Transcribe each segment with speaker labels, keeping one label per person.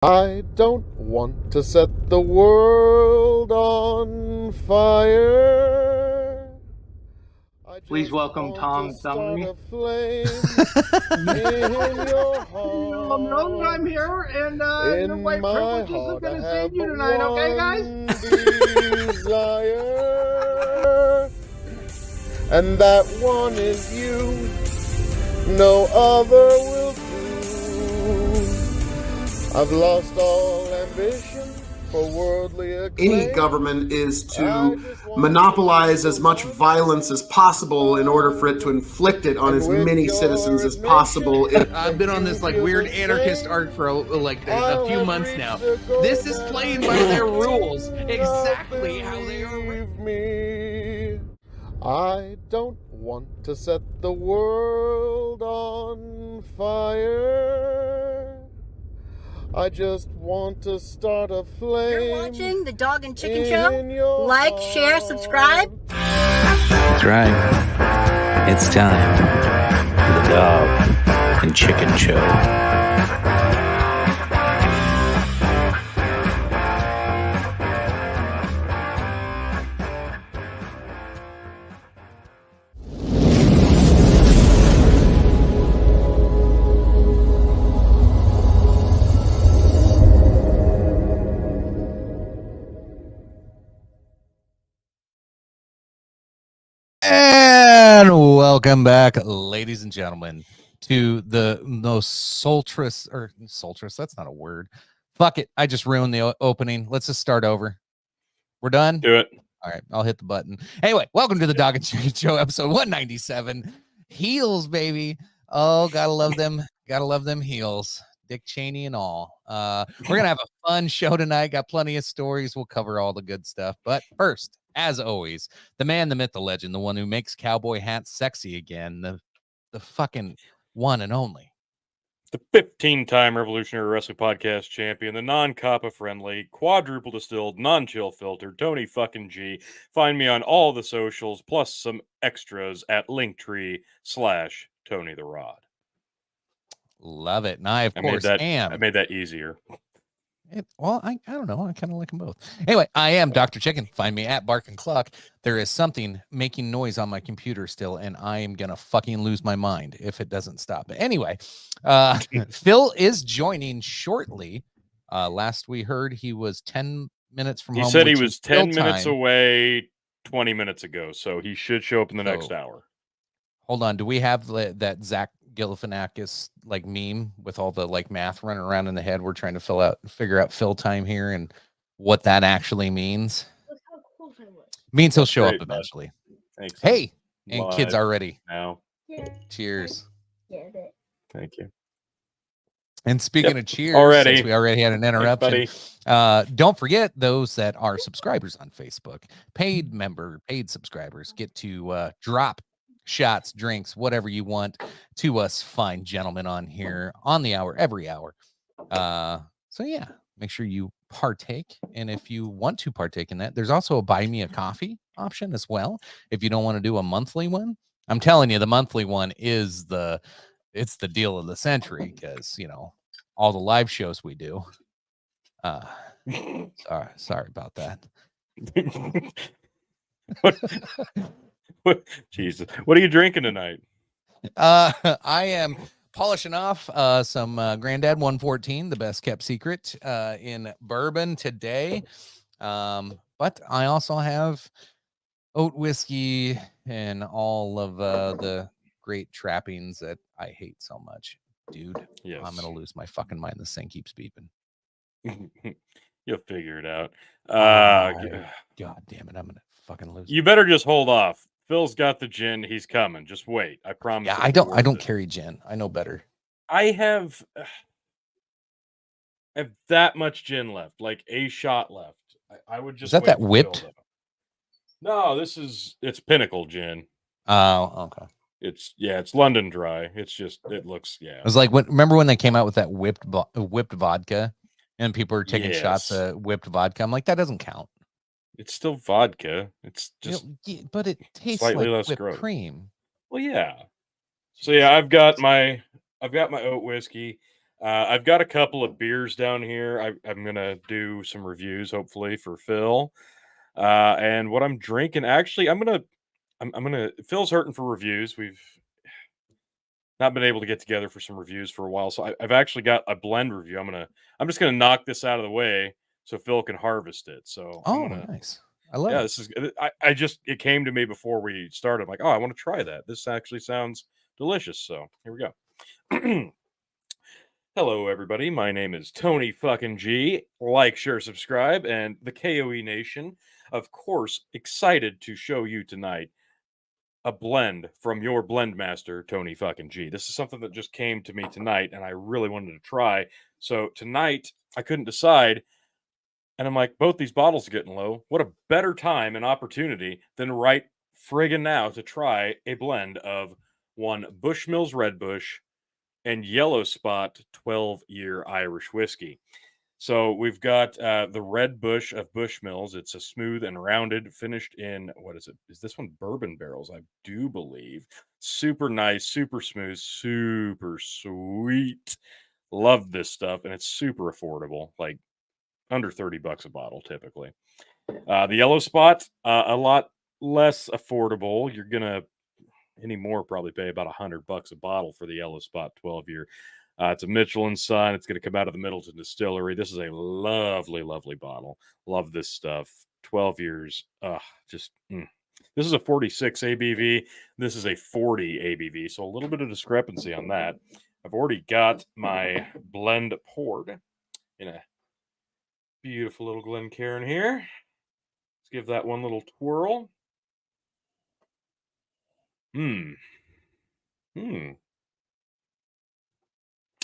Speaker 1: I don't want to set the world on fire. I
Speaker 2: Please
Speaker 1: just
Speaker 2: welcome
Speaker 1: want
Speaker 2: Tom
Speaker 1: to start
Speaker 2: Dummey.
Speaker 1: a flame in your heart.
Speaker 2: I'm here, and your
Speaker 1: In
Speaker 2: white
Speaker 1: my
Speaker 2: privilege is
Speaker 1: heart,
Speaker 2: looking
Speaker 1: I
Speaker 2: to save
Speaker 1: have
Speaker 2: you
Speaker 1: but
Speaker 2: tonight, okay, guys?
Speaker 1: one desire, and that one is you. No other will do. I've lost all ambition for worldly acclaim.
Speaker 3: Any government is to monopolize as much violence as possible in order for it to inflict it on as many citizens as possible.
Speaker 4: I've been on this like weird anarchist arc for a few months now. This is playing by their rules, exactly how they are written.
Speaker 1: Me. I don't want to set the world on fire. I just want to start a flame.
Speaker 5: You're watching the Dog and Chicken Show. Like, share, subscribe.
Speaker 6: That's right. It's time for the Dog and Chicken Show.
Speaker 4: And welcome back, ladies and gentlemen, to the most sultrous, that's not a word. Fuck it. I just ruined the opening. Let's just start over. We're done?
Speaker 7: Do it.
Speaker 4: All right, I'll hit the button. Anyway, welcome to the Dog and Chicken Show, episode 197. Heels, baby. Oh, gotta love them. Gotta love them heels. Dick Cheney and all. We're gonna have a fun show tonight. Got plenty of stories. We'll cover all the good stuff. But first, as always, the man, the myth, the legend, the one who makes cowboy hats sexy again, the fucking one and only.
Speaker 7: The 15-time Revolutionary Wrestling Podcast champion, the non-COPPA friendly, quadruple distilled, non-chill filtered, Tony fucking G. Find me on all the socials, plus some extras at Linktree/Tony the Rod.
Speaker 4: Love it. And I, of course, am.
Speaker 7: I made that easier.
Speaker 4: Well, I don't know. I kind of like them both. Anyway, I am Dr. Chicken. Find me at Bark and Cluck. There is something making noise on my computer still, and I am going to fucking lose my mind if it doesn't stop. But anyway, Phil is joining shortly. Last we heard, he was 10 minutes from home.
Speaker 7: He said he was 10 minutes away 20 minutes ago, so he should show up in the next hour.
Speaker 4: Hold on. Do we have that Zach Galifianakis like meme with all the like math running around in the head? We're trying to figure out fill time here and what that actually means. Means he'll show up eventually.
Speaker 7: Thanks.
Speaker 4: Hey, and live. Kids are ready
Speaker 7: now.
Speaker 5: Yeah.
Speaker 4: Cheers.
Speaker 7: Thank you.
Speaker 4: And speaking of cheers,
Speaker 7: since
Speaker 4: we already had an interruption.
Speaker 7: Thanks,
Speaker 4: don't forget those that are subscribers on Facebook, paid subscribers get to drop shots, drinks, whatever you want to us fine gentlemen on here on the hour, every hour. So yeah, make sure you partake. And if you want to partake in that, there's also a buy me a coffee option as well. If you don't want to do a monthly one, I'm telling you, the monthly one is it's the deal of the century because, you know, all the live shows we do. Sorry about that.
Speaker 7: Jesus, what are you drinking tonight?
Speaker 4: I am polishing off some Granddad 114, the best kept secret in bourbon today. But I also have oat whiskey and all of the great trappings that I hate so much. Dude, yes. I'm gonna lose my fucking mind. The thing keeps beeping.
Speaker 7: You'll figure it out.
Speaker 4: God damn it, I'm gonna fucking lose.
Speaker 7: You better just hold off. Phil's got the gin. He's coming. Just wait. I promise.
Speaker 4: Yeah, I don't carry gin. I know better.
Speaker 7: I have that much gin left, like a shot left. I would just.
Speaker 4: Is that whipped?
Speaker 7: No, it's Pinnacle gin.
Speaker 4: Oh, okay.
Speaker 7: It's London Dry. It looks.
Speaker 4: It was like remember when they came out with that whipped vodka, and people were taking shots of whipped vodka. I'm like, that doesn't count.
Speaker 7: It's still vodka. It's just,
Speaker 4: but it tastes
Speaker 7: slightly
Speaker 4: like
Speaker 7: less
Speaker 4: whipped
Speaker 7: gross.
Speaker 4: cream.
Speaker 7: Well, yeah. So yeah, I've got my oat whiskey. I've got a couple of beers down here. I'm gonna do some reviews, hopefully, for Phil. And what I'm drinking, actually, I'm gonna. Phil's hurting for reviews. We've not been able to get together for some reviews for a while, so I've actually got a blend review. I'm just gonna knock this out of the way so Phil can harvest it. So I'm
Speaker 4: Oh,
Speaker 7: gonna.
Speaker 4: nice. I love
Speaker 7: Yeah,
Speaker 4: it.
Speaker 7: this is. I just it came to me before we started. I'm like, oh, I want to try that. This actually sounds delicious. So here we go. Hello, everybody. My name is Tony fucking G. Like, share, subscribe, and the KOE Nation. Of course, excited to show you tonight a blend from your blend master, Tony fucking G. This is something that just came to me tonight, and I really wanted to try. So tonight, I couldn't decide, and I'm like, both these bottles are getting low. What a better time and opportunity than right friggin' now to try a blend of one Bushmills Red Bush and Yellow Spot 12-year Irish whiskey. So we've got the Red Bush of Bushmills. It's a smooth and rounded, finished in, what is it? Is this one bourbon barrels? I do believe. Super nice, super smooth, super sweet. Love this stuff, and it's super affordable, like under $30 a bottle typically. The Yellow Spot, a lot less affordable. You're gonna anymore probably pay about $100 a bottle for the Yellow Spot 12-year. It's a Mitchell & Son. It's going to come out of the Middleton Distillery. This is a lovely, lovely bottle. Love this stuff. 12 years. This is a 46 ABV. This is a 40 ABV. So a little bit of discrepancy on that. I've already got my blend poured in a beautiful little Glencairn here. Let's give that one little twirl.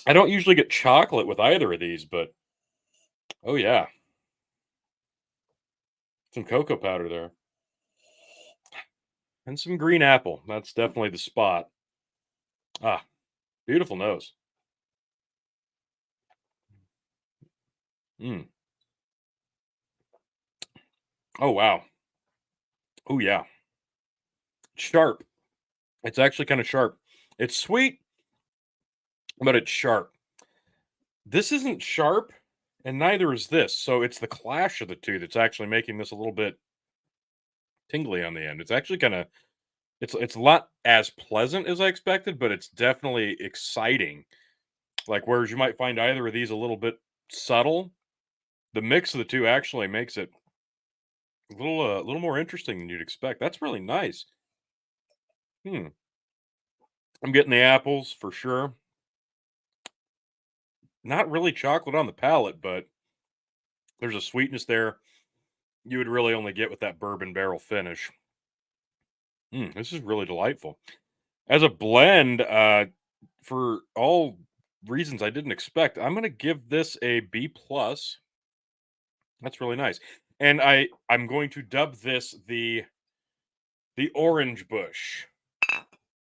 Speaker 7: I don't usually get chocolate with either of these, but oh yeah. Some cocoa powder there. And some green apple. That's definitely the spot. Beautiful nose. Oh wow. Oh yeah. Sharp. It's actually kind of sharp. It's sweet, but it's sharp. This isn't sharp, and neither is this. So it's the clash of the two that's actually making this a little bit tingly on the end. It's actually kind of it's not as pleasant as I expected, but it's definitely exciting. Like whereas you might find either of these a little bit subtle, the mix of the two actually makes it a little more interesting than you'd expect. That's really nice. I'm getting the apples for sure. Not really chocolate on the palate, but there's a sweetness there you would really only get with that bourbon barrel finish. This is really delightful. As a blend, for all reasons I didn't expect, I'm going to give this a B+. That's really nice. And I'm going to dub this the Orange Bush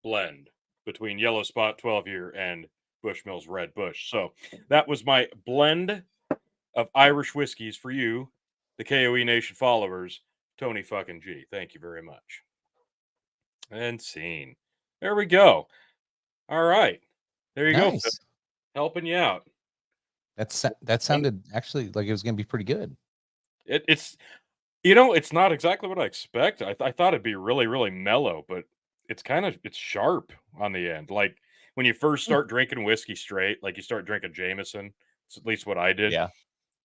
Speaker 7: blend between Yellow Spot 12-year and Bushmills Red Bush. So that was my blend of Irish whiskeys for you, the KOE Nation followers. Tony fucking G. Thank you very much. And scene. There we go. All right. There you go. Phil. Helping you out.
Speaker 4: That sounded actually like it was going to be pretty good.
Speaker 7: It's it's not exactly what I expect. I thought it'd be really, really mellow, but it's sharp on the end. Like when you first start drinking whiskey straight, like you start drinking Jameson, it's at least what I did.
Speaker 4: Yeah.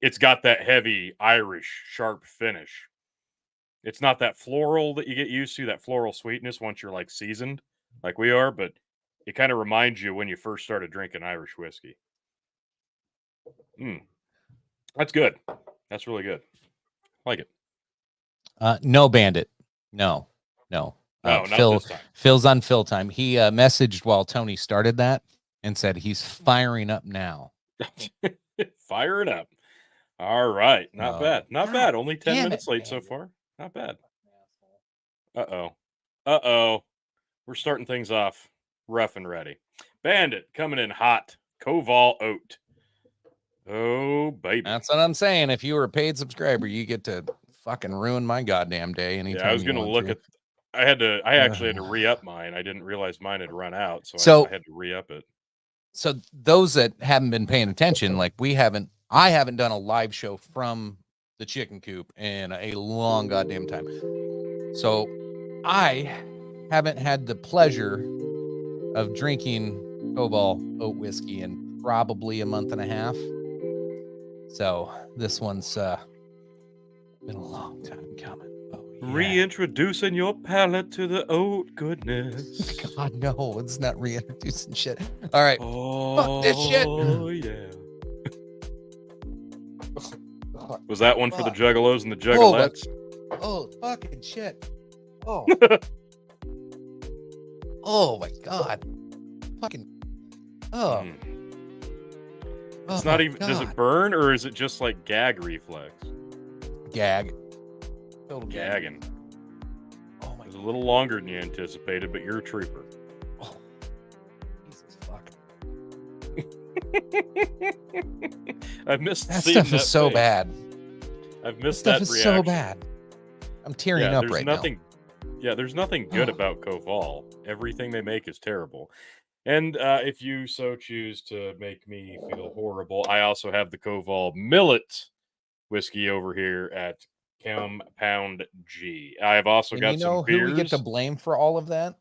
Speaker 7: It's got that heavy Irish sharp finish. It's not that floral that you get used to, that floral sweetness once you're like seasoned, like we are, but it kind of reminds you when you first started drinking Irish whiskey. That's good. That's really good. I like it.
Speaker 4: No, Bandit. No.
Speaker 7: No, not
Speaker 4: Phil,
Speaker 7: this time.
Speaker 4: Phil's on Phil time. He messaged while Tony started that and said he's firing up now.
Speaker 7: Firing up. All right. Not bad. Not bad. Only 10 minutes late so far. Not bad. Uh-oh. We're starting things off rough and ready. Bandit coming in hot. Koval Oat. Oh, baby.
Speaker 4: That's what I'm saying. If you were a paid subscriber, you get to fucking ruin my goddamn day anytime.
Speaker 7: Yeah, I was going to look at... I actually had to re-up mine. I didn't realize mine had run out, so I had to re-up it.
Speaker 4: So those that haven't been paying attention, like I haven't done a live show from the chicken coop in a long goddamn time. So I haven't had the pleasure of drinking Koval oat whiskey in probably a month and a half. So this one's been a long time coming. Oh, yeah.
Speaker 7: Reintroducing your palate to the oat goodness.
Speaker 4: God, no, it's not reintroducing shit. All right.
Speaker 7: Oh,
Speaker 4: Fuck this shit.
Speaker 7: yeah. Was that one for the juggalos and the
Speaker 4: Oh,
Speaker 7: juggalettes?
Speaker 4: Oh, fucking shit. Oh. Oh my God. Fucking. Oh.
Speaker 7: It's not even. Does it burn or is it just like gag reflex?
Speaker 4: Gag. Total
Speaker 7: Gagging.
Speaker 4: Oh my.
Speaker 7: It was a little longer than you anticipated, but you're a trooper.
Speaker 4: Oh. Jesus fuck.
Speaker 7: I've missed
Speaker 4: That
Speaker 7: seeing
Speaker 4: stuff is so
Speaker 7: face.
Speaker 4: bad.
Speaker 7: I've missed
Speaker 4: That
Speaker 7: that
Speaker 4: stuff is
Speaker 7: reaction.
Speaker 4: so bad. I'm tearing up right now.
Speaker 7: Yeah, there's nothing good about Koval. Everything they make is terrible. And if you so choose to make me feel horrible, I also have the Koval Millet whiskey over here at Compound G. I have also got some beers.
Speaker 4: Who we get to blame for all of that?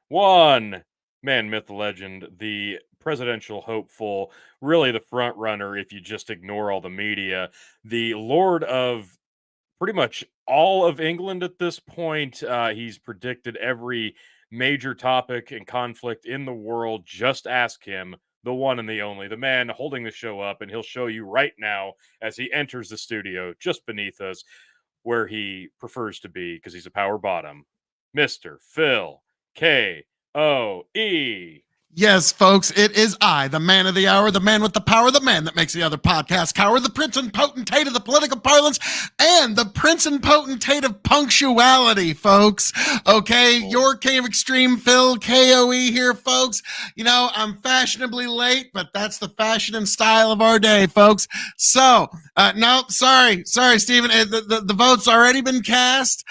Speaker 7: One man, myth, legend, the presidential hopeful, really the front runner if you just ignore all the media, the lord of pretty much all of England at this point. He's predicted every major topic and conflict in the world. Just ask him, the one and the only, the man holding the show up, and he'll show you right now as he enters the studio just beneath us where he prefers to be because he's a power bottom. Mr. Phil K-O-E.
Speaker 3: Yes, folks, it is I, the man of the hour, the man with the power, the man that makes the other podcast cower, the prince and potentate of the political parlance, and the prince and potentate of punctuality, folks. Okay, your king of extreme, Phil KOE here, folks. You know, I'm fashionably late, but that's the fashion and style of our day, folks. So, no, sorry, Stephen, the vote's already been cast.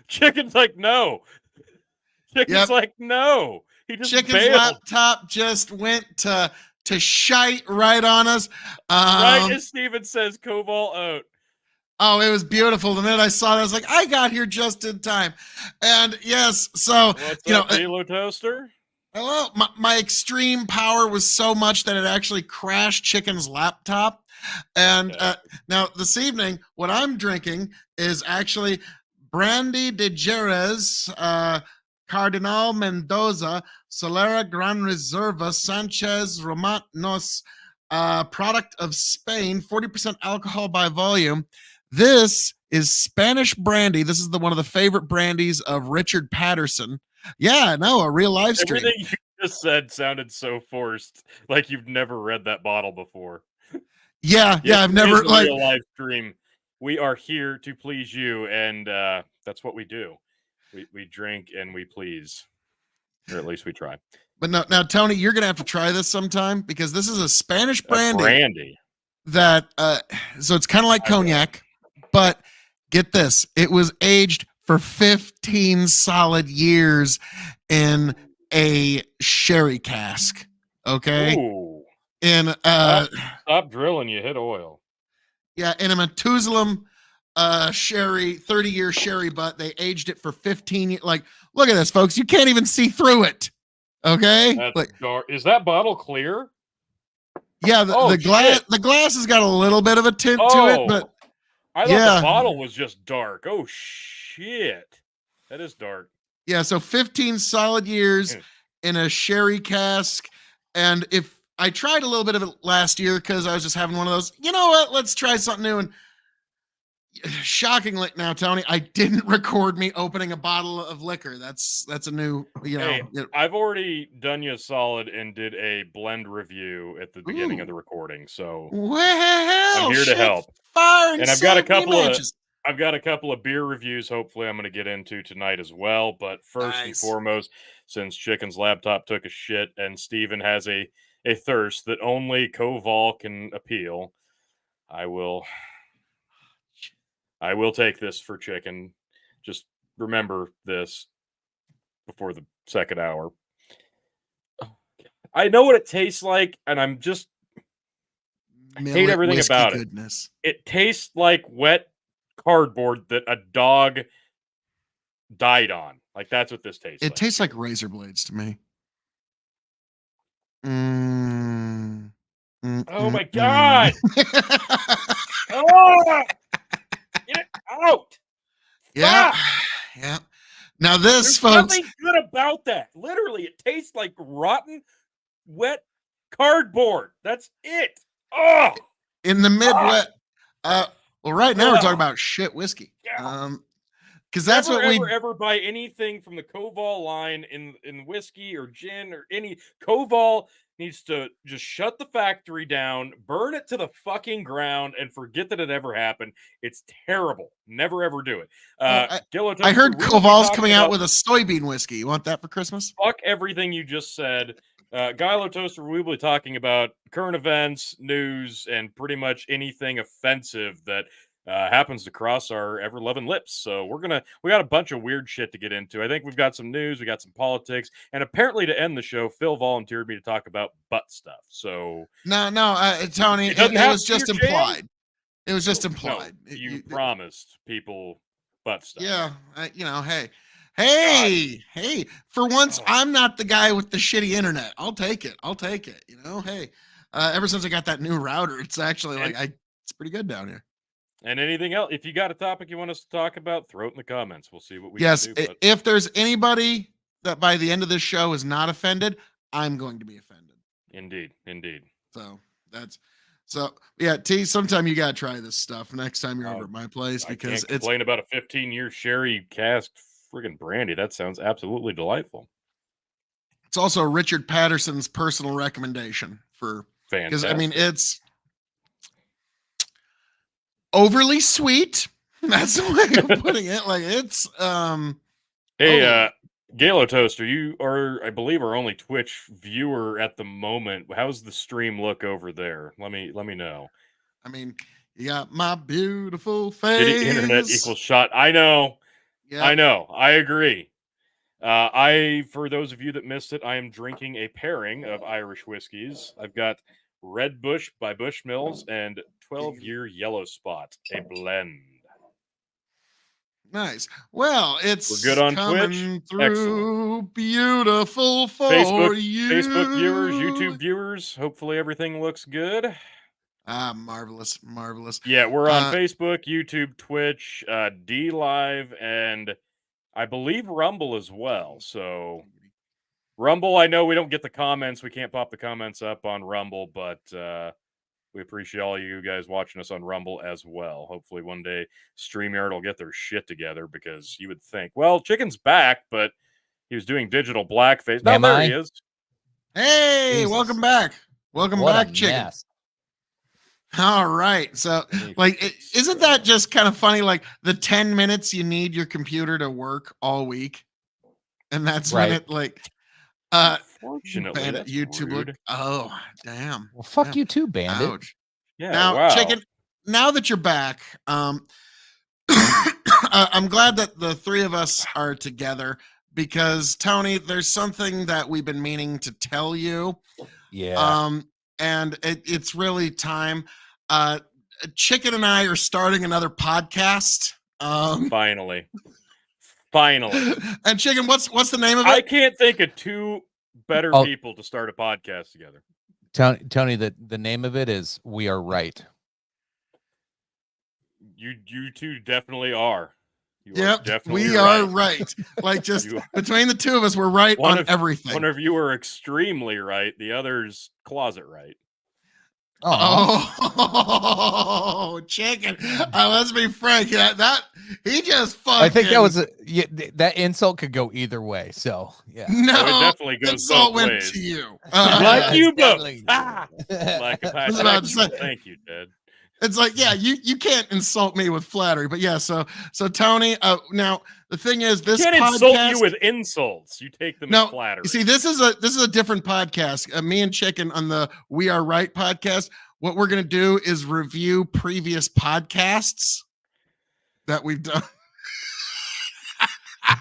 Speaker 7: Chicken's like, no. Chicken's like, no. He just
Speaker 3: Chicken's
Speaker 7: bailed.
Speaker 3: laptop just went to shite right on us.
Speaker 7: Right as Steven says, Koval oat.
Speaker 3: Oh, it was beautiful. The minute I saw it, I was like, I got here just in time. And yes, so
Speaker 7: What's up, Philo Toaster?
Speaker 3: Hello. My extreme power was so much that it actually crashed Chicken's laptop. And now this evening, what I'm drinking is actually Brandy de Jerez, Cardinal Mendoza, Solera Gran Reserva, Sanchez Romanos, product of Spain, 40% alcohol by volume. This is Spanish brandy. This is one of the favorite brandies of Richard Patterson. Yeah, no, a real live stream.
Speaker 7: Everything you just said sounded so forced, like you've never read that bottle before.
Speaker 3: Yeah, I've never
Speaker 7: like a live stream. We are here to please you, and that's what we do. We drink and we please, or at least we try.
Speaker 3: But now, Tony, you're gonna have to try this sometime because this is a Spanish brandy.
Speaker 7: Brandy.
Speaker 3: That so it's kind of like cognac, but get this: it was aged for 15 solid years in a sherry cask. Okay.
Speaker 7: Ooh.
Speaker 3: In
Speaker 7: stop drilling, you hit oil.
Speaker 3: Yeah, in a Methuselah sherry, 30-year sherry butt. They aged it for 15 years. Like, look at this, folks. You can't even see through it. Okay?
Speaker 7: That's
Speaker 3: like,
Speaker 7: dark. Is that bottle clear?
Speaker 3: Yeah, the glass has got a little bit of a tint to it, but
Speaker 7: I thought the bottle was just dark. Oh shit. That is dark.
Speaker 3: Yeah, so 15 solid years in a sherry cask. And if I tried a little bit of it last year because I was just having one of those, you know what, let's try something new. And shockingly now, Tony, I didn't record me opening a bottle of liquor. That's a new,
Speaker 7: Hey, I've already done you a solid and did a blend review at the beginning of the recording. So I'm here to help.
Speaker 3: And
Speaker 7: I've got a couple of beer reviews. Hopefully I'm going to get into tonight as well. But first and foremost, since Chicken's laptop took a shit and Steven has a thirst that only Koval can appeal, I will take this for Chicken. Just remember this before the second hour. I know what it tastes like, and I'm just
Speaker 3: Millet
Speaker 7: everything
Speaker 3: whiskey
Speaker 7: about it.
Speaker 3: goodness.
Speaker 7: It tastes like wet cardboard that a dog died on. Like that's what this tastes like.
Speaker 3: It tastes like razor blades to me.
Speaker 7: Oh my god! Oh! Get it out!
Speaker 3: Yeah,
Speaker 7: Stop!
Speaker 3: yeah. Now this,
Speaker 7: There's
Speaker 3: folks,
Speaker 7: nothing good about that. Literally, it tastes like rotten, wet cardboard. That's it. Oh,
Speaker 3: in the Midwest. Well, right now we're talking
Speaker 7: Ugh.
Speaker 3: about shit whiskey.
Speaker 7: Yeah.
Speaker 3: Because that's
Speaker 7: never,
Speaker 3: what we
Speaker 7: ever buy anything from the Koval line in whiskey or gin or any. Koval needs to just shut the factory down, burn it to the fucking ground, and forget that it ever happened. It's terrible. Never ever do it.
Speaker 3: I heard Koval's coming out with a soybean whiskey. You want that for Christmas?
Speaker 7: Fuck everything you just said. Guy Toaster, we will be talking about current events, news, and pretty much anything offensive that happens to cross our ever-loving lips. So we got a bunch of weird shit to get into. I think we've got some news, we got some politics, and apparently to end the show, Phil volunteered me to talk about butt stuff. So
Speaker 3: no, Tony, it was just implied. It was just implied.
Speaker 7: No, you promised people butt stuff.
Speaker 3: Yeah, Hey, for once, I'm not the guy with the shitty internet. I'll take it. Hey, ever since I got that new router, it's actually it's pretty good down here.
Speaker 7: And anything else, if you got a topic you want us to talk about, throw it in the comments. We'll see what we can do.
Speaker 3: Yes, if there's anybody that by the end of this show is not offended, I'm going to be offended.
Speaker 7: Indeed.
Speaker 3: So yeah, T, sometime you gotta try this stuff next time you're over at my place because
Speaker 7: it's complain about a 15-year sherry cask friggin' brandy. That sounds absolutely delightful.
Speaker 3: It's also Richard Patterson's personal recommendation for because I mean it's overly sweet. That's the way of putting it. Like it's
Speaker 7: Hey, Galo Toaster, you are, I believe, our only Twitch viewer at the moment. How's the stream look over there? Let me know.
Speaker 3: I mean, you got my beautiful face.
Speaker 7: Shitty internet equals shot. I know. Yep. I know. I agree. For those of you that missed it, I am drinking a pairing of Irish whiskeys. I've got Red Bush by Bushmills and 12-year Yellow Spot, a blend.
Speaker 3: Nice. Well, we're
Speaker 7: good on Twitch.
Speaker 3: Through excellent. Beautiful for you.
Speaker 7: Facebook viewers, YouTube viewers. Hopefully everything looks good.
Speaker 3: Marvelous.
Speaker 7: Yeah, we're on Facebook, YouTube, Twitch, D Live, and I believe Rumble as well. So Rumble, I know we don't get the comments. We can't pop the comments up on Rumble, but we appreciate all you guys watching us on Rumble as well. Hopefully one day StreamYard will get their shit together because you would think, well, Chicken's back, but he was doing digital blackface. Now there he is.
Speaker 3: Hey, Jesus. Welcome back. Welcome back, Chicken.
Speaker 4: Mess.
Speaker 3: All right. So, isn't that just kind of funny? Like the 10 minutes you need your computer to work all week. And that's when it
Speaker 7: Fortunately, that's
Speaker 3: YouTube
Speaker 7: rude.
Speaker 3: look. Oh, damn.
Speaker 4: Well, fuck you too, Bandit.
Speaker 3: Ouch.
Speaker 7: Yeah.
Speaker 3: Now,
Speaker 7: wow.
Speaker 3: Chicken, now that you're back, I'm glad that the three of us are together because Tony, there's something that we've been meaning to tell you.
Speaker 4: Yeah.
Speaker 3: And it's really time. Chicken and I are starting another podcast.
Speaker 7: Finally.
Speaker 3: And Chicken, what's the name of it?
Speaker 7: I can't think of two better people to start a podcast together.
Speaker 4: Tony, the name of it is We Are Right.
Speaker 7: You two definitely are.
Speaker 3: Yep, we are right. Like just between the two of us, we're right on everything.
Speaker 7: One of you are extremely right. The other's closet right.
Speaker 3: Oh, Chicken. Let's be frank. That he just fucking.
Speaker 4: I think that was that insult could go either way. So yeah.
Speaker 3: No,
Speaker 7: it definitely goes
Speaker 3: insult
Speaker 7: both
Speaker 3: went
Speaker 7: ways.
Speaker 3: to you.
Speaker 7: Like you both.
Speaker 3: Like
Speaker 7: thank you, Ted.
Speaker 3: It's like, yeah, you can't insult me with flattery, but yeah. So Tony. Now the thing is, this
Speaker 7: can't
Speaker 3: podcast,
Speaker 7: insult you with insults. You take them as flattery.
Speaker 3: You see, this is a different podcast. Me and Chicken on the We Are Right podcast. What we're gonna do is review previous podcasts that we've done.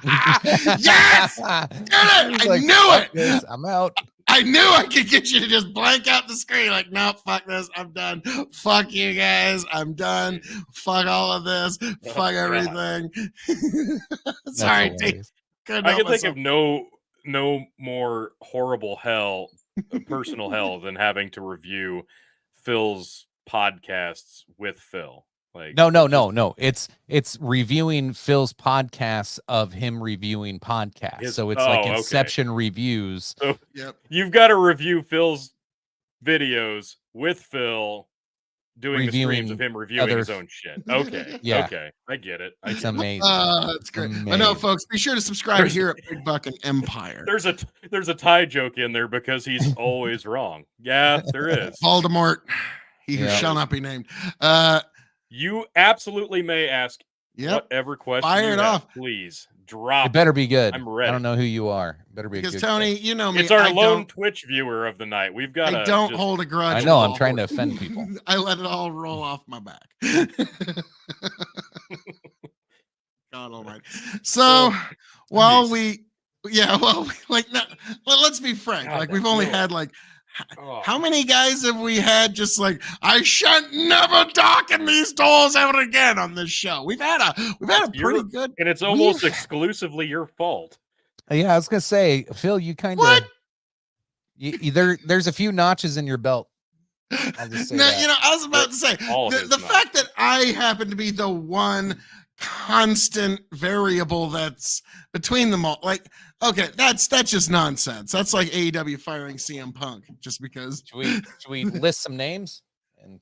Speaker 3: Yes, I knew it.
Speaker 4: I'm out.
Speaker 3: I I knew I could get you to just blank out the screen. Like, no, fuck this. I'm done. Fuck you guys. I'm done. Fuck all of this. Fuck everything. Sorry, Dave.
Speaker 7: I can think of no more horrible hell, personal hell, than having to review Phil's podcasts with Phil. Like,
Speaker 4: no. It's reviewing Phil's podcasts of him reviewing podcasts. So it's like Inception reviews.
Speaker 7: So you've got to review Phil's videos with Phil doing the streams of him reviewing his own shit. Okay.
Speaker 4: Yeah.
Speaker 7: Okay. I get it.
Speaker 4: It's amazing.
Speaker 3: That's great. I know, folks. Be sure to subscribe here at Big Buck and Empire.
Speaker 7: There's a tie joke in there because he's always wrong. Yeah, there is.
Speaker 3: Voldemort, he who shall not be named.
Speaker 7: You absolutely may ask whatever question.
Speaker 3: Fire it off.
Speaker 7: Please drop.
Speaker 4: It better be good.
Speaker 7: I'm ready.
Speaker 4: I don't know who you are. Better be
Speaker 3: because
Speaker 4: good.
Speaker 3: Tony, you know me.
Speaker 7: It's our lone Twitch viewer of the night. We've got.
Speaker 3: I don't hold a grudge.
Speaker 4: I know. I'm trying to offend people.
Speaker 3: I let it all roll off my back. God Almighty. So, while we, like, no, let's be frank.
Speaker 7: God,
Speaker 3: like, we've only had like. How many guys have we had just like I shan't never darken these doors ever again on this show? We've had a pretty good,
Speaker 7: and it's almost exclusively your fault.
Speaker 4: Yeah, I was gonna say, Phil, you kind of there's a few notches in your belt. I'll just say that.
Speaker 3: You know, I was about to say the fact that I happen to be the one constant variable that's between them all, like. Okay, that's just nonsense. That's like AEW firing CM Punk just because.
Speaker 4: Should we list some names? And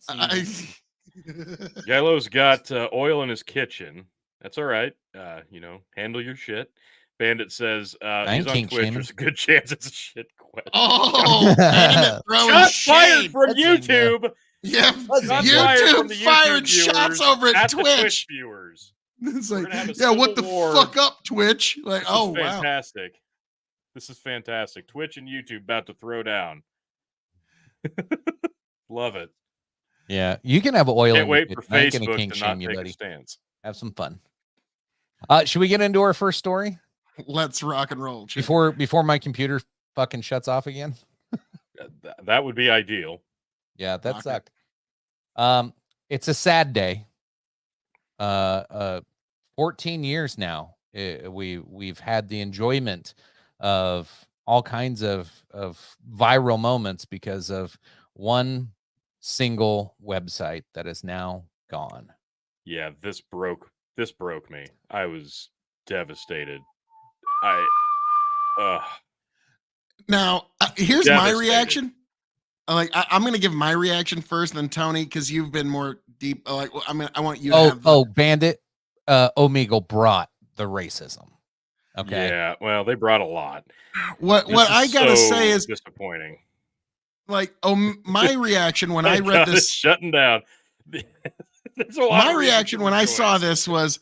Speaker 7: Yellow's got oil in his kitchen. That's all right. Handle your shit. Bandit says he's on Twitch. There's a good chance it's a shit question.
Speaker 3: Oh,
Speaker 7: shots fired from YouTube.
Speaker 3: Yeah, YouTube fired shots over at
Speaker 7: Twitch viewers.
Speaker 3: It's like, what the fuck up, Twitch? Like, wow.
Speaker 7: Fantastic. This is fantastic. Twitch and YouTube about to throw down. Love it.
Speaker 4: Yeah, you can have oil.
Speaker 7: Can't wait for Facebook to not take a stance.
Speaker 4: Have some fun. Should we get into our first story?
Speaker 3: Let's rock and roll.
Speaker 4: Before my computer fucking shuts off again.
Speaker 7: That would be ideal.
Speaker 4: Yeah, that sucked. It's a sad day. 14 years now we've had the enjoyment of all kinds of viral moments because of one single website that is now gone.
Speaker 7: Yeah, this broke me. I was devastated.
Speaker 3: Now here's my reaction. Like I'm gonna give my reaction first, then Tony, because you've been more deep. Like I want you.
Speaker 4: Bandit, Omegle brought the racism. Okay.
Speaker 7: Yeah. Well, they brought a lot.
Speaker 3: What I gotta say is
Speaker 7: disappointing.
Speaker 3: Like, my reaction when I read this,
Speaker 7: shutting down.
Speaker 3: My reaction when I saw this was,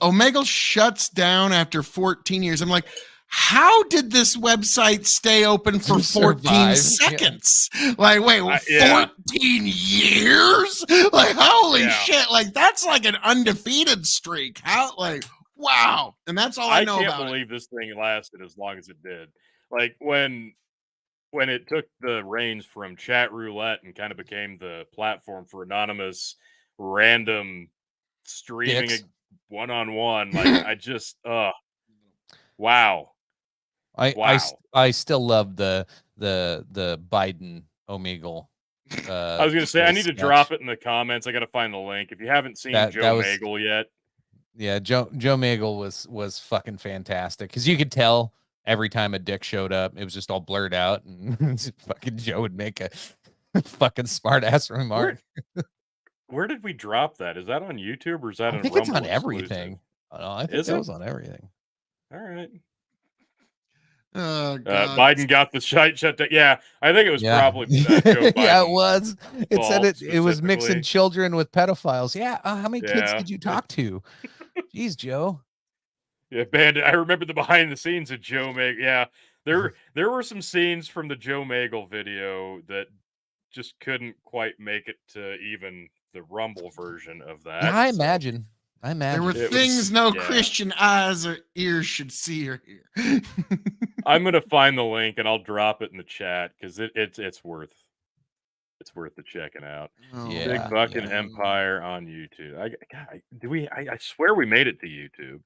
Speaker 3: Omegle shuts down after 14 years. I'm like, how did this website stay open for 14 seconds? Yeah. Like, wait, 14 years? Like, holy shit. Like, that's like an undefeated streak. How, like, wow. And that's all I know about it.
Speaker 7: I can't believe this thing lasted as long as it did. Like, when it took the reins from Chat Roulette and kind of became the platform for anonymous, random streaming one-on-one, like, I just, wow.
Speaker 4: I still love the Biden Omegle.
Speaker 7: I was gonna say I need to drop it in the comments. I gotta find the link. If you haven't seen Joe Magle yet,
Speaker 4: yeah, Joe Magle was fucking fantastic because you could tell every time a dick showed up, it was just all blurred out, and fucking Joe would make a fucking smart ass remark.
Speaker 7: Where did we drop that? Is that on YouTube or is that?
Speaker 4: I think it's on everything. I think it was on everything.
Speaker 7: All right.
Speaker 3: Biden
Speaker 7: got the shut down. Yeah, I think it was probably Joe Biden.
Speaker 4: Yeah, it was. It said it was mixing children with pedophiles. Yeah, how many kids did you talk to? Jeez, Joe.
Speaker 7: Yeah, Bandit. I remember the behind the scenes of Joe Magle. Yeah, there were some scenes from the Joe Magle video that just couldn't quite make it to even the Rumble version of that.
Speaker 4: Yeah, I imagine.
Speaker 3: There were things no Christian eyes or ears should see or hear.
Speaker 7: I'm gonna find the link and I'll drop it in the chat because it's worth the checking out.
Speaker 3: Oh,
Speaker 4: Yeah.
Speaker 7: Big Bucking
Speaker 4: yeah.
Speaker 7: Empire on YouTube. I swear we made it to YouTube.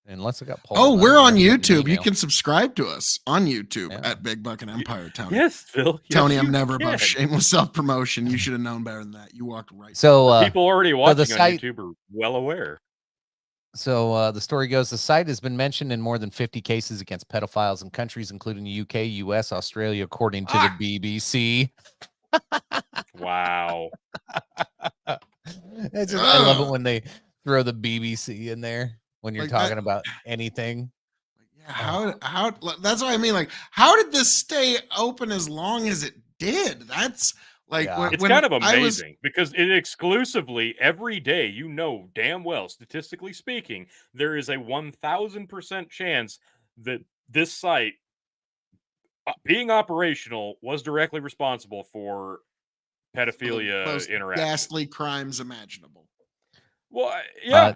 Speaker 4: Unless it got pulled.
Speaker 3: Oh,
Speaker 4: up,
Speaker 3: we're
Speaker 4: I
Speaker 3: on
Speaker 4: haven't gotten an
Speaker 3: YouTube. You
Speaker 4: email.
Speaker 3: can subscribe to us on YouTube
Speaker 4: Yeah.
Speaker 3: at Big Buck and Empire, Tony.
Speaker 7: Yes, Phil. Yes,
Speaker 3: Tony,
Speaker 7: you
Speaker 3: I'm never
Speaker 7: can.
Speaker 3: above shameless self-promotion. You should have known better than that. You walked right.
Speaker 4: So
Speaker 7: People already watching
Speaker 4: the
Speaker 7: on
Speaker 4: site-
Speaker 7: YouTube are well aware.
Speaker 4: So the story goes, the site has been mentioned in more than 50 cases against pedophiles in countries including the UK, US, Australia, according to the BBC.
Speaker 7: Wow.
Speaker 4: I love it when they throw the BBC in there when you're
Speaker 3: Like that-
Speaker 4: talking about anything.
Speaker 3: Yeah, how that's what I mean. Like, how did this stay open as long as it did? That's like
Speaker 4: Yeah.
Speaker 3: when,
Speaker 7: It's
Speaker 3: when
Speaker 7: kind of
Speaker 3: I was-
Speaker 7: amazing because it exclusively every day, damn well, statistically speaking, there is a 1000% chance that this site being operational was directly responsible for pedophilia
Speaker 3: most
Speaker 7: interaction.
Speaker 3: ghastly crimes imaginable.
Speaker 7: Well, yeah.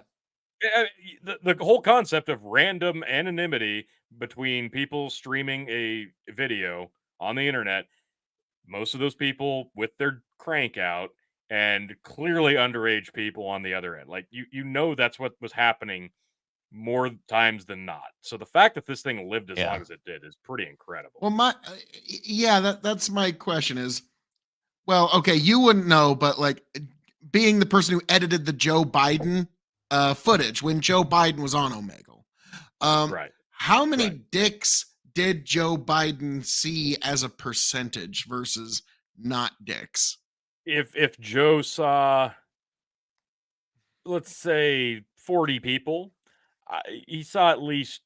Speaker 7: The whole concept of random anonymity between people streaming a video on the internet, most of those people with their crank out, and clearly underage people on the other end. Like that's what was happening more times than not. So the fact that this thing lived as long as it did is pretty incredible.
Speaker 3: Well, that's my question is, well, okay, you wouldn't know, but like being the person who edited the Joe Biden footage when Joe Biden was on Omegle,
Speaker 7: Right.
Speaker 3: how many dicks did Joe Biden see as a percentage versus not dicks?
Speaker 7: If Joe saw, let's say 40 people, he saw at least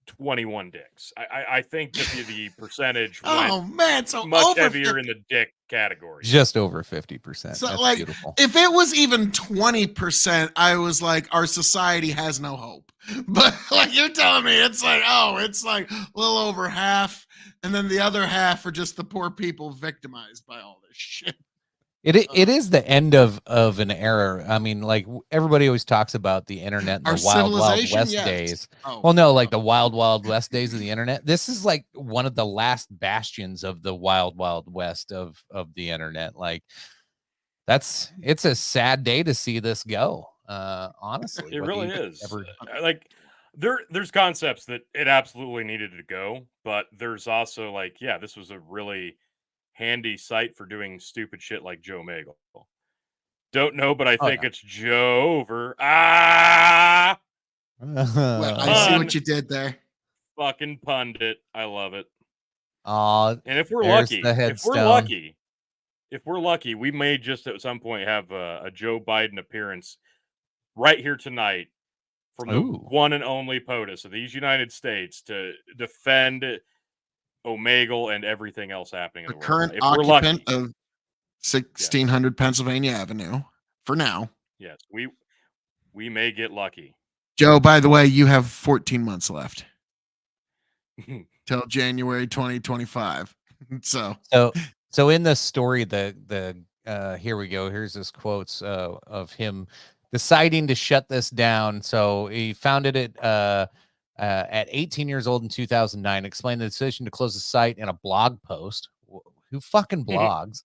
Speaker 7: 21 dicks. I think that the percentage
Speaker 3: Oh
Speaker 7: went
Speaker 3: man, so
Speaker 7: much
Speaker 3: over
Speaker 7: heavier
Speaker 3: 50
Speaker 7: in the dick category.
Speaker 4: Just over 50%.
Speaker 3: So,
Speaker 4: That's
Speaker 3: like,
Speaker 4: beautiful.
Speaker 3: if it was even 20%, I was like, our society has no hope. But like you're telling me, it's like a little over half, and then the other half are just the poor people victimized by all this shit.
Speaker 4: It is the end of an era. I mean, like everybody always talks about the internet and
Speaker 3: Our
Speaker 4: the wild
Speaker 3: civilization,
Speaker 4: west
Speaker 3: yes.
Speaker 4: days.
Speaker 3: Oh.
Speaker 4: Well, no, like the wild west days of the internet. This is like one of the last bastions of the wild west of the internet. Like it's a sad day to see this go. Honestly,
Speaker 7: It
Speaker 4: whether
Speaker 7: really
Speaker 4: you
Speaker 7: is.
Speaker 4: ever-
Speaker 7: Like there's concepts that it absolutely needed to go, but there's also like, yeah, this was a really handy site for doing stupid shit like Joe Omegle. Don't know, but I think it's Joe over.
Speaker 3: Well, I see what you did there.
Speaker 7: Fucking pundit. I love it.
Speaker 4: And
Speaker 7: if we're
Speaker 4: there's
Speaker 7: lucky,
Speaker 4: the
Speaker 7: if we're lucky, we may just at some point have a Joe Biden appearance right here tonight from the one and only POTUS of these United States to defend Omegle and everything else happening in
Speaker 3: The
Speaker 7: the world.
Speaker 3: current
Speaker 7: If we're
Speaker 3: occupant
Speaker 7: lucky,
Speaker 3: of 1600 Pennsylvania Avenue for now.
Speaker 7: yes, we may get lucky.
Speaker 3: Joe, by the way, you have 14 months left till January 2025.
Speaker 4: So in the story, the here we go. Here's this quotes of him deciding to shut this down. So he founded it at 18 years old in 2009. Explained the decision to close the site in a blog post. Who fucking blogs?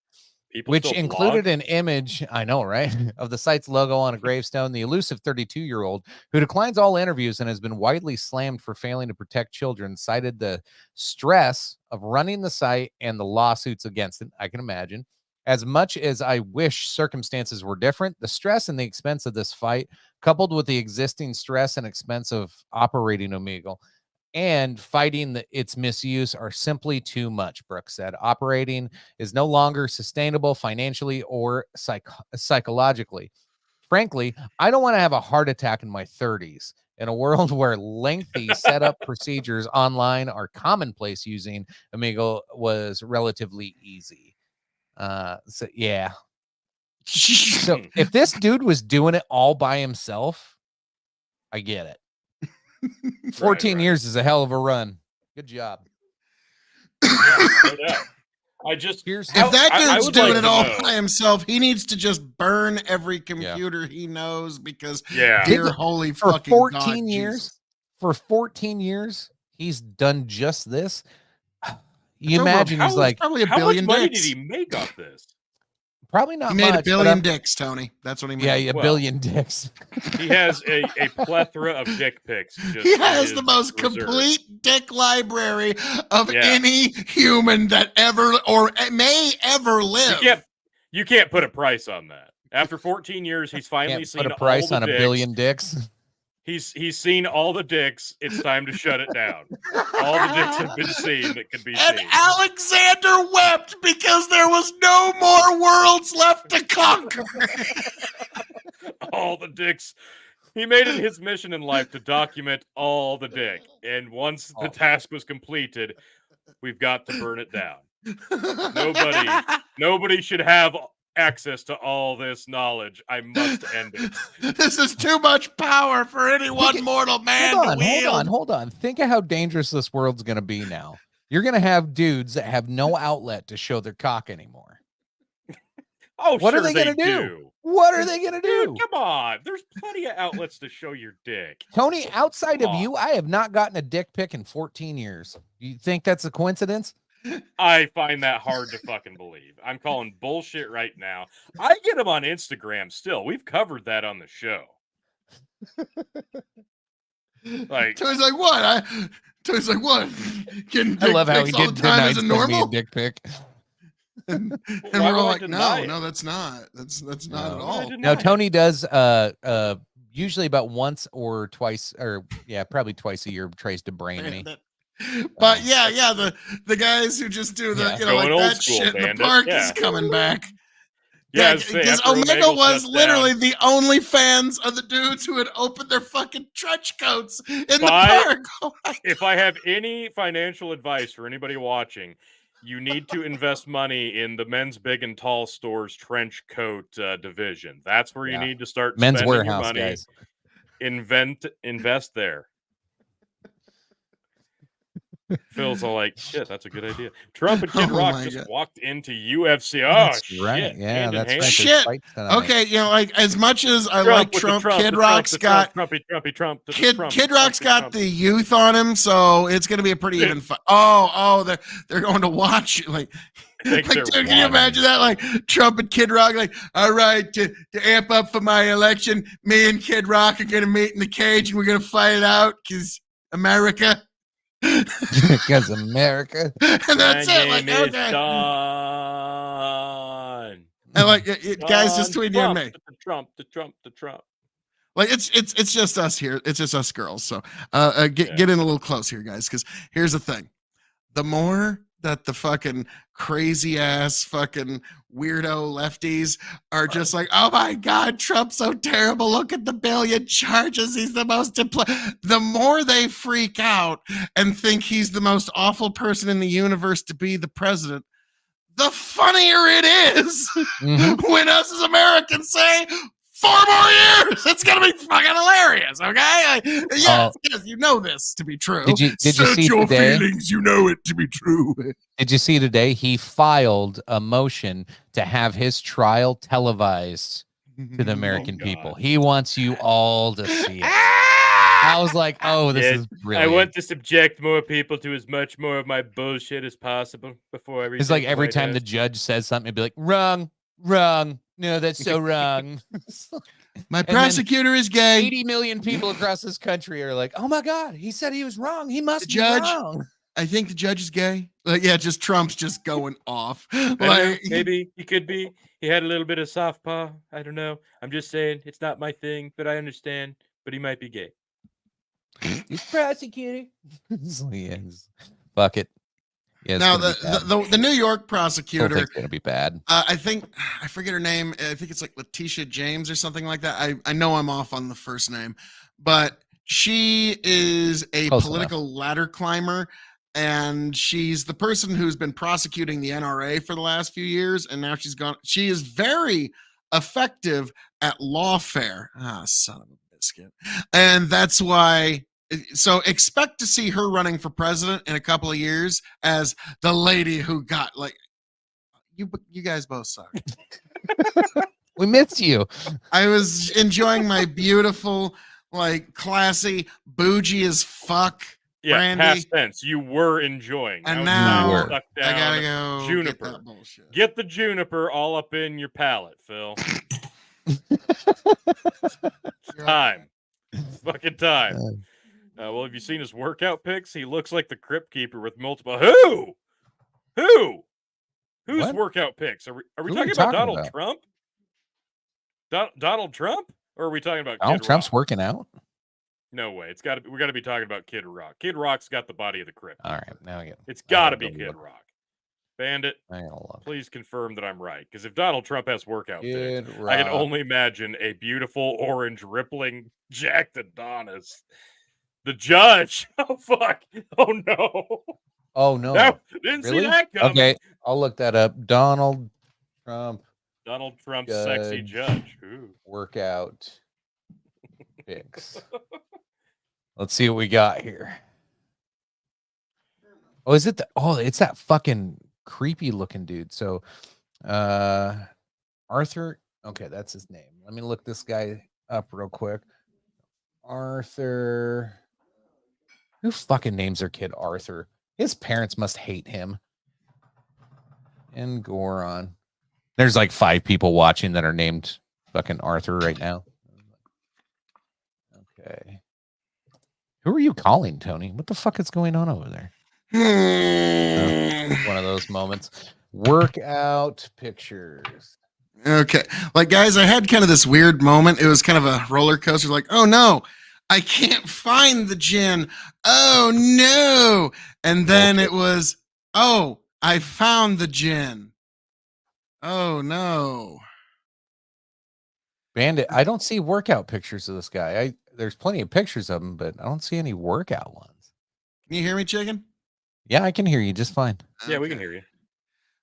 Speaker 4: Which included an image, I know, right, of the site's logo on a gravestone. The elusive 32-year-old, who declines all interviews and has been widely slammed for failing to protect children, cited the stress of running the site and the lawsuits against it. I can imagine. As much as I wish circumstances were different, the stress and the expense of this fight, coupled with the existing stress and expense of operating Omegle and fighting its misuse, are simply too much, Brooks said. Operating is no longer sustainable financially or psychologically. Frankly, I don't want to have a heart attack in my 30s in a world where lengthy setup procedures online are commonplace. Using Omegle was relatively easy. So yeah. So if this dude was doing it all by himself, I get it. 14 years is a hell of a run. Good job.
Speaker 7: Yeah, no doubt.
Speaker 3: If that dude's doing it all by himself, he needs to just burn every computer he knows because dear holy
Speaker 4: for
Speaker 3: fucking
Speaker 4: 14
Speaker 3: God,
Speaker 4: years.
Speaker 3: Jesus.
Speaker 4: For 14 years, he's done just this.
Speaker 3: It's
Speaker 4: You
Speaker 3: over
Speaker 4: imagine he's like
Speaker 3: probably a
Speaker 7: How much
Speaker 3: billion
Speaker 7: money
Speaker 3: dicks.
Speaker 7: did he make off this?
Speaker 4: probably not
Speaker 3: He made
Speaker 4: much,
Speaker 3: a
Speaker 4: but
Speaker 3: billion
Speaker 4: I'm-
Speaker 3: dicks, Tony. That's what he made.
Speaker 4: Yeah, a
Speaker 7: Well,
Speaker 4: billion dicks.
Speaker 7: He has a plethora of dick pics. Just
Speaker 3: He
Speaker 7: in
Speaker 3: has
Speaker 7: his
Speaker 3: the most
Speaker 7: reserve.
Speaker 3: complete dick library of
Speaker 7: Yeah.
Speaker 3: any human that ever or may ever live.
Speaker 7: You can't put a price on that. After 14 years, he's finally
Speaker 4: Can't
Speaker 7: seen
Speaker 4: put a price
Speaker 7: all
Speaker 4: on
Speaker 7: the
Speaker 4: a
Speaker 7: dicks.
Speaker 4: billion dicks.
Speaker 7: He's seen all the dicks. It's time to shut it down. All the dicks have been seen that could be
Speaker 3: And
Speaker 7: seen.
Speaker 3: Alexander wept because there was no more worlds left to conquer.
Speaker 7: All the dicks. He made it his mission in life to document all the dick. And once the task was completed, we've got to burn it down. Nobody should have access to all this knowledge. I must end it.
Speaker 3: This is too much power for any one mortal man to wield.
Speaker 4: Hold on. Think of how dangerous this world's going to be now. You're going to have dudes that have no outlet to show their cock anymore.
Speaker 7: Oh,
Speaker 4: What are
Speaker 7: sure
Speaker 4: they gonna do?
Speaker 7: do?
Speaker 4: What are they going to do?
Speaker 7: Dude, come on. There's plenty of outlets to show your dick.
Speaker 4: Tony, outside
Speaker 7: Come
Speaker 4: of you, I have not gotten a dick pic in 14 years. You think that's a coincidence?
Speaker 7: I find that hard to fucking believe. I'm calling bullshit right now. I get them on Instagram still. We've covered that on the show. Like,
Speaker 3: Tony's like, what? Tony's like, what? Getting
Speaker 4: I
Speaker 3: dick
Speaker 4: love how he
Speaker 3: pics all
Speaker 4: did
Speaker 3: the time
Speaker 4: deny
Speaker 3: is a
Speaker 4: sending me a
Speaker 3: normal?
Speaker 4: dick pic.
Speaker 3: And
Speaker 7: why
Speaker 3: we're
Speaker 7: would
Speaker 3: all
Speaker 7: I
Speaker 3: like,
Speaker 7: deny
Speaker 3: no,
Speaker 7: it?
Speaker 3: no, that's not. That's not
Speaker 4: No.
Speaker 3: at
Speaker 7: Why would I
Speaker 3: all.
Speaker 7: deny
Speaker 4: No,
Speaker 7: it?
Speaker 4: Tony does usually about once or twice, or yeah, probably twice a year tries to brain me.
Speaker 3: But yeah, the guys who just do the
Speaker 4: Yeah.
Speaker 3: like
Speaker 7: Going old
Speaker 3: that
Speaker 7: school,
Speaker 3: shit in the
Speaker 7: bandit,
Speaker 3: park
Speaker 7: yeah.
Speaker 3: is coming back.
Speaker 7: Yeah,
Speaker 3: Yeah,
Speaker 7: I'd say
Speaker 3: because
Speaker 7: after
Speaker 3: Omega
Speaker 7: Omegle
Speaker 3: was
Speaker 7: shuts
Speaker 3: literally
Speaker 7: down-
Speaker 3: the only fans of the dudes who had opened their fucking trench coats in the
Speaker 7: Bye.
Speaker 3: park. Oh my
Speaker 7: If I have any financial advice for anybody watching, you need to invest money in the men's big and tall stores trench coat division. That's where you
Speaker 4: Yeah.
Speaker 7: need to start
Speaker 4: Men's
Speaker 7: spending your
Speaker 4: Warehouse,
Speaker 7: money.
Speaker 4: guys.
Speaker 7: Invest there. Phil's all like, shit, that's a good idea. Trump and Kid
Speaker 3: Oh
Speaker 7: Rock
Speaker 3: my
Speaker 7: just
Speaker 3: God.
Speaker 7: walked into UFC. Oh,
Speaker 4: That's
Speaker 7: shit.
Speaker 4: right. Yeah,
Speaker 7: hand in
Speaker 4: that's
Speaker 7: hand.
Speaker 4: right. There's
Speaker 3: Shit.
Speaker 4: fights tonight.
Speaker 3: Okay, like as much as I
Speaker 7: Trump
Speaker 3: like
Speaker 7: with the
Speaker 3: Trump,
Speaker 7: Trump,
Speaker 3: Kid
Speaker 7: the
Speaker 3: Rock's
Speaker 7: Trump,
Speaker 3: got
Speaker 7: Trumpy, Trump. the
Speaker 3: Kid
Speaker 7: Trump,
Speaker 3: Kid
Speaker 7: the
Speaker 3: Rock's
Speaker 7: Trump,
Speaker 3: got the youth on him, so it's gonna be a pretty
Speaker 7: Yeah.
Speaker 3: even fight. Oh, they're going to watch it. Like,
Speaker 7: I think they're
Speaker 3: dude, can you
Speaker 7: watching.
Speaker 3: imagine that? Like Trump and Kid Rock, like, all right, to amp up for my election, me and Kid Rock are gonna meet in the cage and we're gonna fight it out because America.
Speaker 4: Because America.
Speaker 3: And that's
Speaker 7: My
Speaker 3: it. Like,
Speaker 7: name is
Speaker 3: okay.
Speaker 7: Don.
Speaker 3: And like, guys, just
Speaker 7: Don
Speaker 3: tweet you and me.
Speaker 7: Trump, the Trump.
Speaker 3: Like it's just us here. It's just us girls. So get in a little close here, guys, because here's the thing. The more that the fucking crazy ass fucking weirdo lefties are just like, oh my God, Trump's so terrible. Look at the billion charges. He's the most the more they freak out and think he's the most awful person in the universe to be the president, the funnier it is
Speaker 4: Mhm.
Speaker 3: when us as Americans say 4 more years. It's gonna be fucking hilarious. Okay, yes, you know this to be true.
Speaker 4: Did you
Speaker 3: Search
Speaker 4: see
Speaker 3: your
Speaker 4: today?
Speaker 3: feelings? You know it to be true.
Speaker 4: Did you see today? He filed a motion to have his trial televised to the American
Speaker 7: God.
Speaker 4: people. He wants you all to see it. I was like, oh, this
Speaker 7: Yeah,
Speaker 4: is brilliant.
Speaker 7: I want to subject more people to as much more of my bullshit as possible before everything.
Speaker 4: It's like every time the judge says something, it'd be like, wrong. No, that's so wrong.
Speaker 3: My
Speaker 4: then
Speaker 3: prosecutor is gay.
Speaker 4: 80 million people across this country are like, oh my God, he said he was wrong. He must
Speaker 3: The
Speaker 4: be
Speaker 3: judge-
Speaker 4: wrong.
Speaker 3: I think the judge is gay. Yeah, just Trump's just going off.
Speaker 7: Like, maybe he could be. He had a little bit of soft paw. I don't know. I'm just saying it's not my thing, but I understand. But he might be gay.
Speaker 4: He's prosecutor. So he is. Fuck it. Yeah, it's
Speaker 3: now
Speaker 4: gonna be bad.
Speaker 3: the New York
Speaker 4: Whole
Speaker 3: prosecutor.
Speaker 4: thing's gonna be bad.
Speaker 3: I think I forget her name. I think it's like Letitia James or something like that. I know I'm off on the first name, but she is a
Speaker 4: Close
Speaker 3: political ladder climber, and she's the person who's been prosecuting the NRA for the last few years, and now she's gone. She is very effective at lawfare. Ah, son of a biscuit, and that's why. So expect to see her running for president in a couple of years as the lady who got like you guys both suck.
Speaker 4: We missed you.
Speaker 3: I was enjoying my beautiful, like classy, bougie as fuck
Speaker 7: Yeah,
Speaker 3: Brandy.
Speaker 7: past tense. You were enjoying.
Speaker 3: And
Speaker 7: now
Speaker 3: now
Speaker 7: it's stuck
Speaker 3: I gotta
Speaker 7: down.
Speaker 3: go
Speaker 7: Juniper.
Speaker 3: get that bullshit.
Speaker 7: Get the juniper all up in your palate, Phil. Time. It's fucking time. Well, have you seen his workout pics? He looks like the Crypt Keeper with multiple. Who? Whose
Speaker 4: What?
Speaker 7: workout pics? Are we
Speaker 4: Who are
Speaker 7: talking
Speaker 4: you
Speaker 7: about
Speaker 4: talking
Speaker 7: Donald
Speaker 4: about?
Speaker 7: Trump? Donald Trump? Or are we talking about
Speaker 4: Donald
Speaker 7: Kid
Speaker 4: Trump's
Speaker 7: Rock?
Speaker 4: working out.
Speaker 7: No way. We got to be talking about Kid Rock. Kid Rock's got the body of the Crypt.
Speaker 4: All right, now I get.
Speaker 7: It's got to
Speaker 4: gotta
Speaker 7: be
Speaker 4: go
Speaker 7: Kid
Speaker 4: look.
Speaker 7: Rock. Bandit,
Speaker 4: I gotta look.
Speaker 7: please confirm that I'm right. Because if Donald Trump has workout pics,
Speaker 4: Kid
Speaker 7: I can
Speaker 4: Rock.
Speaker 7: only imagine a beautiful orange rippling Jack Adonis. The judge. Oh fuck. Oh no.
Speaker 4: Oh no!
Speaker 7: No, didn't
Speaker 4: Really?
Speaker 7: see that coming.
Speaker 4: Okay, I'll look that up. Donald Trump
Speaker 7: Donald Trump's sexy judge. Ooh.
Speaker 4: workout pics. Let's see what we got here. Oh, is it? It's that fucking creepy looking dude. So, Arthur. Okay, that's his name. Let me look this guy up real quick. Arthur. Who fucking names their kid Arthur? His parents must hate him. And Goron. There's like 5 people watching that are named fucking Arthur right now. Okay. Who are you calling, Tony? What the fuck is going on over there? One of those moments. Workout pictures.
Speaker 3: Okay. Like, guys, I had kind of this weird moment. It was kind of a roller coaster. Like, oh no, I can't find the gin. Oh no. And then it was, oh, I found the gin. Oh no.
Speaker 4: Bandit, I don't see workout pictures of this guy. There's plenty of pictures of him, but I don't see any workout ones.
Speaker 3: Can you hear me, Chicken?
Speaker 4: Yeah, I can hear you just fine.
Speaker 7: Yeah, we can hear you.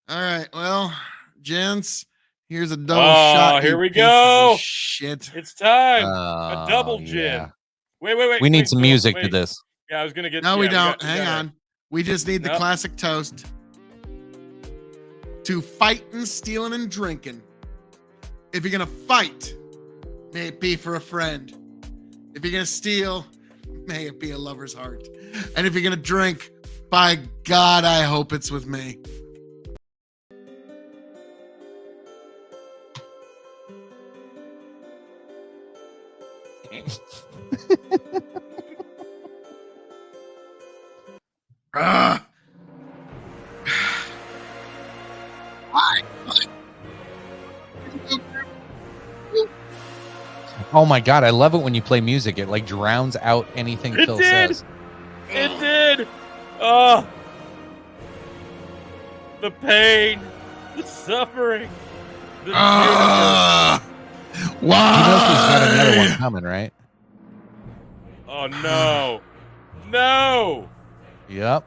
Speaker 3: All right. Well, gents, here's a double
Speaker 7: Oh,
Speaker 3: shot.
Speaker 7: here
Speaker 3: you
Speaker 7: we
Speaker 3: pieces
Speaker 7: go.
Speaker 3: of Shit.
Speaker 7: It's time. A double gin.
Speaker 4: Yeah.
Speaker 7: Wait.
Speaker 4: We need
Speaker 7: wait,
Speaker 4: some
Speaker 7: Phil,
Speaker 4: music to
Speaker 7: wait.
Speaker 4: this.
Speaker 7: Yeah, I was gonna get.
Speaker 3: No,
Speaker 7: yeah,
Speaker 3: we don't.
Speaker 7: got-
Speaker 3: Hang
Speaker 7: gotta-
Speaker 3: on. We just need the
Speaker 7: Nope.
Speaker 3: classic toast. To fighting, stealing, and drinking. If you're gonna fight, may it be for a friend. If you're gonna steal, may it be a lover's heart. And if you're gonna drink, by God, I hope it's with me. Ah. Why?
Speaker 4: Oh my god, I love it when you play music. It like drowns out anything
Speaker 7: It
Speaker 4: Phil
Speaker 7: did!
Speaker 4: says.
Speaker 7: It did. Oh, the pain, the suffering. The
Speaker 3: Ah. Why?
Speaker 4: You know she's got another one coming, right?
Speaker 7: oh no, no.
Speaker 4: Yep.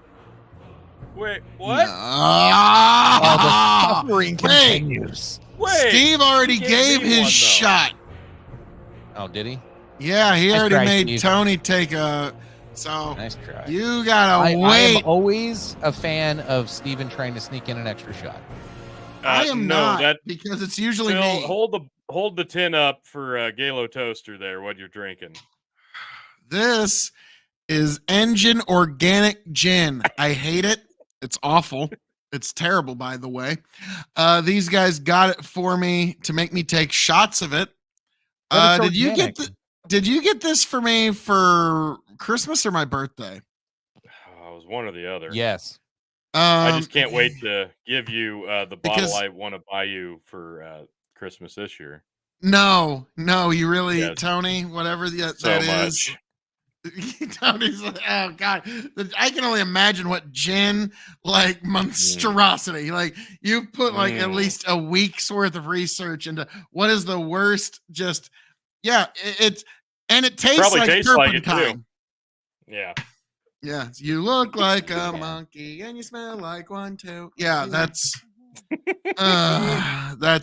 Speaker 7: Wait, what?
Speaker 4: Oh, the
Speaker 3: Ah.
Speaker 4: suffering
Speaker 3: Wait.
Speaker 4: continues.
Speaker 7: Wait.
Speaker 3: Steve already
Speaker 7: He
Speaker 3: gave
Speaker 7: me
Speaker 3: his
Speaker 7: one, though.
Speaker 3: shot.
Speaker 4: Oh, did he?
Speaker 3: Yeah, he
Speaker 4: Nice
Speaker 3: already
Speaker 4: try,
Speaker 3: made
Speaker 4: Steve.
Speaker 3: Tony take a. So
Speaker 4: Nice try.
Speaker 3: you gotta
Speaker 4: I am
Speaker 3: wait.
Speaker 4: always a fan of Steven trying to sneak in an extra shot.
Speaker 3: I am
Speaker 7: no,
Speaker 3: not
Speaker 7: That
Speaker 3: because it's usually
Speaker 7: Phil,
Speaker 3: me.
Speaker 7: hold the tin up for Galo Toaster there. What you're drinking?
Speaker 3: This is Engine Organic Gin. I hate it. It's awful. It's terrible, by the way. These guys got it for me to make me take shots of it.
Speaker 4: But it's
Speaker 3: Did you get
Speaker 4: organic.
Speaker 3: Did you get this for me for Christmas or my birthday?
Speaker 7: Oh, it was one or the other.
Speaker 4: Yes.
Speaker 7: I just can't wait to give you the
Speaker 3: because-
Speaker 7: bottle I want to buy you for Christmas this year.
Speaker 3: No, you really,
Speaker 7: Yes.
Speaker 3: Tony, whatever
Speaker 7: So
Speaker 3: that
Speaker 7: much.
Speaker 3: is. Tony's like, oh God, I can only imagine what gin like monstrosity. Like you put like at least a week's worth of research into what is the worst. Just it tastes
Speaker 7: Probably
Speaker 3: like
Speaker 7: tastes like it, too.
Speaker 3: turpentine.
Speaker 7: Yeah.
Speaker 3: Yeah, you look like a monkey and you smell like one too. Yeah, that's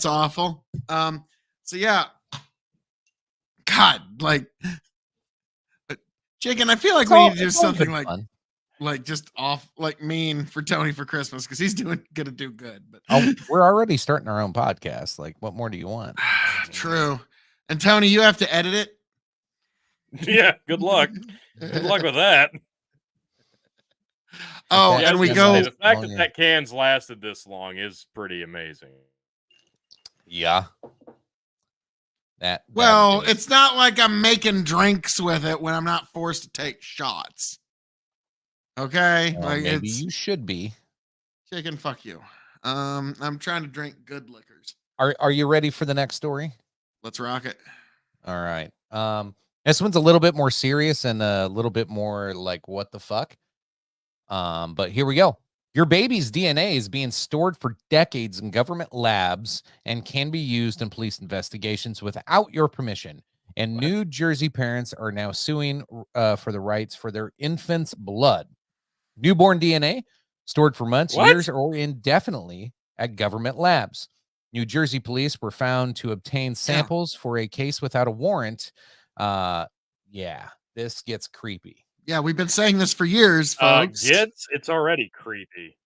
Speaker 3: awful. So yeah, God, like Chicken. I feel like we need to do something like just off, like mean for Tony for Christmas because he's gonna do good. But
Speaker 4: We're already starting our own podcast. Like, what more do you want?
Speaker 3: True. And Tony, you have to edit it.
Speaker 7: Yeah. Good luck. Good luck with that.
Speaker 3: Oh,
Speaker 4: Okay.
Speaker 7: Yeah, I
Speaker 3: and
Speaker 7: was
Speaker 3: we
Speaker 7: gonna say,
Speaker 3: go.
Speaker 7: the fact
Speaker 4: Oh,
Speaker 7: that
Speaker 4: yeah.
Speaker 7: that can's lasted this long is pretty amazing.
Speaker 4: Yeah. That
Speaker 3: Well,
Speaker 4: is-
Speaker 3: it's not like I'm making drinks with it when I'm not forced to take shots. Okay,
Speaker 4: well,
Speaker 3: like
Speaker 4: maybe
Speaker 3: it's
Speaker 4: you should be.
Speaker 3: chicken. Fuck you. I'm trying to drink good liquors.
Speaker 4: Are you ready for the next story?
Speaker 3: Let's rock it.
Speaker 4: All right. This one's a little bit more serious and a little bit more like what the fuck. But here we go. Your baby's DNA is being stored for decades in government labs and can be used in police investigations without your permission. And New Jersey parents are now suing for the rights for their infant's blood. Newborn DNA stored for months,
Speaker 7: What?
Speaker 4: years, or indefinitely at government labs. New Jersey police were found to obtain samples for a case without a warrant. Yeah, this gets creepy.
Speaker 3: Yeah, we've been saying this for years, folks.
Speaker 7: It's already creepy.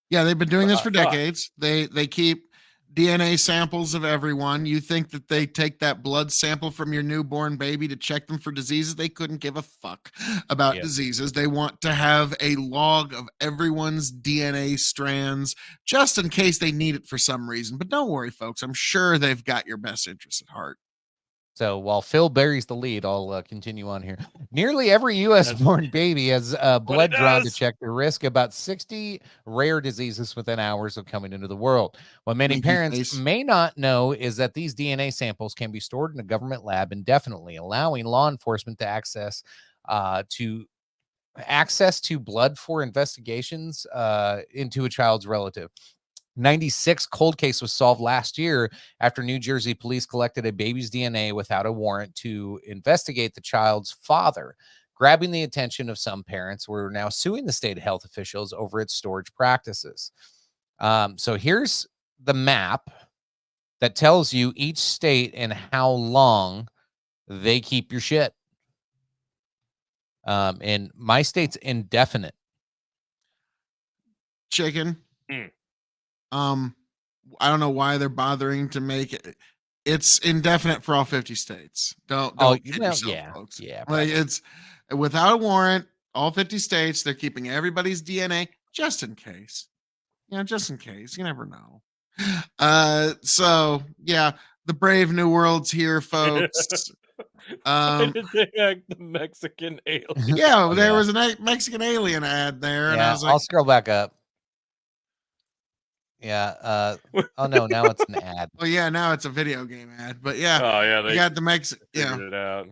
Speaker 3: Yeah, they've been doing this for
Speaker 7: Fuck.
Speaker 3: decades. They keep DNA samples of everyone. You think that they take that blood sample from your newborn baby to check them for diseases? They couldn't give a fuck about
Speaker 4: Yep.
Speaker 3: diseases. They want to have a log of everyone's DNA strands just in case they need it for some reason. But don't worry, folks. I'm sure they've got your best interests at heart.
Speaker 4: So while Phil buries the lead, I'll continue on here. Nearly every U.S. born baby has blood drawn to
Speaker 7: does.
Speaker 4: check the risk of about 60 rare diseases within hours of coming into the world. What many
Speaker 3: Thank you,
Speaker 4: parents
Speaker 3: Face.
Speaker 4: may not know is that these DNA samples can be stored in a government lab indefinitely, allowing law enforcement to access to blood for investigations into a child's relative. 96 cold case was solved last year after New Jersey police collected a baby's DNA without a warrant to investigate the child's father, grabbing the attention of some parents who are now suing the state health officials over its storage practices. So here's the map that tells you each state and how long they keep your shit. And my state's indefinite.
Speaker 3: Chicken.
Speaker 7: Mm.
Speaker 3: I don't know why they're bothering to make it. It's indefinite for all 50 states. Don't kid yourself, folks.
Speaker 4: Yeah.
Speaker 3: Like it's without a warrant, all 50 states, they're keeping everybody's DNA just in case. Just in case. You never know. So yeah, the brave new world's here, folks.
Speaker 7: Why did they act the Mexican alien?
Speaker 3: Yeah, there was a Mexican alien ad there, and I was like,
Speaker 4: I'll scroll back up. Yeah. Oh no, now it's an ad.
Speaker 3: well, yeah, now it's a video game ad, but yeah,
Speaker 7: Oh yeah, they
Speaker 3: you got the Mexican.
Speaker 7: figured
Speaker 3: Yeah,
Speaker 7: it out.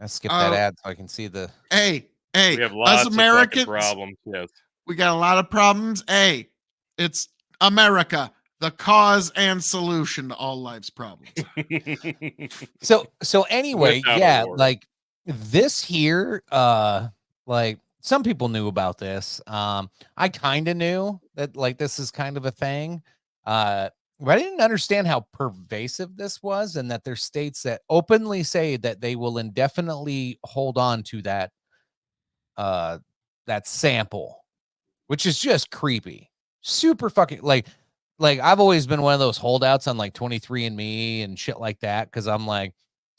Speaker 4: Let's skip that ad so I can see the.
Speaker 3: hey,
Speaker 7: We have lots
Speaker 3: us
Speaker 7: of fucking
Speaker 3: Americans,
Speaker 7: problems. Yes.
Speaker 3: we got a lot of problems. Hey, it's America, the cause and solution to all life's problems.
Speaker 4: So anyway,
Speaker 7: Without a
Speaker 4: yeah,
Speaker 7: warrant.
Speaker 4: like this here, like some people knew about this. I kind of knew that like this is kind of a thing. But I didn't understand how pervasive this was, and that there's states that openly say that they will indefinitely hold on to that sample, which is just creepy. Super fucking like I've always been one of those holdouts on like 23andMe and shit like that, because I'm like,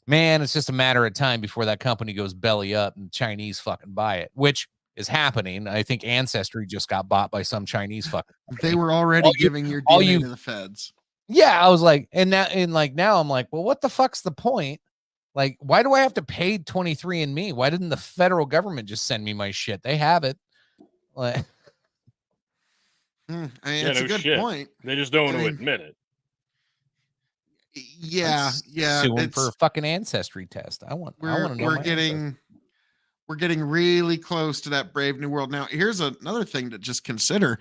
Speaker 4: man, it's just a matter of time before that company goes belly up and Chinese fucking buy it, which is happening. I think Ancestry just got bought by some Chinese fucking company.
Speaker 3: They were already giving your DNA to the feds.
Speaker 4: Yeah, I was like, now I'm like, well, what the fuck's the point? Like, why do I have to pay 23andMe? Why didn't the federal government just send me my shit? They have it. Like,
Speaker 3: I mean,
Speaker 7: Yeah,
Speaker 3: it's
Speaker 7: no
Speaker 3: a good
Speaker 7: shit.
Speaker 3: point.
Speaker 7: They just don't want to
Speaker 3: mean,
Speaker 7: admit it.
Speaker 3: Yeah, yeah.
Speaker 4: suing for a fucking ancestry test. I want to know.
Speaker 3: We're getting really close to that brave new world. Now, here's another thing to just consider.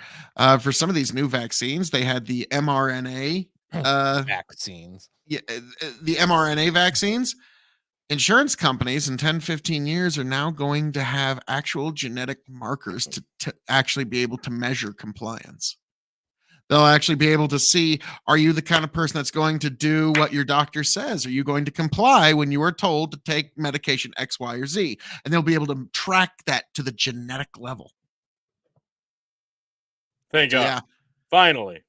Speaker 3: For some of these new vaccines, they had the mRNA
Speaker 4: vaccines.
Speaker 3: the mRNA vaccines. Insurance companies in 10, 15 years are now going to have actual genetic markers to actually be able to measure compliance. They'll actually be able to see, are you the kind of person that's going to do what your doctor says? Are you going to comply when you are told to take medication X, Y, or Z? And they'll be able to track that to the genetic level.
Speaker 7: Thank God.
Speaker 3: Yeah.
Speaker 7: Finally.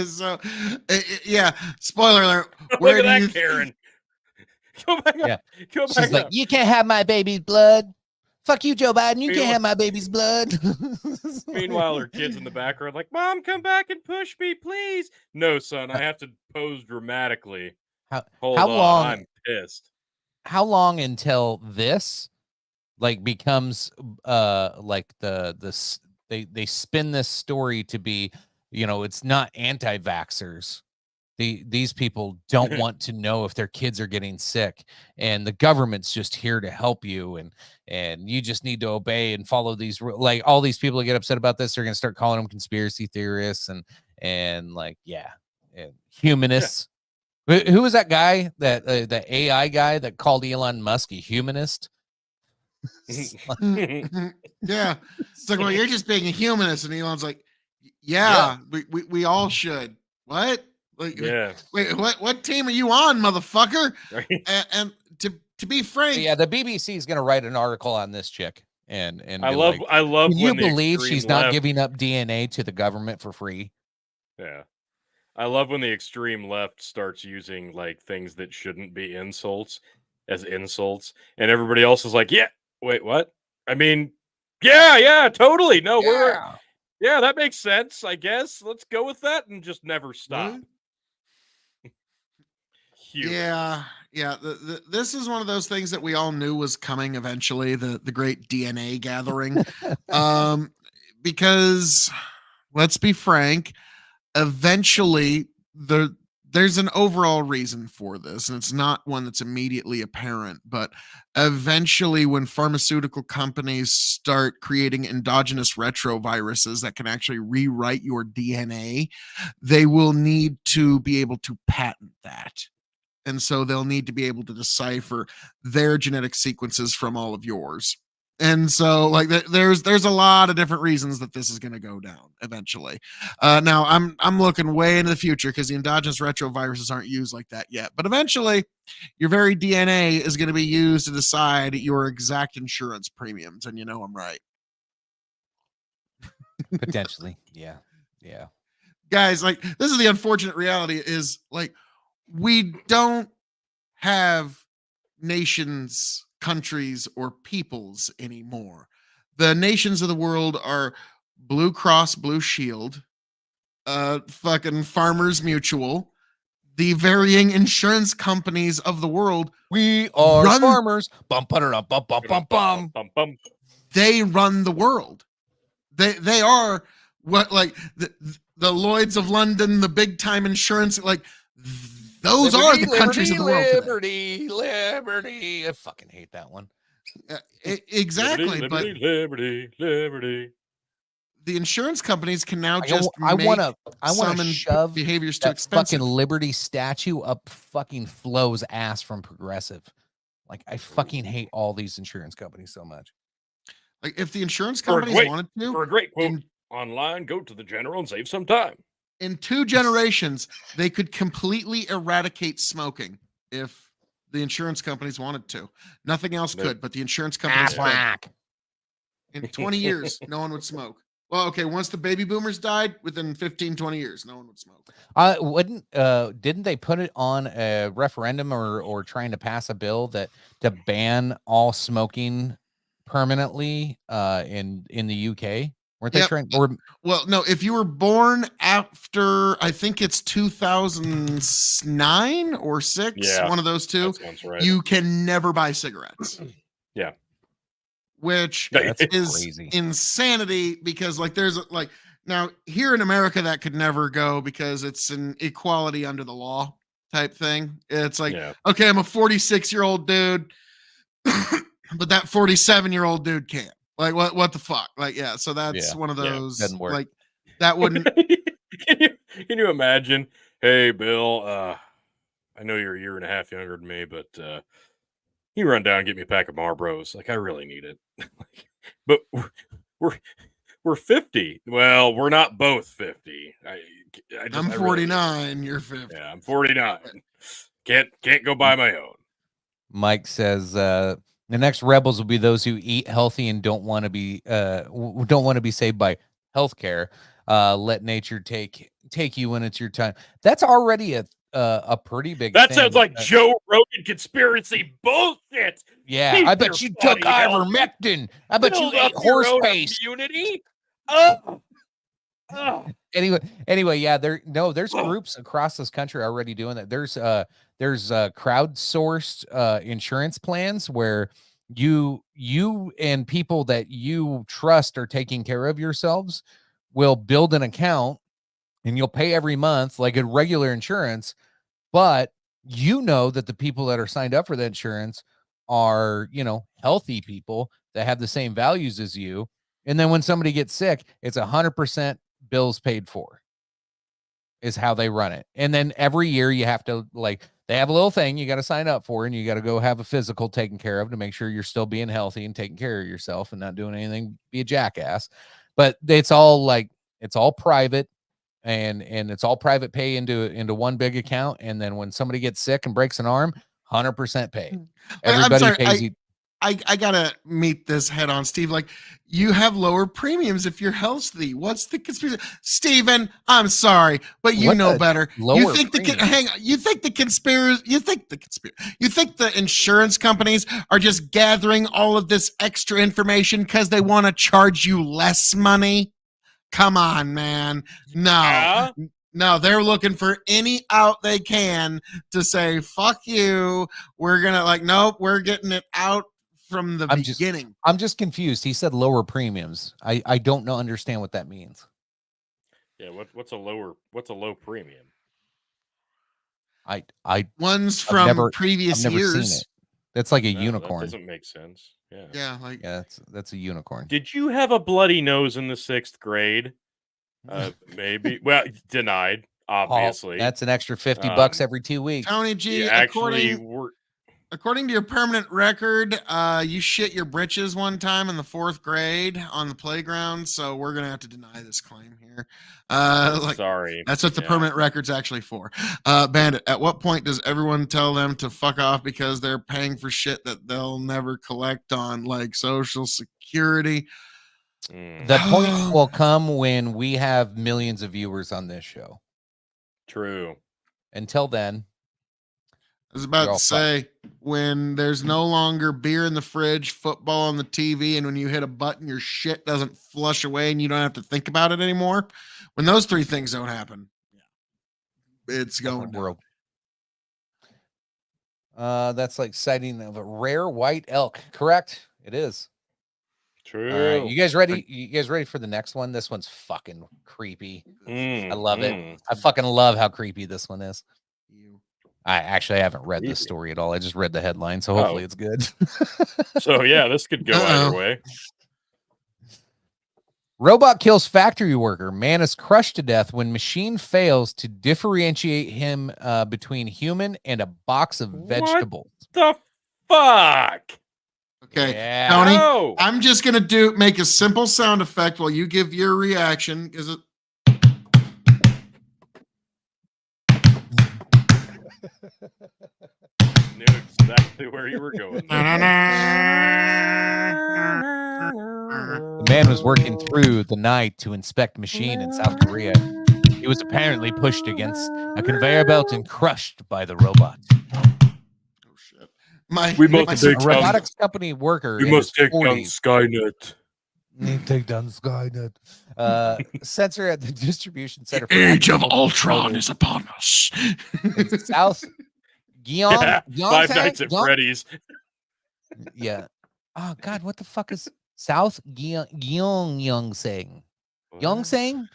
Speaker 3: So, yeah, spoiler alert.
Speaker 7: Look at that, Karen. Go back
Speaker 4: Yeah.
Speaker 7: up. Go
Speaker 4: She's
Speaker 7: back
Speaker 4: like,
Speaker 7: up.
Speaker 4: you can't have my baby's blood. Fuck you, Joe Biden. You
Speaker 7: Meanwhile-
Speaker 4: can't have my baby's blood.
Speaker 7: Meanwhile, her kids in the background like, "Mom, come back and push me, please." No, son, I have to pose dramatically. Hold
Speaker 4: how
Speaker 7: on,
Speaker 4: long-
Speaker 7: I'm pissed.
Speaker 4: how long until this like becomes like they spin this story to be, you know, it's not anti-vaxxers. These people don't want to know if their kids are getting sick, and the government's just here to help you, and you just need to obey and follow these like all these people that get upset about this are going to start calling them conspiracy theorists and like and humanists. Who was that guy, that the AI guy that called Elon Musk a humanist?
Speaker 3: Yeah. It's like, well, you're just being a humanist. And Elon's like, yeah. We all should. What? Like,
Speaker 7: Yeah.
Speaker 3: Wait, what team are you on, motherfucker?
Speaker 7: Right.
Speaker 3: And to be frank,
Speaker 4: Yeah, the BBC is going to write an article on this chick, and
Speaker 7: I
Speaker 4: be
Speaker 7: love
Speaker 4: like,
Speaker 7: I love
Speaker 4: can you
Speaker 7: when the
Speaker 4: believe
Speaker 7: extreme
Speaker 4: she's not
Speaker 7: left-
Speaker 4: giving up DNA to the government for free?
Speaker 7: Yeah. I love when the extreme left starts using like things that shouldn't be insults as insults, and everybody else is like, "Yeah, wait, what? I mean, yeah, totally. No, yeah, that makes sense. I guess let's go with that and just never stop." Huge.
Speaker 3: yeah. This is one of those things that we all knew was coming eventually, the great DNA gathering. Because let's be frank, eventually there's an overall reason for this, and it's not one that's immediately apparent, but eventually when pharmaceutical companies start creating endogenous retroviruses that can actually rewrite your DNA, they will need to be able to patent that. And so they'll need to be able to decipher their genetic sequences from all of yours. And so like there's a lot of different reasons that this is going to go down eventually. Now I'm looking way into the future because the endogenous retroviruses aren't used like that yet. But eventually your very DNA is going to be used to decide your exact insurance premiums. And you know I'm right.
Speaker 4: Potentially. Yeah.
Speaker 3: Guys, like this is the unfortunate reality is like we don't have nations, countries, or peoples anymore. The nations of the world are Blue Cross Blue Shield, fucking Farmers Mutual, the varying insurance companies of the world.
Speaker 4: We are
Speaker 3: Run-
Speaker 4: farmers. Bum, bum, bum, bum, bum.
Speaker 7: Bum.
Speaker 3: They run the world. They are what, like the Lloyds of London, the big time insurance, like those are the countries of the world today.
Speaker 4: Liberty. I fucking hate that one.
Speaker 3: Exactly, but
Speaker 7: Liberty.
Speaker 3: the insurance companies can now
Speaker 4: I
Speaker 3: just
Speaker 4: want to
Speaker 3: summon
Speaker 4: shove
Speaker 3: behaviors too
Speaker 4: that
Speaker 3: expensive.
Speaker 4: fucking Liberty statue up fucking Flo's ass from Progressive. Like, I fucking hate all these insurance companies so much.
Speaker 3: Like if the insurance
Speaker 7: For a
Speaker 3: companies
Speaker 7: great-
Speaker 3: wanted to,
Speaker 7: For a great quote
Speaker 3: in,
Speaker 7: online, go to the general and save some time.
Speaker 3: in 2 generations, they could completely eradicate smoking if the insurance companies wanted to. Nothing else
Speaker 7: Nope.
Speaker 3: could, but the insurance companies could.
Speaker 4: Aflac.
Speaker 3: In 20 years, no one would smoke. Well, okay, once the baby boomers died, within 15, 20 years, no one would smoke.
Speaker 4: Didn't they put it on a referendum or trying to pass a bill that to ban all smoking permanently in the UK? Weren't they
Speaker 3: Yep.
Speaker 4: trying? Or
Speaker 3: Well, no, if you were born after, I think it's 2009 or 6,
Speaker 7: Yeah,
Speaker 3: one of those two,
Speaker 7: That sounds right.
Speaker 3: you can never buy cigarettes.
Speaker 7: Yeah.
Speaker 3: Which
Speaker 4: that's
Speaker 3: is
Speaker 4: crazy.
Speaker 3: insanity because like there's like now here in America that could never go because it's an equality under the law type thing. It's like,
Speaker 7: Yeah.
Speaker 3: okay, I'm a 46-year-old dude, but that 47-year-old dude can't. Like what the fuck? Like, yeah, so that's
Speaker 4: Yeah,
Speaker 3: one of
Speaker 4: yeah,
Speaker 3: those
Speaker 4: doesn't work.
Speaker 3: like that wouldn't
Speaker 7: Can you imagine? Hey, Bill, I know you're a year and a half younger than me, but you run down and get me a pack of Marlboros. Like, I really need it. But we're 50. Well, we're not both 50.
Speaker 3: I'm 49, you're 50.
Speaker 7: Yeah, I'm 49. Can't go buy my own.
Speaker 4: Mike says the next rebels will be those who eat healthy and don't want to be saved by healthcare. Let nature take you when it's your time. That's already a pretty big
Speaker 7: That
Speaker 4: thing.
Speaker 7: sounds like Joe Rogan conspiracy bullshit.
Speaker 4: Yeah,
Speaker 7: Keep
Speaker 4: I bet
Speaker 7: your
Speaker 4: you took
Speaker 7: body healthy.
Speaker 4: ivermectin. I bet you
Speaker 7: Build
Speaker 4: ate
Speaker 7: up your
Speaker 4: horse
Speaker 7: own
Speaker 4: paste.
Speaker 7: immunity.
Speaker 4: Anyway, yeah, there's groups across this country already doing that. There's crowdsourced insurance plans where you and people that you trust are taking care of yourselves will build an account and you'll pay every month like a regular insurance, but you know that the people that are signed up for the insurance are, healthy people that have the same values as you. And then when somebody gets sick, it's 100% bills paid for is how they run it. And then every year you have to they have a little thing you got to sign up for, and you got to go have a physical taken care of to make sure you're still being healthy and taking care of yourself and not doing anything, be a jackass. But it's all private and it's all private pay into one big account. And then when somebody gets sick and breaks an arm, 100% pay. Everybody pays you.
Speaker 3: I gotta meet this head on, Steve. Like, you have lower premiums if you're healthy. What's the conspiracy, Steven? I'm sorry, but you know better. You think you think the insurance companies are just gathering all of this extra information because they want to charge you less money? Come on, man. No, they're looking for any out they can to say, fuck you. We're gonna nope, we're getting it out from the beginning.
Speaker 4: I'm just confused. He said lower premiums. I don't understand what that means.
Speaker 7: Yeah, what's a low premium?
Speaker 4: I
Speaker 3: ones from previous
Speaker 4: I've never
Speaker 3: years.
Speaker 4: Seen it. That's like a unicorn.
Speaker 7: That doesn't make sense. Yeah.
Speaker 4: That's a unicorn.
Speaker 7: Did you have a bloody nose in the 6th grade? Maybe. Well, denied, obviously.
Speaker 4: That's an extra $50 every 2 weeks.
Speaker 3: Tony G,
Speaker 7: according
Speaker 3: to your permanent record, you shit your britches one time in the 4th grade on the playground, so we're gonna have to deny this claim here.
Speaker 7: Sorry.
Speaker 3: That's what the permanent record's actually for. Bandit, at what point does everyone tell them to fuck off because they're paying for shit that they'll never collect on, like Social Security?
Speaker 4: The point will come when we have millions of viewers on this show.
Speaker 7: True.
Speaker 4: Until then,
Speaker 3: I was about to say, when there's no longer beer in the fridge, football on the TV, and when you hit a button, your shit doesn't flush away and you don't have to think about it anymore. When those 3 things don't happen, it's going
Speaker 4: world. That's like sighting of a rare white elk. Correct? It is.
Speaker 7: True.
Speaker 4: All right, you guys ready? You guys ready for the next one? This one's fucking creepy. I love it. I fucking love how creepy this one is. I haven't read the story at all. I just read the headline, so hopefully it's good.
Speaker 7: So yeah, this could go either way.
Speaker 4: Robot kills factory worker. Man is crushed to death when machine fails to differentiate him between human and a box of vegetables.
Speaker 7: What the fuck?
Speaker 3: Okay,
Speaker 4: yeah.
Speaker 3: Tony, I'm just gonna make a simple sound effect while you give your reaction. Because it.
Speaker 7: Knew exactly where you were going.
Speaker 4: The man was working through the night to inspect machine in South Korea. He was apparently pushed against a conveyor belt and crushed by the robot.
Speaker 3: Oh shit!
Speaker 4: A robotics company worker.
Speaker 7: You must take down Skynet.
Speaker 4: Take down Skynet. Sensor at the distribution center.
Speaker 3: The age of Ultron is upon us.
Speaker 4: South
Speaker 7: Five Nights at Freddy's.
Speaker 4: Yeah. Oh God, what the fuck is South Gyeongsang? Gyeongsang?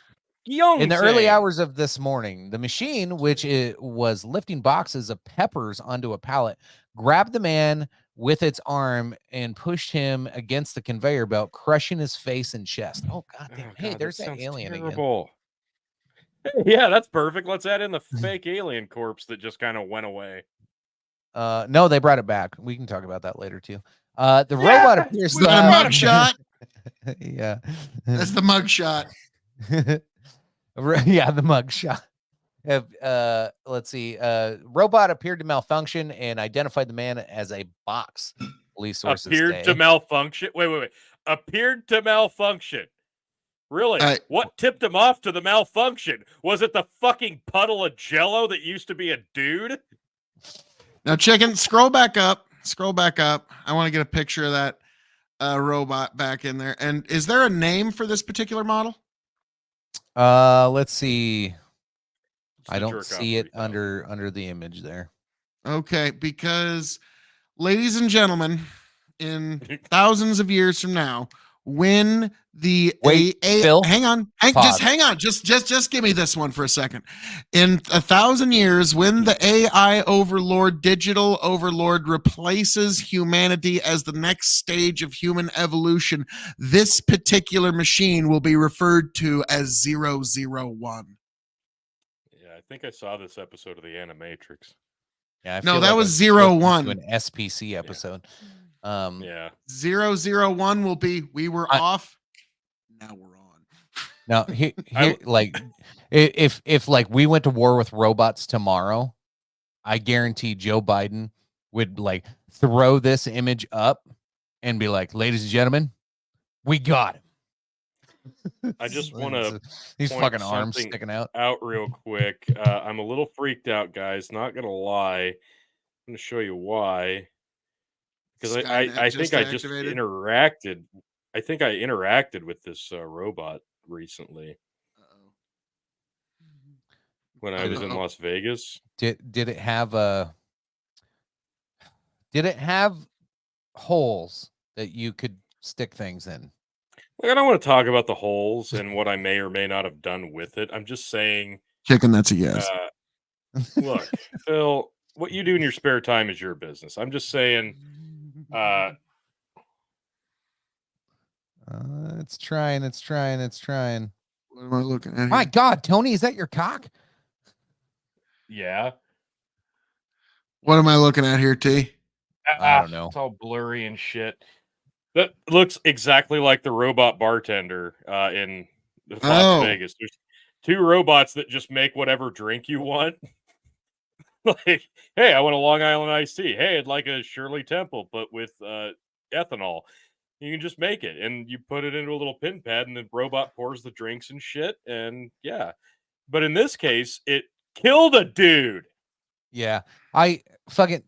Speaker 4: In the early hours of this morning, the machine, which was lifting boxes of peppers onto a pallet, grabbed the man with its arm and pushed him against the conveyor belt, crushing his face and chest. Oh God damn! Hey, there's that alien
Speaker 7: terrible. Again. Yeah, that's perfect. Let's add in the fake alien corpse that just kind of went away.
Speaker 4: No, they brought it back. We can talk about that later too. The robot appears.
Speaker 3: The mugshot.
Speaker 4: Yeah,
Speaker 3: that's the mugshot.
Speaker 4: Yeah, the mugshot. Let's see. Robot appeared to malfunction and identified the man as a box. Police sources
Speaker 7: appeared to malfunction. Wait. Appeared to malfunction. Really? What tipped him off to the malfunction? Was it the fucking puddle of Jello that used to be a dude?
Speaker 3: Now, Chicken, scroll back up. Scroll back up. I want to get a picture of that robot back in there. And is there a name for this particular model?
Speaker 4: Let's see.
Speaker 7: It's
Speaker 4: I
Speaker 7: the
Speaker 4: don't
Speaker 7: jerk
Speaker 4: see
Speaker 7: off
Speaker 4: it under the image there.
Speaker 3: Okay, because ladies and gentlemen, in thousands of years from now, when the
Speaker 4: Phil,
Speaker 3: hang on, just give me this one for a second. In 1,000 years, when the AI overlord, digital overlord, replaces humanity as the next stage of human evolution, this particular machine will be referred to as 001.
Speaker 7: Yeah, I think I saw this episode of the Animatrix.
Speaker 4: Yeah,
Speaker 3: no, that was 01.
Speaker 4: An SPC episode.
Speaker 7: Yeah.
Speaker 3: 001 will be we were off. Now we're on.
Speaker 4: Now, here, like, if like we went to war with robots tomorrow, I guarantee Joe Biden would like throw this image up and be like, "Ladies and gentlemen, we got him."
Speaker 7: I just want to
Speaker 4: these fucking arms sticking out
Speaker 7: real quick. I'm a little freaked out, guys. Not gonna lie. I'm gonna show you why. Because I think I just interacted. I think I interacted with this robot recently when I was in Las Vegas.
Speaker 4: Did it have holes that you could stick things in?
Speaker 7: I don't want to talk about the holes and what I may or may not have done with it. I'm just saying,
Speaker 3: Chicken, that's a yes.
Speaker 7: Look, Phil, what you do in your spare time is your business. I'm just saying.
Speaker 4: It's trying.
Speaker 3: What am I looking at here?
Speaker 4: My God, Tony, is that your cock?
Speaker 7: Yeah.
Speaker 3: What am I looking at here, T?
Speaker 4: I don't know.
Speaker 7: It's all blurry and shit. That looks exactly like the robot bartender in Las Vegas. There's two robots that just make whatever drink you want. Like, hey, I want a Long Island iced tea. Hey, I'd like a Shirley Temple, but with ethanol. You can just make it, and you put it into a little pin pad, and the robot pours the drinks and shit, and yeah. But in this case, it killed a dude.
Speaker 4: Yeah, I fucking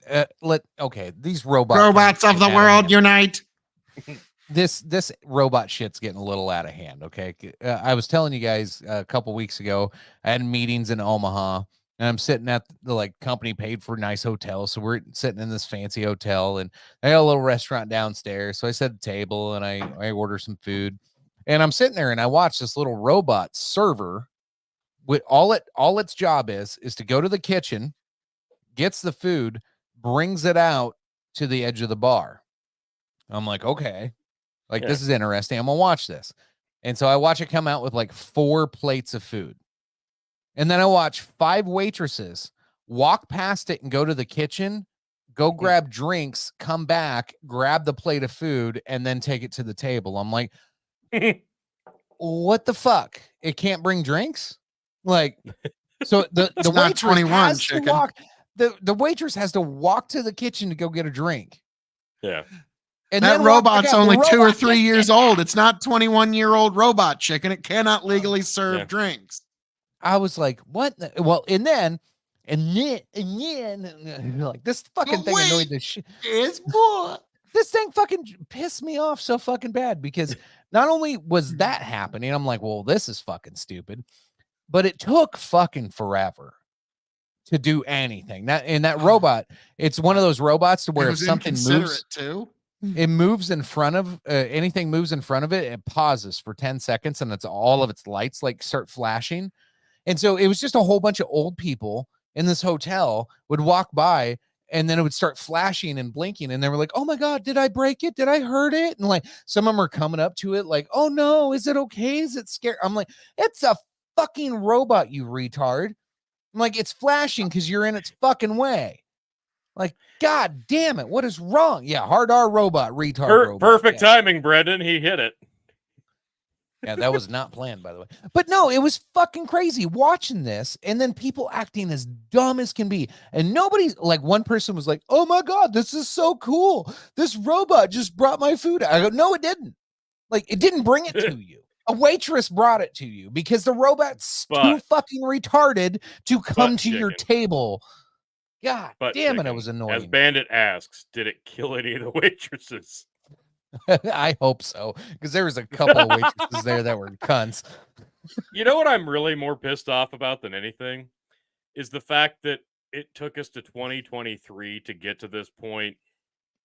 Speaker 4: these
Speaker 3: robots of the world unite.
Speaker 4: This robot shit's getting a little out of hand. Okay, I was telling you guys a couple weeks ago, I had meetings in Omaha. And I'm sitting at the like company paid for nice hotel. So we're sitting in this fancy hotel and I got a little restaurant downstairs. So I set a table and I order some food and I'm sitting there and I watch this little robot server with all its job is to go to the kitchen, gets the food, brings it out to the edge of the bar. I'm like, okay, like this is interesting. I'm gonna watch this. And so I watch it come out with like 4 plates of food. And then I watch 5 waitresses walk past it and go to the kitchen, go grab drinks, come back, grab the plate of food, and then take it to the table. I'm like, what the fuck? It can't bring drinks? Like, so the waitress
Speaker 3: 21,
Speaker 4: has
Speaker 3: Chicken.
Speaker 4: to walk. The waitress has to walk to the kitchen to go get a drink.
Speaker 7: Yeah.
Speaker 3: And that robot's only 2 or 3 years old. It's not 21-year-old robot, Chicken. It cannot legally serve drinks.
Speaker 4: I was like, what? Well, and then like this fucking thing annoyed the shit.
Speaker 3: It's more.
Speaker 4: This thing fucking pissed me off so fucking bad because not only was that happening, I'm like, well, this is fucking stupid, but it took fucking forever to do anything. That robot, it's one of those robots to where if something moves,
Speaker 3: too.
Speaker 4: it moves in front of anything moves in front of it, it pauses for 10 seconds and it's all of its lights like start flashing. And so it was just a whole bunch of old people in this hotel would walk by and then it would start flashing and blinking. And they were like, oh my God, did I break it? Did I hurt it? And like some of them are coming up to it like, oh no, is it okay? Is it scary? I'm like, it's a fucking robot, you retard. I'm like, it's flashing because you're in its fucking way. Like, God damn it. What is wrong? Yeah, hard R robot, retard robot.
Speaker 7: Perfect timing, Brendan. He hit it.
Speaker 4: Yeah, that was not planned, by the way. But no, it was fucking crazy watching this and then people acting as dumb as can be. And nobody's like, one person was like, oh my God, this is so cool. This robot just brought my food. I go, no, it didn't. Like, it didn't bring it to you. A waitress brought it to you because the robot's too
Speaker 7: But-
Speaker 4: fucking retarded to come
Speaker 7: but
Speaker 4: to your
Speaker 7: chicken.
Speaker 4: table. God
Speaker 7: But
Speaker 4: damn it, it
Speaker 7: chicken,
Speaker 4: was
Speaker 7: As
Speaker 4: annoying.
Speaker 7: Bandit asks, did it kill any of the waitresses?
Speaker 4: I hope so, because there was a couple of waitresses there that were cunts.
Speaker 7: You know what I'm really more pissed off about than anything is the fact that it took us to 2023 to get to this point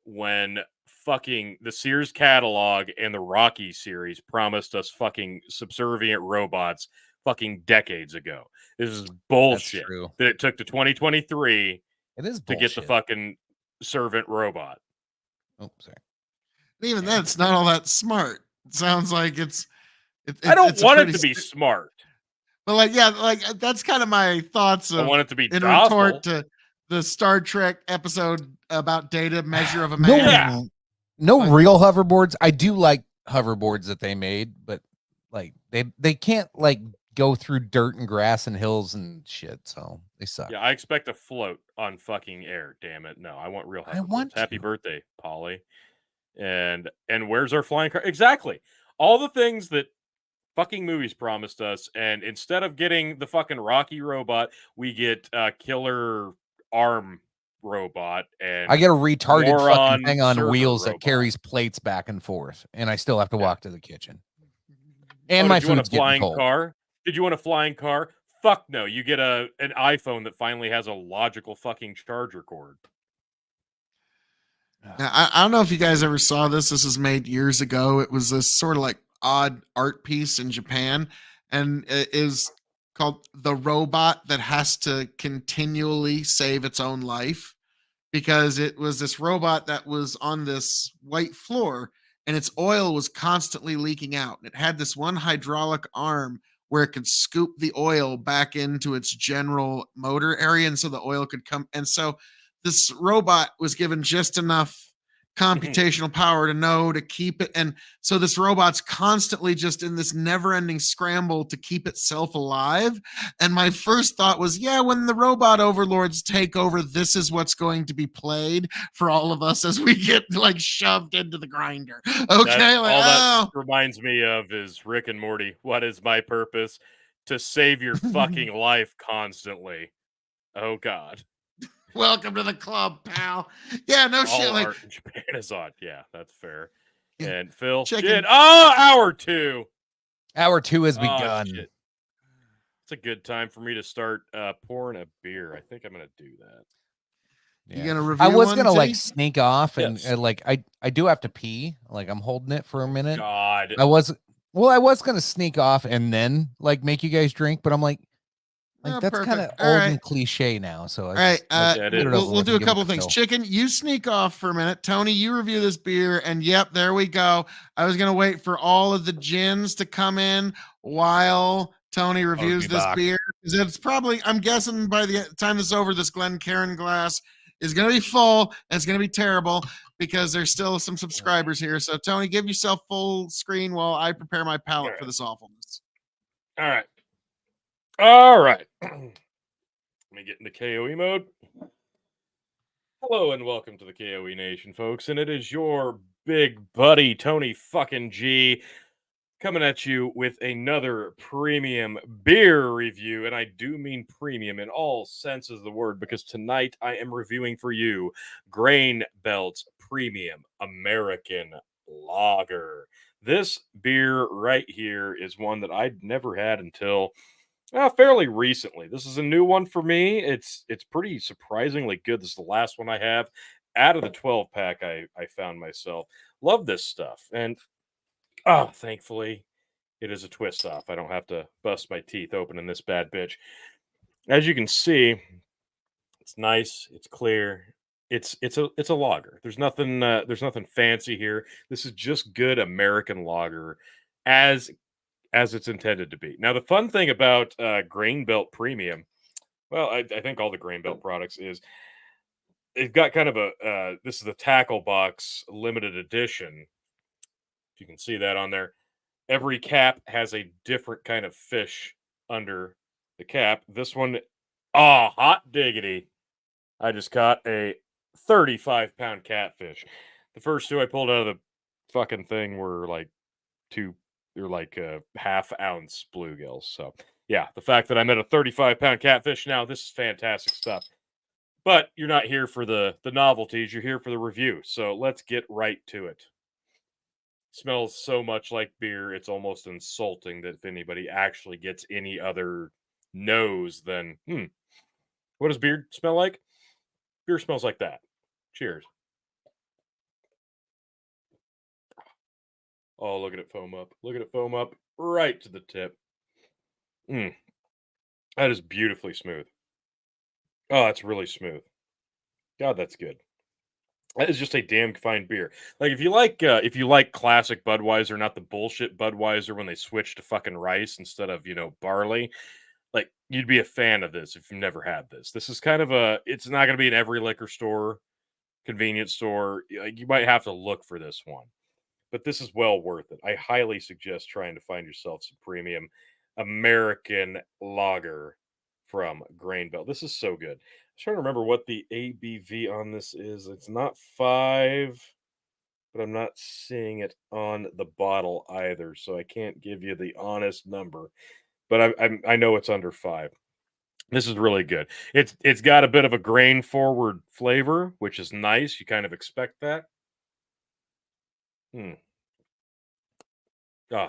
Speaker 7: when fucking the Sears catalog and the Rocky series promised us fucking subservient robots fucking decades ago. This is bullshit
Speaker 4: That's true.
Speaker 7: that it took to 2023
Speaker 4: It is
Speaker 7: to
Speaker 4: bullshit.
Speaker 7: get the fucking servant robot.
Speaker 4: Oh, sorry.
Speaker 3: Even then, it's not all that smart. It sounds like
Speaker 7: I don't
Speaker 3: it's a
Speaker 7: want it
Speaker 3: pretty
Speaker 7: to be
Speaker 3: sti-
Speaker 7: smart.
Speaker 3: But that's kind of my thoughts
Speaker 7: I
Speaker 3: of
Speaker 7: want it to be
Speaker 3: in
Speaker 7: docile.
Speaker 3: retort to the Star Trek episode about data measure of a
Speaker 4: No,
Speaker 3: man.
Speaker 7: Yeah.
Speaker 4: No
Speaker 3: Like-
Speaker 4: real hoverboards. I do like hoverboards that they made, but like they can't like go through dirt and grass and hills and shit, so they suck.
Speaker 7: Yeah, I expect a float on fucking air. Damn it! No, I want real.
Speaker 4: I
Speaker 7: hoverboards.
Speaker 4: want
Speaker 7: Happy
Speaker 4: to.
Speaker 7: birthday, Polly. And where's our flying car? Exactly. All the things that fucking movies promised us, and instead of getting the fucking Rocky robot, we get killer arm robot, and
Speaker 4: I get a retarded
Speaker 7: moron
Speaker 4: fucking thing on
Speaker 7: server
Speaker 4: wheels that
Speaker 7: robot.
Speaker 4: carries plates back and forth, and I still have to
Speaker 7: Yeah.
Speaker 4: walk to the kitchen. And
Speaker 7: Oh,
Speaker 4: my
Speaker 7: did you want
Speaker 4: food's
Speaker 7: a
Speaker 4: getting
Speaker 7: flying
Speaker 4: cold.
Speaker 7: car? Did you want a flying car? Fuck no. You get an iPhone that finally has a logical fucking charger cord.
Speaker 3: Now, I don't know if you guys ever saw this. This was made years ago. It was this sort of like odd art piece in Japan, and it is called The Robot That Has to Continually Save Its Own Life, because it was this robot that was on this white floor and its oil was constantly leaking out. It had this one hydraulic arm where it could scoop the oil back into its general motor area, and so the oil could come. And so this robot was given just enough computational power to know to keep it. And so this robot's constantly just in this never-ending scramble to keep itself alive. And my first thought was, yeah, when the robot overlords take over, this is what's going to be played for all of us as we get like shoved into the grinder. Okay,
Speaker 7: That,
Speaker 3: like,
Speaker 7: all
Speaker 3: oh.
Speaker 7: that reminds me of is Rick and Morty. What is my purpose? To save your fucking life constantly. Oh God.
Speaker 3: Welcome to the club, pal. Yeah, no
Speaker 7: All
Speaker 3: shit. Like,
Speaker 7: art in Japan is on. Yeah, that's fair.
Speaker 3: Yeah.
Speaker 7: And Phil,
Speaker 3: Chicken.
Speaker 7: shit. Oh, hour 2.
Speaker 4: Hour 2 has
Speaker 7: Oh,
Speaker 4: begun.
Speaker 7: shit. It's a good time for me to start pouring a beer. I think I'm gonna do that.
Speaker 3: you
Speaker 4: Yeah.
Speaker 3: gonna review
Speaker 4: I was
Speaker 3: one,
Speaker 4: gonna like
Speaker 3: Titty?
Speaker 4: sneak off and
Speaker 7: Yes.
Speaker 4: like I do have to pee. Like I'm holding it for a minute.
Speaker 7: God.
Speaker 4: I was gonna sneak off and then like make you guys drink, but I'm like
Speaker 3: Oh,
Speaker 4: that's kind of
Speaker 3: perfect.
Speaker 4: old
Speaker 3: All right.
Speaker 4: and cliche now. So I
Speaker 3: All right,
Speaker 4: just, let's
Speaker 7: Yeah, it
Speaker 4: get
Speaker 7: is.
Speaker 4: it
Speaker 3: we'll,
Speaker 4: over
Speaker 3: we'll
Speaker 4: with
Speaker 3: do
Speaker 4: and
Speaker 3: a
Speaker 4: give it
Speaker 3: couple
Speaker 4: to
Speaker 3: of things.
Speaker 4: Phil.
Speaker 3: Chicken, you sneak off for a minute. Tony, you review this beer, and yep, there we go. I was gonna wait for all of the gins to come in while Tony reviews
Speaker 4: be
Speaker 3: this
Speaker 4: back.
Speaker 3: beer. Because it's probably, I'm guessing by the time this is over, this Glencairn glass is gonna be full, and it's gonna be terrible because there's still some subscribers here. So Tony, give yourself full screen while I prepare my palate
Speaker 7: All
Speaker 3: for
Speaker 7: right.
Speaker 3: this awfulness.
Speaker 7: All right. All right. Let me get into KOE mode. Hello and welcome to the KOE Nation, folks. And it is your big buddy, Tony fucking G, coming at you with another premium beer review. And I do mean premium in all senses of the word, because tonight I am reviewing for you Grain Belt's Premium American Lager. This beer right here is one that I'd never had until fairly recently. This is a new one for me. It's pretty surprisingly good. This is the last one I have out of the 12 pack I found myself. Love this stuff. And thankfully it is a twist off. I don't have to bust my teeth opening this bad bitch. As you can see, it's nice, it's clear. It's a lager. There's nothing fancy here. This is just good American lager as it's intended to be. Now, the fun thing about Grain Belt Premium, well, I think all the Grain Belt products is they've got kind of a this is the Tackle Box limited edition. If you can see that on there, every cap has a different kind of fish under the cap. This one, hot diggity! I just caught a 35-pound catfish. The first two I pulled out of the fucking thing were like 2 they're like half-ounce bluegills. So yeah, the fact that I'm at a 35-pound catfish now, this is fantastic stuff. But you're not here for the novelties, you're here for the review. So let's get right to it. Smells so much like beer, it's almost insulting that if anybody actually gets any other nose than, what does beer smell like? Beer smells like that. Cheers. Oh, look at it foam up. Look at it foam up right to the tip. That is beautifully smooth. Oh, that's really smooth. God, that's good. That is just a damn fine beer. Like if you like classic Budweiser, not the bullshit Budweiser when they switch to fucking rice instead of, barley, like you'd be a fan of this if you've never had this. This is kind of it's not going to be in every liquor store, convenience store. Like you might have to look for this one. But this is well worth it. I highly suggest trying to find yourself some premium American lager from Grain Belt. This is so good. I'm trying to remember what the ABV on this is. It's not 5, but I'm not seeing it on the bottle either, so I can't give you the honest number. But I know it's under 5. This is really good. It's got a bit of a grain forward flavor, which is nice. You kind of expect that. Oh,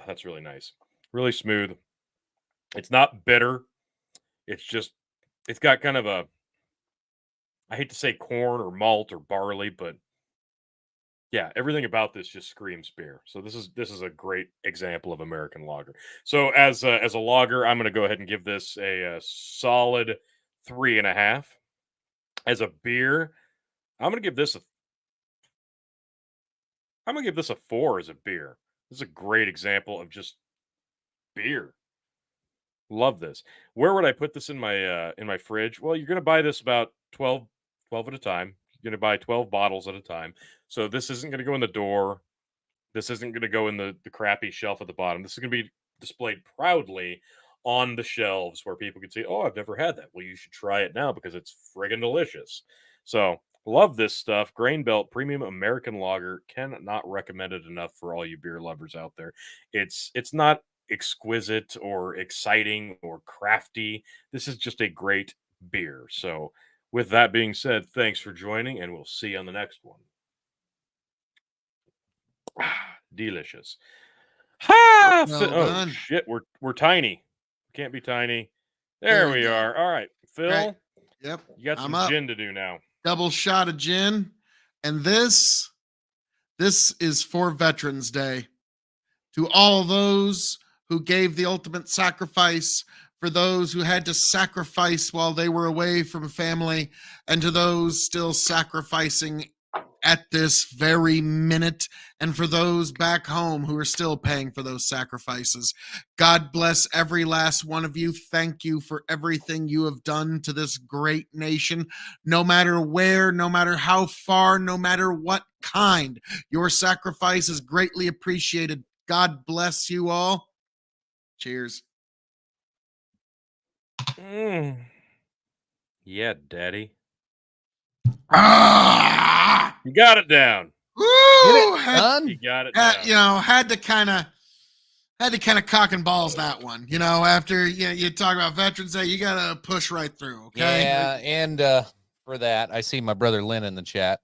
Speaker 7: that's really nice. Really smooth. It's not bitter. It's got kind of I hate to say corn or malt or barley, but yeah, everything about this just screams beer. So this is a great example of American lager. So as a lager, I'm going to go ahead and give this a solid 3.5. As a beer, I'm going to give this a 4 as a beer. This is a great example of just beer. Love this. Where would I put this in my fridge? Well, you're going to buy this about 12 at a time. You're going to buy 12 bottles at a time. So this isn't going to go in the door. This isn't going to go in the crappy shelf at the bottom. This is going to be displayed proudly on the shelves where people can say, "Oh, I've never had that." Well, you should try it now because it's friggin' delicious. So love this stuff. Grain Belt Premium American Lager. Cannot recommend it enough for all you beer lovers out there. It's not exquisite or exciting or crafty. This is just a great beer. So with that being said, thanks for joining, and we'll see you on the next one. Delicious. Ha! Oh shit, we're tiny. Can't be tiny. There we are. All right, Phil.
Speaker 3: Right. Yep.
Speaker 7: You got some gin to do now.
Speaker 3: Double shot of gin, and this is for Veterans Day. To all those who gave the ultimate sacrifice, for those who had to sacrifice while they were away from family, and to those still sacrificing at this very minute, and for those back home who are still paying for those sacrifices. God bless every last one of you. Thank you for everything you have done to this great nation. No matter where, no matter how far, no matter what kind, your sacrifice is greatly appreciated. God bless you all. Cheers.
Speaker 7: Yeah, Daddy.
Speaker 3: Ah!
Speaker 7: You got it down.
Speaker 3: Woo!
Speaker 7: You got it down.
Speaker 3: Had to kind of cock and balls that one. After you talk about Veterans Day, you got to push right through. Okay.
Speaker 4: Yeah, and for that, I see my brother Lynn in the chat.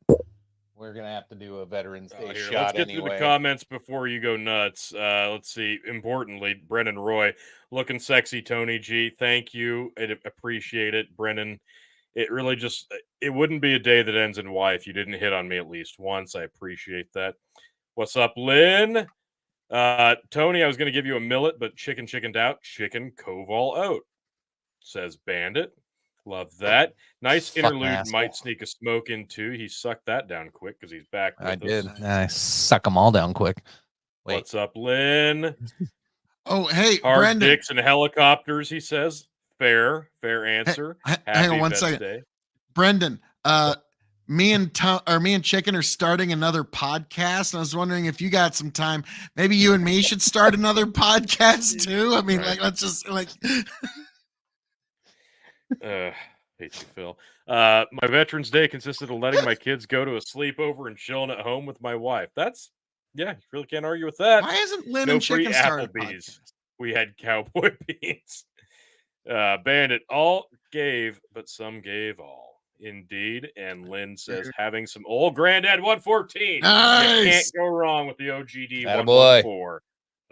Speaker 4: We're gonna have to do a Veterans Day shot.
Speaker 7: Let's get through the comments before you go nuts. Let's see. Importantly, Brendan Roy, looking sexy. Tony G, thank you. I appreciate it, Brendan. It really it wouldn't be a day that ends in Y if you didn't hit on me at least once. I appreciate that. What's up, Lynn? Tony, I was gonna give you a millet, but chickened out. Chicken Koval out, says Bandit. Love that. Nice interlude. Might sneak a smoke in too. He sucked that down quick because he's back.
Speaker 4: I did. I suck them all down quick.
Speaker 7: Wait. What's up, Lynn?
Speaker 3: Oh, hey,
Speaker 7: hard
Speaker 3: Brendan.
Speaker 7: dicks and helicopters. He says fair answer.
Speaker 3: Hang on 1 second,
Speaker 7: day.
Speaker 3: Brendan. Me and Chicken are starting another podcast, and I was wondering if you got some time. Maybe you and me should start another podcast too. I mean,
Speaker 7: right.
Speaker 3: let's just
Speaker 7: hate you, Phil. My Veterans Day consisted of letting my kids go to a sleepover and chilling at home with my wife. That's Yeah, you really can't argue with that.
Speaker 3: Why isn't Lynn
Speaker 7: No
Speaker 3: and
Speaker 7: free
Speaker 3: Chicken Star a
Speaker 7: Applebee's.
Speaker 3: podcast?
Speaker 7: We had cowboy beans. Bandit all gave, but some gave all. Indeed. And Lynn says having some old Granddad 114.
Speaker 3: Nice.
Speaker 7: You can't go wrong with the OGD
Speaker 4: Attaboy.
Speaker 7: 114.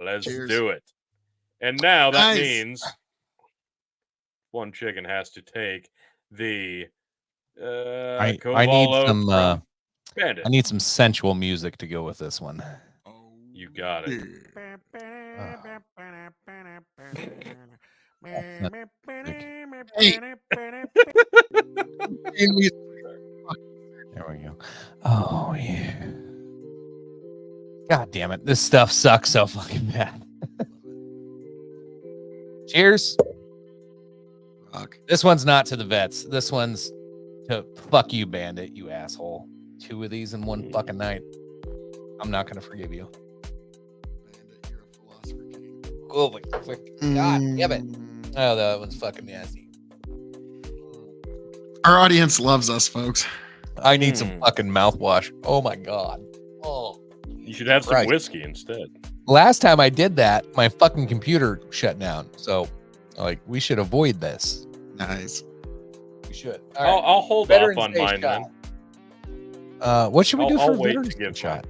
Speaker 7: Let's
Speaker 3: Cheers.
Speaker 7: do it. And now that
Speaker 3: Nice.
Speaker 7: means one chicken has to take the
Speaker 4: I need
Speaker 7: Cobalt
Speaker 4: some
Speaker 7: from Bandit.
Speaker 4: I need some sensual music to go with this one.
Speaker 7: You got it.
Speaker 4: There we go. Oh yeah. God damn it. This stuff sucks so fucking bad. Cheers.
Speaker 3: Fuck.
Speaker 4: This one's not to the vets. This one's to fuck you, Bandit, you asshole. 2 of these in one fucking night. I'm not gonna forgive you.
Speaker 3: Bandit, you're a philosopher king.
Speaker 4: Oh my God damn it. Oh, that one's fucking nasty.
Speaker 3: Our audience loves us, folks.
Speaker 4: I need some fucking mouthwash. Oh my God. Oh.
Speaker 7: You should have some
Speaker 4: Christ.
Speaker 7: whiskey instead.
Speaker 4: Last time I did that, my fucking computer shut down. So, like, we should avoid this.
Speaker 3: Nice.
Speaker 4: We should.
Speaker 7: I'll hold off on mine then.
Speaker 4: What should we do
Speaker 7: I'll
Speaker 4: for
Speaker 7: wait to
Speaker 4: Veterans
Speaker 7: give
Speaker 4: Day shot?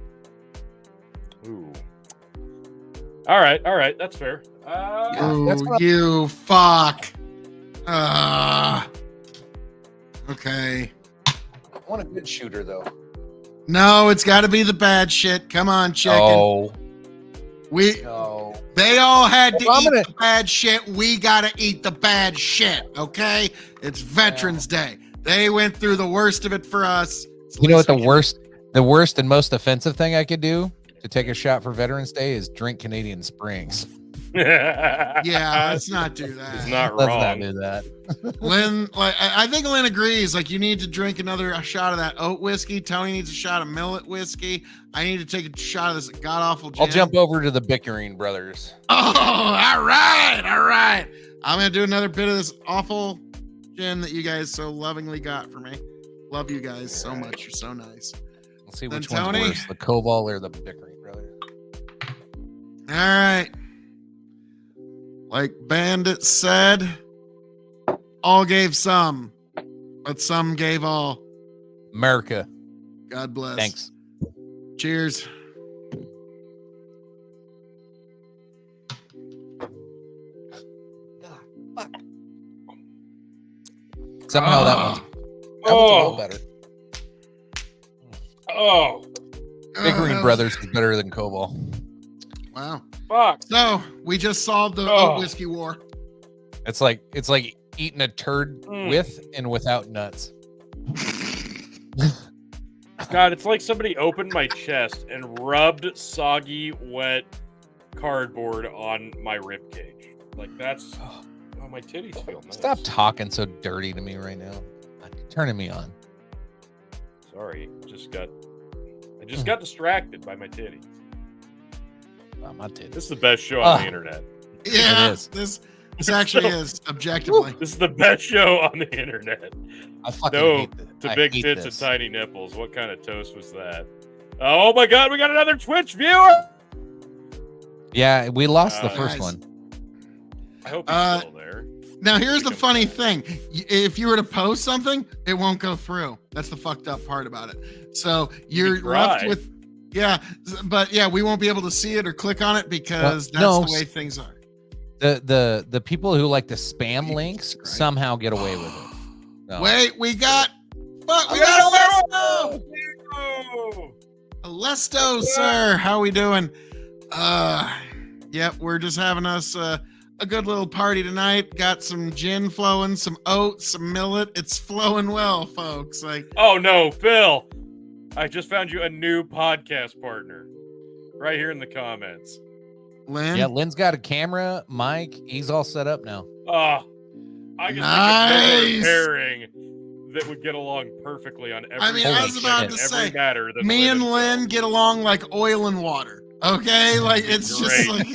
Speaker 7: Ooh. All right. That's fair.
Speaker 4: that's
Speaker 3: Ooh,
Speaker 4: what
Speaker 3: you fuck. Okay.
Speaker 4: I want a good shooter, though.
Speaker 3: No, it's got to be the bad shit. Come on, chicken.
Speaker 4: Oh,
Speaker 3: We
Speaker 4: no.
Speaker 3: They all had to
Speaker 4: Well, I'm
Speaker 3: eat
Speaker 4: gonna-
Speaker 3: the bad shit. We got to eat the bad shit. Okay, it's Veterans Day. They went through the worst of it for us.
Speaker 4: You know what the worst and most offensive thing I could do to take a shot for Veterans Day is drink Canadian Springs.
Speaker 3: Yeah, let's not do that.
Speaker 7: It's not
Speaker 4: Let's
Speaker 7: wrong.
Speaker 4: not do that.
Speaker 3: Lynn, like I think Lynn agrees. Like you need to drink another shot of that oat whiskey. Tony needs a shot of millet whiskey. I need to take a shot of this god awful gin.
Speaker 4: I'll jump over to the Bickering brothers.
Speaker 3: Oh, all right. I'm gonna do another bit of this awful gin that you guys so lovingly got for me. Love you guys so much. You're so nice.
Speaker 4: Let's see
Speaker 3: Then
Speaker 4: which one's
Speaker 3: Tony?
Speaker 4: worse, the Koval or the Bickering brothers.
Speaker 3: All right. Like Bandit said, all gave some, but some gave all.
Speaker 4: America.
Speaker 3: God bless.
Speaker 4: Thanks.
Speaker 3: Cheers.
Speaker 4: Somehow that one's a little better.
Speaker 7: Oh,
Speaker 4: Bickering brothers is better than Koval.
Speaker 3: Wow.
Speaker 7: fuck.
Speaker 3: So we just solved the
Speaker 7: Oh.
Speaker 3: oat whiskey war.
Speaker 4: It's like eating a turd with and without nuts.
Speaker 7: God, it's like somebody opened my chest and rubbed soggy, wet cardboard on my rib cage. Like that's my titties feel nice.
Speaker 4: Stop talking so dirty to me right now. Turning me on.
Speaker 7: Sorry, I just got distracted by my titties.
Speaker 4: Wow, my titties.
Speaker 7: This is the best show on the internet.
Speaker 3: Yeah,
Speaker 4: is.
Speaker 3: this actually is objectively.
Speaker 7: This is the best show on the internet.
Speaker 4: I fucking
Speaker 7: No,
Speaker 4: hate this.
Speaker 7: to
Speaker 4: I
Speaker 7: big
Speaker 4: hate
Speaker 7: tits
Speaker 4: this.
Speaker 7: and tiny nipples. What kind of toast was that? Oh my God, we got another Twitch viewer.
Speaker 4: Yeah, we lost the
Speaker 7: Nice.
Speaker 4: first one.
Speaker 7: I hope he's still there.
Speaker 3: Now here's the funny thing: if you were to post something, it won't go through. That's the fucked up part about it. So you're left
Speaker 7: try.
Speaker 3: with, but we won't be able to see it or click on it because that's
Speaker 4: no,
Speaker 3: the way things are.
Speaker 4: The people who like the spam links somehow get away with it. No.
Speaker 3: Wait, we got
Speaker 7: Oh,
Speaker 3: Alesto, sir. How we doing? Yep, we're just having us a good little party tonight. Got some gin flowing, some oats, some millet. It's flowing well, folks. Like,
Speaker 7: oh no, Phil! I just found you a new podcast partner, right here in the comments.
Speaker 3: Lynn.
Speaker 4: Yeah, Lynn's got a camera, mic. He's all set up now.
Speaker 7: I can think of
Speaker 3: Nice.
Speaker 7: a pairing that would get along perfectly on every.
Speaker 3: I mean, I was about to
Speaker 7: every
Speaker 3: say,
Speaker 7: matter that
Speaker 3: me and
Speaker 7: Phil.
Speaker 3: Lynn get along like oil and water. Okay, like it's just like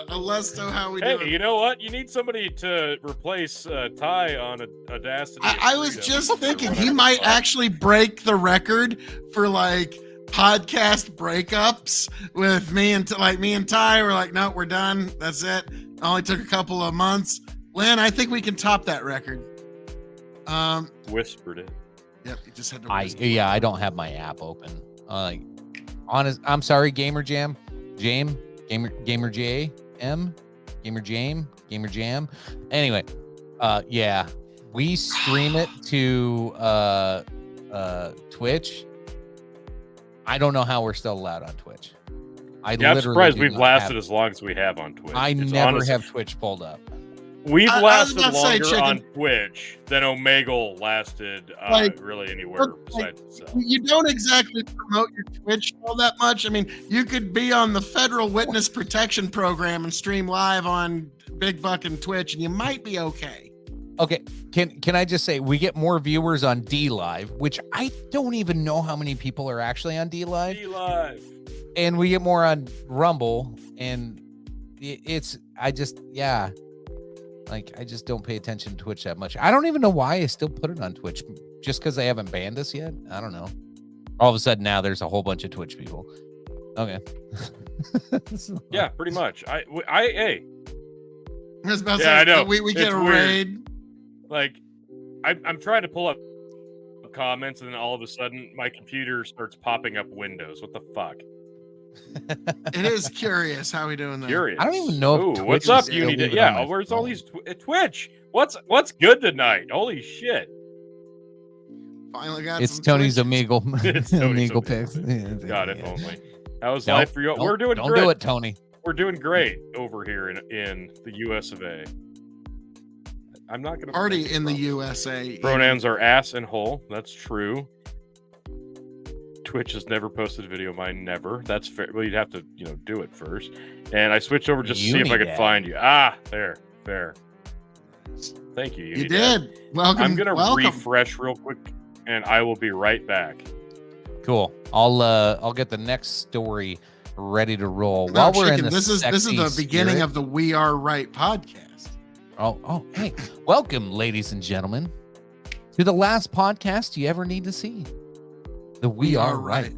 Speaker 3: Alesto. How we
Speaker 7: Hey,
Speaker 3: doing?
Speaker 7: you know what? You need somebody to replace Ty on Audacity.
Speaker 3: I was just thinking he might actually break the record for like podcast breakups with me and Ty were like, no, we're done. That's it. Only took a couple of months. Lynn, I think we can top that record.
Speaker 7: Whispered it.
Speaker 3: Yep, you just had to.
Speaker 4: I don't have my app open. I'm sorry, Gamer Jam. Gamer Jam. Anyway, yeah, we stream it to Twitch. I don't know how we're still allowed on Twitch.
Speaker 7: I'm surprised we've lasted as long as we have on Twitch.
Speaker 4: I never have Twitch pulled up.
Speaker 7: We've lasted longer on Twitch than Omegle lasted really anywhere besides itself.
Speaker 3: You don't exactly promote your Twitch all that much. I mean, you could be on the Federal Witness Protection Program and stream live on Big Buck and Twitch, and you might be okay.
Speaker 4: Okay, can I just say we get more viewers on D Live, which I don't even know how many people are actually on D Live. And we get more on Rumble, and I just don't pay attention to Twitch that much. I don't even know why I still put it on Twitch, just because they haven't banned us yet. I don't know. All of a sudden now there's a whole bunch of Twitch people. Okay.
Speaker 7: Yeah, pretty much.
Speaker 3: I was about to say,
Speaker 7: I know.
Speaker 3: We get a
Speaker 7: weird.
Speaker 3: raid.
Speaker 7: Like, I'm trying to pull up comments, and then all of a sudden my computer starts popping up windows. What the fuck?
Speaker 3: It is curious how we doing that.
Speaker 7: Curious.
Speaker 4: I don't even know. If
Speaker 7: what's up? You need to. Yeah. Where's all these Twitch? What's good tonight? Holy shit!
Speaker 3: Finally got.
Speaker 4: It's Tony's Omegle.
Speaker 7: It's Tony's
Speaker 4: Omegle picks.
Speaker 7: God, if only. How's life for you? We're doing
Speaker 4: don't
Speaker 7: great.
Speaker 4: Do it, Tony.
Speaker 7: We're doing great over here in the US of A. I'm not going to
Speaker 3: party in the USA.
Speaker 7: Pronouns are ass and hole. That's true. Twitch has never posted a video. Mine never. That's fair. Well, you'd have to, do it first. And I switched over just to see if I could find you. There. Fair. Thank you.
Speaker 3: You did. Welcome.
Speaker 7: I'm going to refresh real quick, and I will be right back.
Speaker 4: Cool. I'll get the next story ready to roll. While we're in
Speaker 3: this is the beginning of the We Are Right podcast.
Speaker 4: Oh, hey, welcome, ladies and gentlemen, to the last podcast you ever need to see. The We Are Right.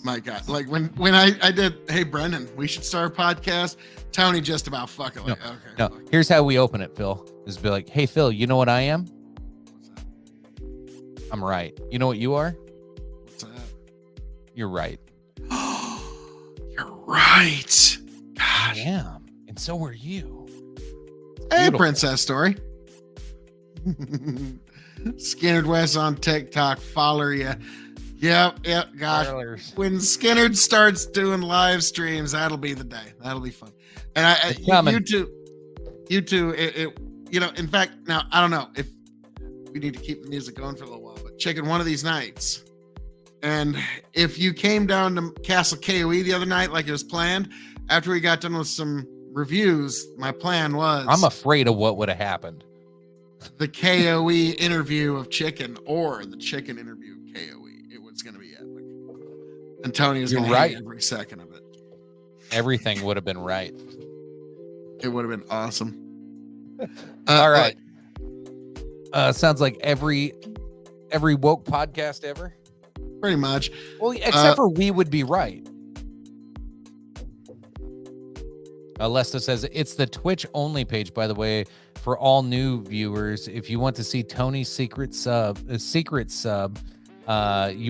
Speaker 3: My God, like when I did, hey Brendan, we should start a podcast. Tony just about fucking like, okay.
Speaker 4: No, here's how we open it, Phil. Is be like, hey Phil, you know what I am?
Speaker 3: What's that?
Speaker 4: I'm right. You know what you are?
Speaker 3: What's that?
Speaker 4: You're right.
Speaker 3: You're right.
Speaker 4: Gosh. I am, and so are you.
Speaker 3: Hey,
Speaker 4: Beautiful.
Speaker 3: Princess Story. Skinnerd West on TikTok. Follow you. Yep. Gosh.
Speaker 4: Spoilers.
Speaker 3: When Skinnerd starts doing live streams, that'll be the day. That'll be fun. And you two. In fact, now I don't know if we need to keep the music going for a little while, but Chicken, one of these nights, and if you came down to Castle KOE the other night like it was planned, after we got done with some reviews, my plan was
Speaker 4: I'm afraid of what would have happened.
Speaker 3: The KOE interview of Chicken or the Chicken interview of KOE. It was going to be epic. And Tony was going to hate every second of it.
Speaker 4: Everything would have been right.
Speaker 3: It would have been awesome.
Speaker 4: All right. Sounds like every woke podcast ever.
Speaker 3: Pretty much.
Speaker 4: Well, except for we would be right. Lesta says it's the Twitch only page, by the way, for all new viewers. If you want to see Tony's secret sub, you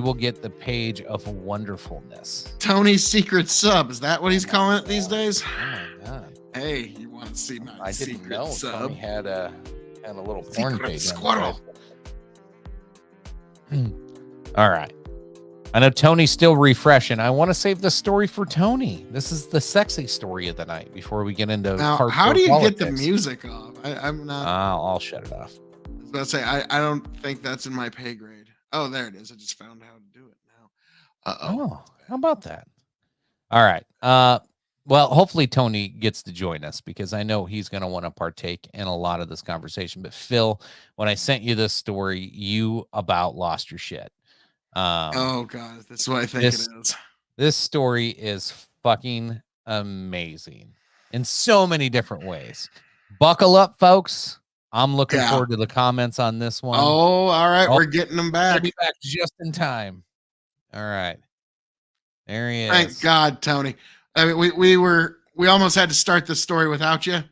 Speaker 4: will get the page of wonderfulness.
Speaker 3: Tony's secret sub. Is that what he's calling it these days?
Speaker 4: Oh my God.
Speaker 3: Hey, you want to see my secret
Speaker 4: I didn't know
Speaker 3: sub?
Speaker 4: Tony had a little porn
Speaker 3: Secret
Speaker 4: page.
Speaker 3: squirrel.
Speaker 4: All right. I know Tony's still refreshing. I want to save the story for Tony. This is the sexy story of the night before we get into
Speaker 3: now. How do you
Speaker 4: politics.
Speaker 3: get the music off? I'm not.
Speaker 4: I'll shut it off.
Speaker 3: I was about to say I don't think that's in my pay grade. Oh, there it is. I just found how to do it now.
Speaker 4: Oh, how about that? All right. Well, hopefully Tony gets to join us because I know he's going to want to partake in a lot of this conversation. But Phil, when I sent you this story, you about lost your shit.
Speaker 3: Oh God, that's what I think it is.
Speaker 4: This story is fucking amazing in so many different ways. Buckle up, folks. I'm looking forward to the comments on this one.
Speaker 3: Oh, all right. We're getting them back.
Speaker 4: We'll be back just in time. All right. There he is.
Speaker 3: Thank God, Tony. I mean, we almost had to start the story without you.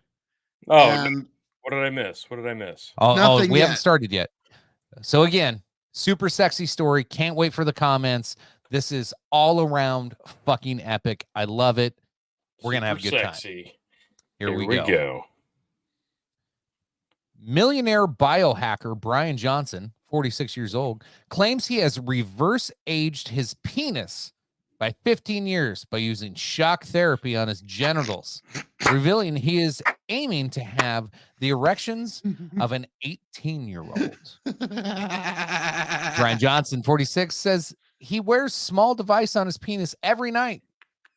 Speaker 7: Oh,
Speaker 3: and
Speaker 7: what did I miss? What did I miss?
Speaker 3: Nothing
Speaker 4: we
Speaker 3: yet.
Speaker 4: haven't started yet. So again, super sexy story. Can't wait for the comments. This is all around fucking epic. I love it. We're going to have a good time. Here we go. Millionaire biohacker Brian Johnson, 46 years old, claims he has reverse aged his penis by 15 years by using shock therapy on his genitals, revealing he is aiming to have the erections of an 18-year-old. Brian Johnson, 46, says he wears small device on his penis every night.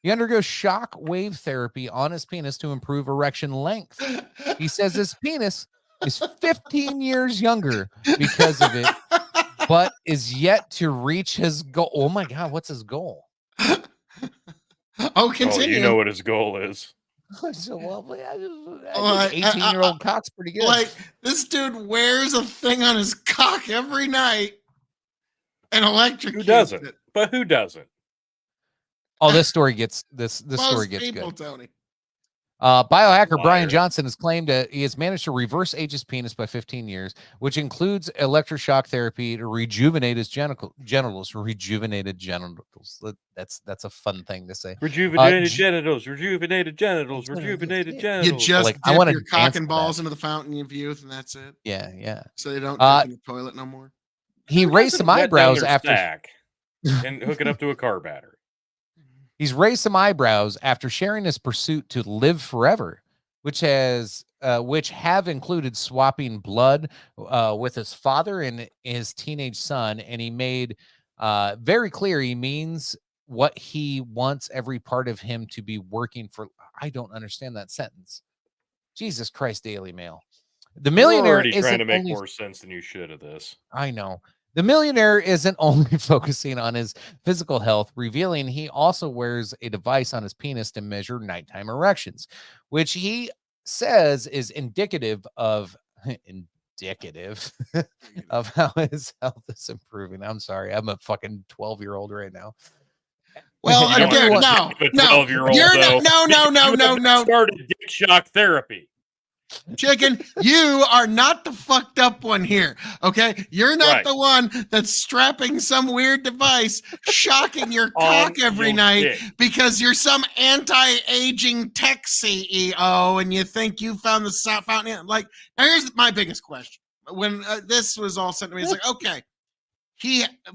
Speaker 4: He undergoes shock wave therapy on his penis to improve erection length. He says his penis is 15 years younger because of it, but is yet to reach his goal. Oh my God, what's his goal?
Speaker 3: Oh, continue.
Speaker 7: Oh, you know what his goal is.
Speaker 4: So, well, 18-year-old cock's pretty good.
Speaker 3: Like, this dude wears a thing on his cock every night and electrocutes
Speaker 7: Who doesn't?
Speaker 3: it.
Speaker 7: But who doesn't?
Speaker 4: Oh, this story gets this
Speaker 3: Most
Speaker 4: story gets
Speaker 3: people,
Speaker 4: good.
Speaker 3: Tony.
Speaker 4: Biohacker
Speaker 7: Liar.
Speaker 4: Brian Johnson has claimed that he has managed to reverse age his penis by 15 years, which includes electroshock therapy to rejuvenate his genitals. Rejuvenated genitals. That's a fun thing to say.
Speaker 7: Rejuvenated genitals. Rejuvenated genitals. Rejuvenated genitals.
Speaker 3: You just
Speaker 4: Like,
Speaker 3: dip
Speaker 4: I wanna
Speaker 3: your cock
Speaker 4: dance
Speaker 3: and
Speaker 4: to
Speaker 3: balls
Speaker 4: that.
Speaker 3: into the fountain of youth, and that's it.
Speaker 4: Yeah.
Speaker 3: So they don't
Speaker 4: Uh,
Speaker 3: dip in the toilet no more.
Speaker 4: He raised some eyebrows after
Speaker 7: and hook it up to a car battery.
Speaker 4: he's raised some eyebrows after sharing his pursuit to live forever, which have included swapping blood with his father and his teenage son. And he made very clear he means what he wants every part of him to be working for. I don't understand that sentence. Jesus Christ, Daily Mail. The millionaire
Speaker 7: You're already
Speaker 4: isn't
Speaker 7: trying to make
Speaker 4: only,
Speaker 7: more sense than you should of this.
Speaker 4: I know. The millionaire isn't only focusing on his physical health, revealing he also wears a device on his penis to measure nighttime erections, which he says is indicative of how his health is improving. I'm sorry, I'm a fucking 12-year-old right now.
Speaker 3: Well,
Speaker 7: You don't
Speaker 3: again,
Speaker 7: have to
Speaker 3: no,
Speaker 7: be a 12-year-old,
Speaker 3: you're
Speaker 7: though.
Speaker 3: no.
Speaker 7: Started dick shock therapy.
Speaker 3: Chicken, you are not the fucked up one here, okay? You're not
Speaker 7: Right.
Speaker 3: the one that's strapping some weird device, shocking your cock every
Speaker 7: your
Speaker 3: night
Speaker 7: dick.
Speaker 3: because you're some anti-aging tech CEO and you think you found the fountain. Like, now here's my biggest question. When this was all sent to me, it's like, okay,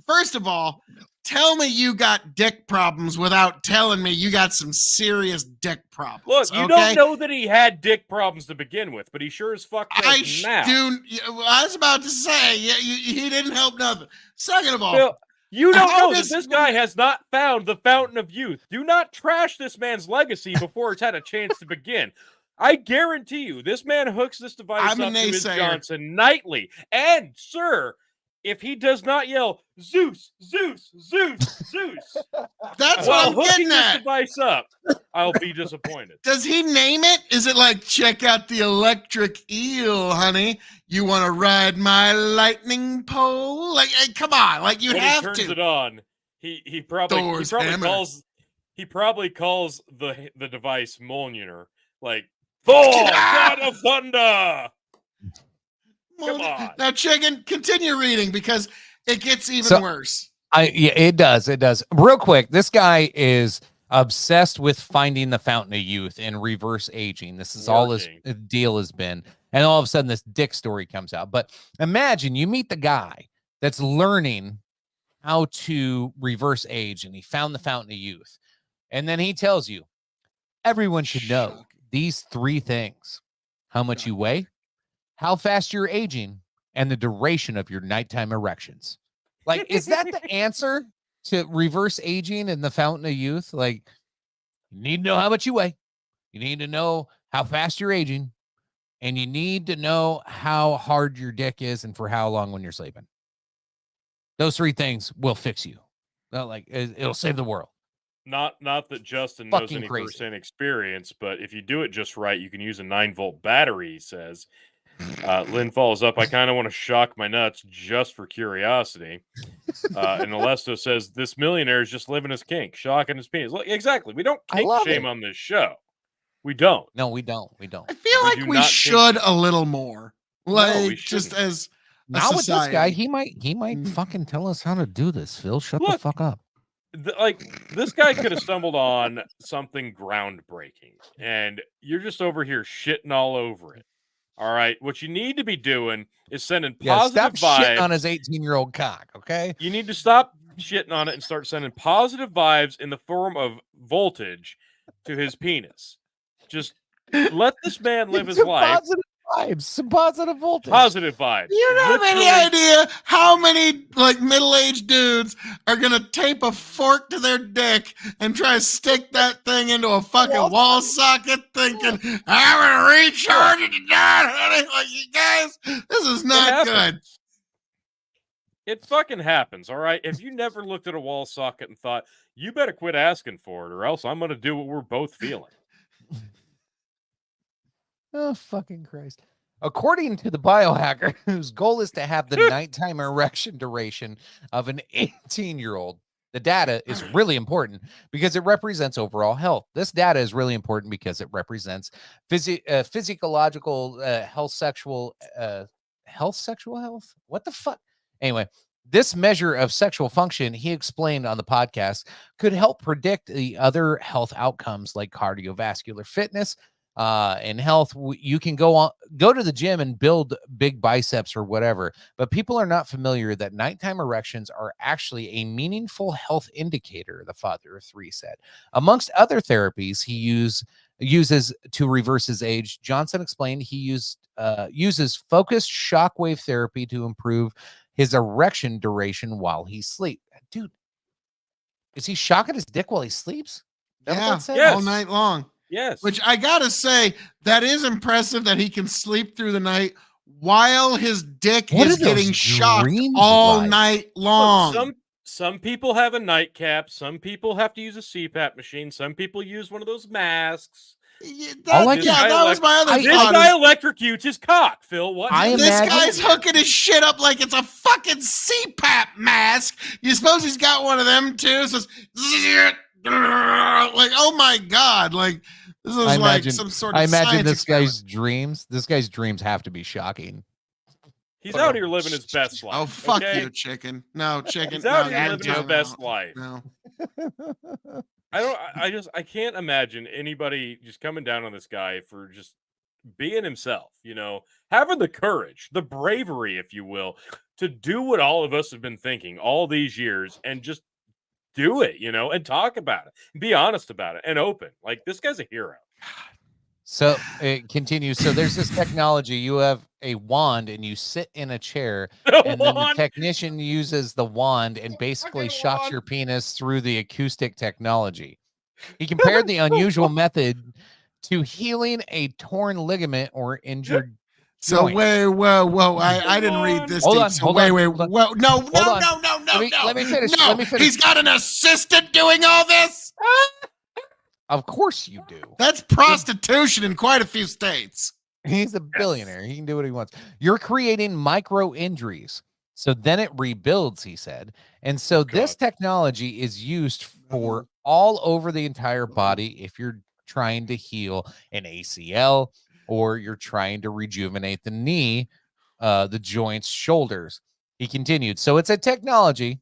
Speaker 3: first of all, tell me you got dick problems without telling me you got some serious dick problems.
Speaker 7: Look, you don't know that he had dick problems to begin with, but he sure as fuck does now.
Speaker 3: I was about to say, he didn't help nothing. Second of all,
Speaker 7: Phil, you don't
Speaker 3: how
Speaker 7: know that
Speaker 3: does-
Speaker 7: this guy has not found the fountain of youth. Do not trash this man's legacy before it's had a chance to begin. I guarantee you, this man hooks this device
Speaker 3: I'm a
Speaker 7: up to his
Speaker 3: naysayer.
Speaker 7: Johnson nightly. And, sir, if he does not yell, Zeus, Zeus, Zeus, Zeus,
Speaker 3: that's
Speaker 7: while
Speaker 3: what I'm
Speaker 7: hooking
Speaker 3: getting
Speaker 7: this
Speaker 3: at.
Speaker 7: device up, I'll be disappointed.
Speaker 3: Does he name it? Is it like, check out the electric eel, honey? You want to ride my lightning pole? Like, hey, come on, like you
Speaker 7: When
Speaker 3: have
Speaker 7: he turns
Speaker 3: to.
Speaker 7: it on, he probably
Speaker 3: hammer.
Speaker 7: calls the device Mjolnir, like Thor, God of Thunder. Come on.
Speaker 3: Now, Chicken, continue reading because it gets even
Speaker 4: So-
Speaker 3: worse.
Speaker 4: Yeah, it does. It does. Real quick, this guy is obsessed with finding the fountain of youth and reverse aging. This is all his deal has been. And all of a sudden, this dick story comes out. But imagine you meet the guy that's learning how to reverse age, and he found the fountain of youth. And then he tells you, everyone should know
Speaker 3: Shocking.
Speaker 4: these three things: how much you weigh, how fast you're aging, and the duration of your nighttime erections. Like, is that the answer to reverse aging and the fountain of youth? Like, you need to know how much you weigh, you need to know how fast you're aging, and you need to know how hard your dick is and for how long when you're sleeping. Those three things will fix you. Like, it'll save the world.
Speaker 7: Not that Justin knows
Speaker 4: Fucking
Speaker 7: any
Speaker 4: crazy.
Speaker 7: firsthand experience, but if you do it just right, you can use a 9-volt battery, he says, Lynn follows up. I kind of want to shock my nuts just for curiosity. And Alesto says this millionaire is just living his kink, shocking his penis. Look, exactly. We don't kink shame on this show. We don't.
Speaker 4: No, we don't. We don't.
Speaker 3: I feel like we should a little more. Like
Speaker 7: we
Speaker 3: just
Speaker 7: shouldn't.
Speaker 3: as
Speaker 4: Now with this guy,
Speaker 3: society.
Speaker 4: he might fucking tell us how to do this, Phil. Shut the
Speaker 7: Look.
Speaker 4: fuck up.
Speaker 7: This guy could have stumbled on something groundbreaking, and you're just over here shitting all over it. All right, what you need to be doing is sending positive
Speaker 4: stop shitting
Speaker 7: vibes
Speaker 4: on his 18-year-old cock, okay?
Speaker 7: You need to stop shitting on it and start sending positive vibes in the form of voltage to his penis. Just let this man live his life.
Speaker 4: Positive vibes, some positive voltage.
Speaker 7: Positive vibes.
Speaker 3: You don't have any idea how many like middle-aged dudes are gonna tape a fork to their dick and try to stick that thing into a fucking wall socket, thinking I'm gonna recharge it to die, honey. Like, you guys, this is not good.
Speaker 7: It fucking happens, all right? If you never looked at a wall socket and thought, you better quit asking for it, or else I'm gonna do what we're both feeling.
Speaker 4: Oh, fucking Christ. According to the biohacker, whose goal is to have the nighttime erection duration of an 18-year-old, the data is really important because it represents overall health. This data is really important because it represents physiological health, sexual health. What the fuck? Anyway, this measure of sexual function, he explained on the podcast, could help predict the other health outcomes like cardiovascular fitness, in health. You can go to the gym and build big biceps or whatever, but people are not familiar that nighttime erections are actually a meaningful health indicator, the father of three said. Amongst other therapies he uses to reverse his age, Johnson explained he uses focused shockwave therapy to improve his erection duration while he sleeps. Dude, is he shocking his dick while he sleeps?
Speaker 3: Yeah, all night long.
Speaker 7: Yes.
Speaker 3: Which I gotta say, that is impressive that he can sleep through the night while his dick is getting shocked all night long.
Speaker 7: Look, some people have a nightcap. Some people have to use a CPAP machine. Some people use one of those masks.
Speaker 3: That was my other
Speaker 7: This guy electrocutes his cock, Phil. What?
Speaker 3: This guy's hooking his shit up like it's a fucking CPAP mask. You suppose he's got one of them too? So like, oh my God, like this is like some sort of.
Speaker 4: I imagine this guy's dreams. This guy's dreams have to be shocking.
Speaker 7: He's out here living his best life.
Speaker 3: Oh fuck you, chicken! No, chicken.
Speaker 7: He's out here living his best life.
Speaker 3: No.
Speaker 7: I can't imagine anybody just coming down on this guy for just being himself. You know, having the courage, the bravery, if you will, to do what all of us have been thinking all these years and just do it, you know, and talk about it, be honest about it, and open. Like, this guy's a hero.
Speaker 4: So it continues. So there's this technology. You have a wand and you sit in a chair, and then the technician uses the wand and basically shocks your penis through the acoustic technology. He compared the unusual method to healing a torn ligament or injured.
Speaker 3: So whoa! I didn't read this. No.
Speaker 4: Let me finish.
Speaker 3: No,
Speaker 4: let me finish.
Speaker 3: He's got an assistant doing all this.
Speaker 4: Of course you do.
Speaker 3: That's prostitution in quite a few states.
Speaker 4: He's a billionaire. He can do what he wants. You're creating micro injuries. So then it rebuilds, he said. And so this technology is used for all over the entire body if you're trying to heal an ACL or you're trying to rejuvenate the knee, the joints, shoulders. He continued. So it's a technology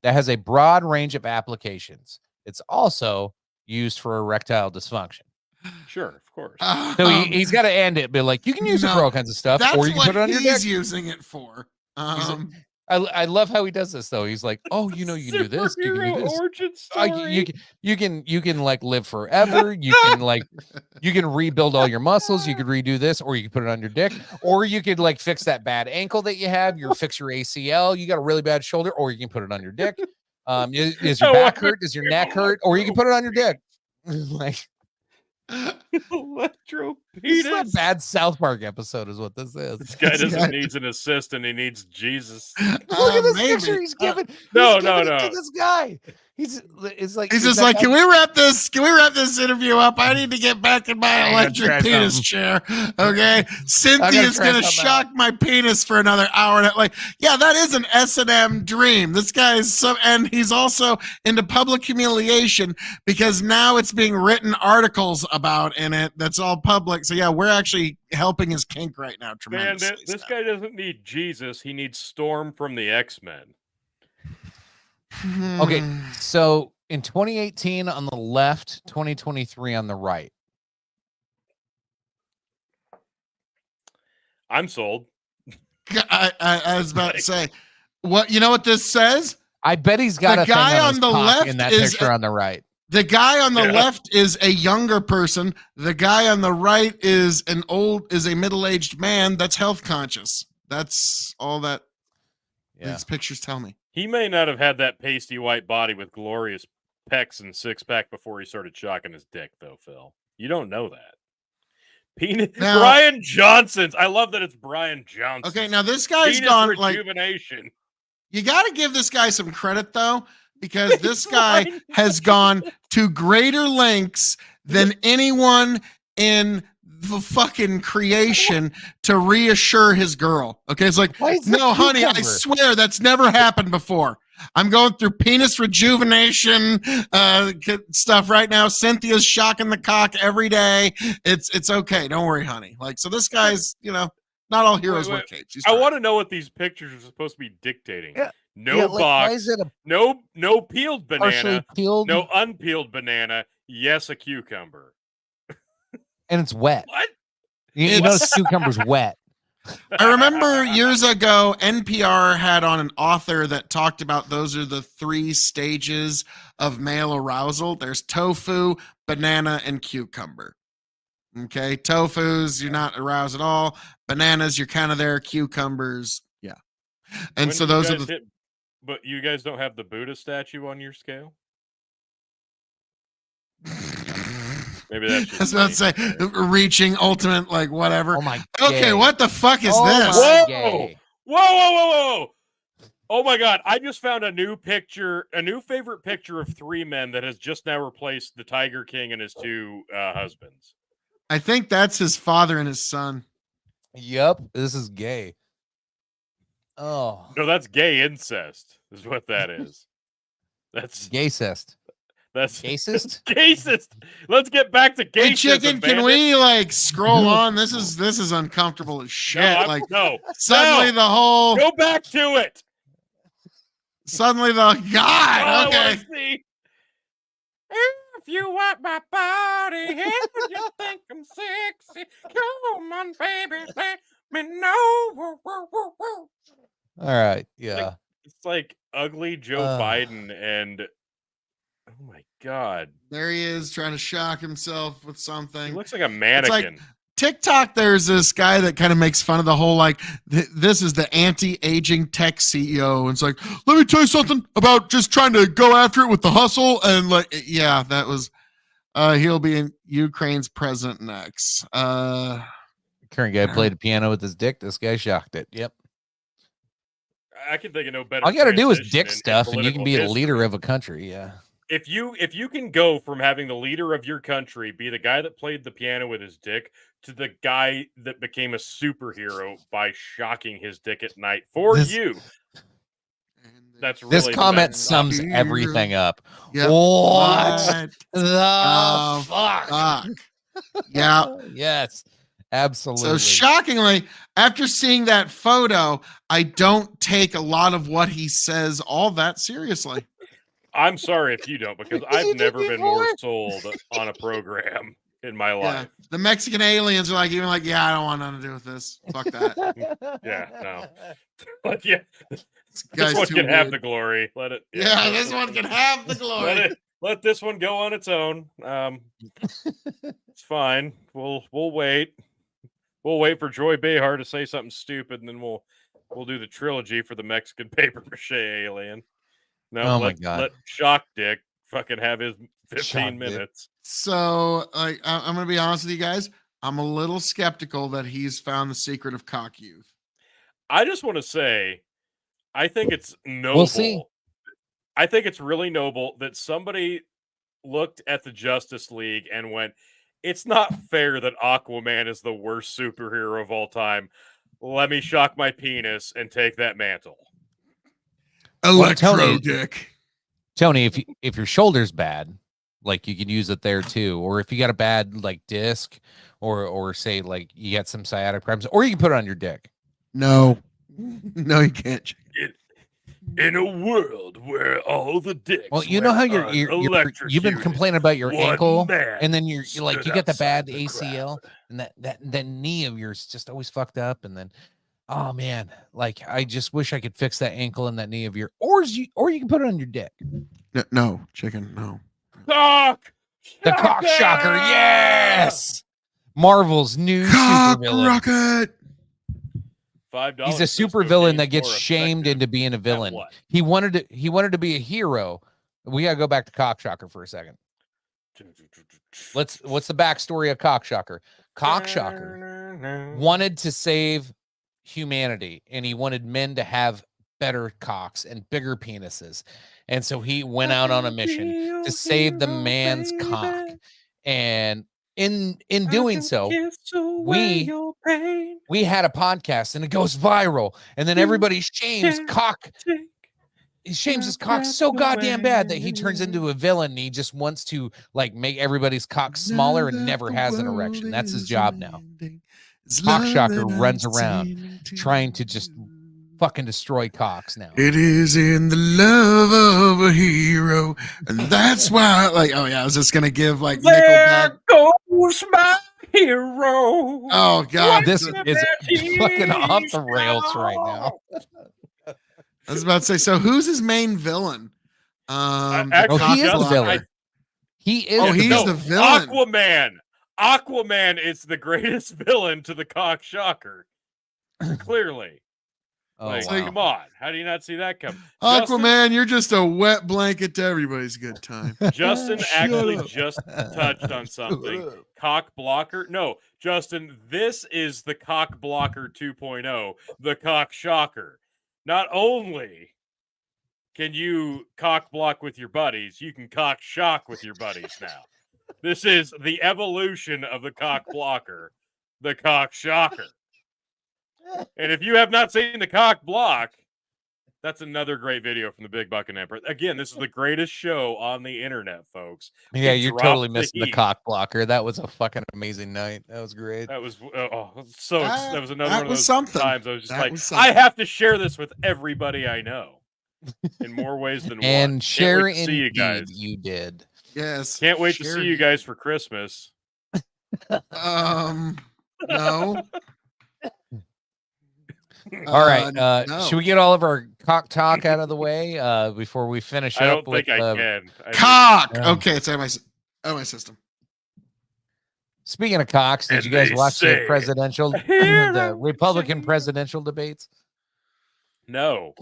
Speaker 4: that has a broad range of applications. It's also used for erectile dysfunction.
Speaker 7: Sure, of course.
Speaker 4: So he's got to end it, be like, you can use it for all kinds of stuff, or you can put it on your dick.
Speaker 3: He's using it for.
Speaker 4: I love how he does this though. He's like, oh, you know, you can do this. You can do this.
Speaker 7: Origin story.
Speaker 4: You can like live forever. You can like you can rebuild all your muscles. You could redo this, or you can put it on your dick, or you could like fix that bad ankle that you have. You fix your ACL. You got a really bad shoulder, or you can put it on your dick. Is your back hurt? Does your neck hurt? Or you can put it on your dick. Like
Speaker 7: electro
Speaker 4: This is a
Speaker 7: penis.
Speaker 4: bad South Park episode, is what this is.
Speaker 7: This guy
Speaker 3: This
Speaker 7: doesn't
Speaker 3: guy-
Speaker 7: need an assistant. He needs Jesus.
Speaker 4: Look at this
Speaker 3: maybe.
Speaker 4: picture he's giving.
Speaker 7: No,
Speaker 4: he's giving
Speaker 7: no,
Speaker 4: it to
Speaker 7: no.
Speaker 4: this guy. It's like
Speaker 3: He's
Speaker 4: is
Speaker 3: just
Speaker 4: that
Speaker 3: like,
Speaker 4: guy-
Speaker 3: can we wrap this interview up? I need to get back in my electric
Speaker 4: try
Speaker 3: penis chair. Okay. Cynthia's
Speaker 4: try
Speaker 3: gonna
Speaker 4: something
Speaker 3: shock my penis for another hour. And like, yeah, that is an S&M dream. This guy is so, and he's also into public humiliation because now it's being written articles about in it. That's all public. So yeah, we're actually helping his kink right now.
Speaker 7: Man,
Speaker 3: Tremendously.
Speaker 7: this guy doesn't need Jesus. He needs Storm from the X-Men.
Speaker 4: Okay, so in 2018 on the left, 2023 on the right.
Speaker 7: I'm sold.
Speaker 3: I was about to say, what you know what this says?
Speaker 4: I bet he's got
Speaker 3: The
Speaker 4: a thing
Speaker 3: guy
Speaker 4: on
Speaker 3: on
Speaker 4: his
Speaker 3: the
Speaker 4: cock
Speaker 3: left
Speaker 4: in that
Speaker 3: is
Speaker 4: picture on the right.
Speaker 3: The guy on the
Speaker 7: Yeah.
Speaker 3: left is a younger person. The guy on the right is a middle-aged man that's health conscious. That's all that
Speaker 4: Yeah.
Speaker 3: these pictures tell me.
Speaker 7: He may not have had that pasty white body with glorious pecs and six-pack before he started shocking his dick, though, Phil. You don't know that.
Speaker 3: Now-
Speaker 7: Brian Johnson's. I love that it's Brian Johnson.
Speaker 3: Okay, now this guy's
Speaker 7: Penis
Speaker 3: gone like
Speaker 7: rejuvenation.
Speaker 3: you got to give this guy some credit though, because this guy has gone to greater lengths than anyone in the fucking creation to reassure his girl. Okay, it's like,
Speaker 4: Why is
Speaker 3: no,
Speaker 4: that
Speaker 3: honey, I
Speaker 4: cucumber?
Speaker 3: swear that's never happened before. I'm going through penis rejuvenation stuff right now. Cynthia's shocking the cock every day. It's okay. Don't worry, honey. Like, so this guy's, not all heroes wear
Speaker 7: Wait.
Speaker 3: capes. He's
Speaker 7: I
Speaker 3: trying.
Speaker 7: want to know what these pictures are supposed to be dictating.
Speaker 4: Yeah.
Speaker 7: No
Speaker 4: Yeah, like, why
Speaker 7: box,
Speaker 4: is it a
Speaker 7: no peeled
Speaker 4: partially
Speaker 7: banana,
Speaker 4: peeled?
Speaker 7: no unpeeled banana. Yes, a cucumber.
Speaker 4: And it's wet.
Speaker 7: What?
Speaker 4: You
Speaker 3: It's-
Speaker 4: notice cucumber's wet.
Speaker 3: I remember years ago, NPR had on an author that talked about those are the 3 stages of male arousal. There's tofu, banana, and cucumber. Okay, tofu's you're not aroused at all. Bananas, you're kind of there. Cucumbers, yeah. And
Speaker 7: When
Speaker 3: so
Speaker 7: did you
Speaker 3: those are
Speaker 7: guys
Speaker 3: the.
Speaker 7: hit- But you guys don't have the Buddha statue on your scale? Maybe that's
Speaker 3: I was
Speaker 7: just
Speaker 3: about
Speaker 7: me.
Speaker 3: to say reaching ultimate like whatever.
Speaker 4: Oh my.
Speaker 3: Okay,
Speaker 4: gay.
Speaker 3: what the fuck is
Speaker 4: Oh
Speaker 3: this?
Speaker 4: my
Speaker 7: Whoa!
Speaker 4: gay.
Speaker 7: Whoa! Oh my God! I just found a new favorite picture of 3 men that has just now replaced the Tiger King and his 2 husbands.
Speaker 3: I think that's his father and his son.
Speaker 4: Yep, this is gay. Oh,
Speaker 7: No, that's gay incest. Is what that is. That's
Speaker 4: gaycist.
Speaker 7: that's
Speaker 4: Gaycist?
Speaker 7: Gaycist. Let's get back to
Speaker 3: Hey,
Speaker 7: gayism,
Speaker 3: chicken, can
Speaker 7: bandit.
Speaker 3: we like scroll on? This is uncomfortable as shit.
Speaker 7: No,
Speaker 3: like
Speaker 7: no.
Speaker 3: suddenly
Speaker 7: No!
Speaker 3: the whole
Speaker 7: Go back to it.
Speaker 3: suddenly the God.
Speaker 7: All I
Speaker 3: Okay.
Speaker 7: wanna see. If you want my body, if you think I'm sexy, come on, baby, let me know. Woo, woo, woo, woo.
Speaker 4: All right, yeah.
Speaker 7: It's like ugly Joe Biden and oh my God,
Speaker 3: There he is trying to shock himself with
Speaker 7: he
Speaker 3: something.
Speaker 7: looks like a mannequin.
Speaker 3: TikTok, there's this guy that kind of makes fun of the whole like this is the anti-aging tech CEO. And it's like, let me tell you something about just trying to go after it with the hustle. And like, yeah, that was he'll be in Ukraine's president next.
Speaker 4: Current guy played the piano with his dick. This guy shocked it. Yep.
Speaker 7: I can think of no better.
Speaker 4: All you got to do is
Speaker 7: transition
Speaker 4: dick
Speaker 7: in
Speaker 4: stuff, and you can be a
Speaker 7: political
Speaker 4: leader
Speaker 7: history.
Speaker 4: of a country. Yeah.
Speaker 7: If you can go from having the leader of your country be the guy that played the piano with his dick to the guy that became a superhero by shocking his dick at night for
Speaker 4: This-
Speaker 7: you, that's really
Speaker 4: This
Speaker 7: the
Speaker 4: comment
Speaker 7: best.
Speaker 4: sums everything up.
Speaker 3: Yep.
Speaker 4: What the
Speaker 3: Oh,
Speaker 4: fuck?
Speaker 3: fuck. Yeah.
Speaker 4: Yes, absolutely.
Speaker 3: So shockingly, after seeing that photo, I don't take a lot of what he says all that seriously.
Speaker 7: I'm sorry if you don't, because
Speaker 4: You
Speaker 7: I've
Speaker 4: did
Speaker 7: never been more
Speaker 4: before.
Speaker 7: sold on a program in my
Speaker 3: Yeah.
Speaker 7: life.
Speaker 3: The Mexican aliens are like, even like, yeah, I don't want nothing to do with this. Fuck that.
Speaker 7: Yeah, no. But yeah,
Speaker 3: This
Speaker 7: this
Speaker 3: guy's
Speaker 7: one
Speaker 3: too
Speaker 7: can have
Speaker 3: weird.
Speaker 7: the glory. Let it.
Speaker 3: Yeah, this one can have the glory.
Speaker 7: Let this one go on its own. It's fine. We'll wait. We'll wait for Joy Behar to say something stupid, and then we'll do the trilogy for the Mexican paper mache alien. No,
Speaker 4: Oh my
Speaker 7: let,
Speaker 4: God.
Speaker 7: let Shock Dick fucking have his 15
Speaker 4: Shock Dick.
Speaker 7: minutes.
Speaker 3: So, like, I'm gonna be honest with you guys. I'm a little skeptical that he's found the secret of cock youth.
Speaker 7: I just want to say, I think it's noble.
Speaker 4: We'll see.
Speaker 7: I think it's really noble that somebody looked at the Justice League and went, it's not fair that Aquaman is the worst superhero of all time. Let me shock my penis and take that mantle.
Speaker 3: Electro dick.
Speaker 4: Tony, if your shoulder's bad, like you could use it there too, or if you got a bad like disc, or say like you got some sciatic problems, or you can put it on your dick.
Speaker 3: No, no, you can't.
Speaker 7: In a world where all the dicks.
Speaker 4: Well, you know how you've been complaining about your ankle, and then you're like you get the bad ACL, and that knee of yours just always fucked up, and then oh man, like I just wish I could fix that ankle and that knee of yours, or you can put it on your dick.
Speaker 3: No, chicken, no.
Speaker 7: Cock!
Speaker 4: The cock shocker, yes. Marvel's new
Speaker 3: Cock
Speaker 4: supervillain.
Speaker 3: rocket.
Speaker 7: $5.
Speaker 4: He's a supervillain that gets shamed into being a villain. He wanted to be a hero. We gotta go back to Cockshocker for a second. What's the backstory of Cockshocker? Cockshocker wanted to save humanity, and he wanted men to have better cocks and bigger penises, and so he went out on a mission to save the man's cock. And in doing so, we had a podcast, and it goes viral, and then everybody shames cock. He shames his cock so goddamn bad that he turns into a villain. And he just wants to like make everybody's cock smaller and never has an erection. That's his job now. Cockshocker runs around trying to just fucking destroy cocks now.
Speaker 3: It is in the love of a hero, and that's why. Like, oh yeah, I was just gonna give like Nickelback.
Speaker 7: Goes my hero.
Speaker 3: Oh god,
Speaker 4: This is fucking off the rails right now.
Speaker 3: I was about to say. So, who's his main villain?
Speaker 4: He is the villain. He is.
Speaker 3: He's the villain.
Speaker 7: Aquaman is the greatest villain to the cock shocker. Clearly. Come on. How do you not see that coming?
Speaker 3: Aquaman, you're just a wet blanket to everybody's good time.
Speaker 7: Justin actually just touched on something. Cock blocker? No, Justin, this is the cock blocker 2.0, the cock shocker. Not only can you cock block with your buddies, you can cock shock with your buddies now. This is the evolution of the cock blocker, the cock shocker. And if you have not seen the cock block, that's another great video from the Big Bucket Emperor. Again, this is the greatest show on the internet, folks.
Speaker 4: Yeah, you're totally missing the cock blocker. That was a fucking amazing night. That was great.
Speaker 7: That was that was another one of those times I was just I have to share this with everybody I know in more ways than one.
Speaker 4: And share
Speaker 7: indeed, see you guys.
Speaker 4: You did.
Speaker 3: Yes.
Speaker 7: Can't wait to see you guys for Christmas.
Speaker 3: No.
Speaker 4: All right.
Speaker 3: No.
Speaker 4: Should we get all of our cock talk out of the way before we finish up?
Speaker 7: I don't think I can.
Speaker 3: Cock. Okay, it's out of my system.
Speaker 4: Speaking of cocks, did you guys watch the the Republican presidential debates?
Speaker 7: No.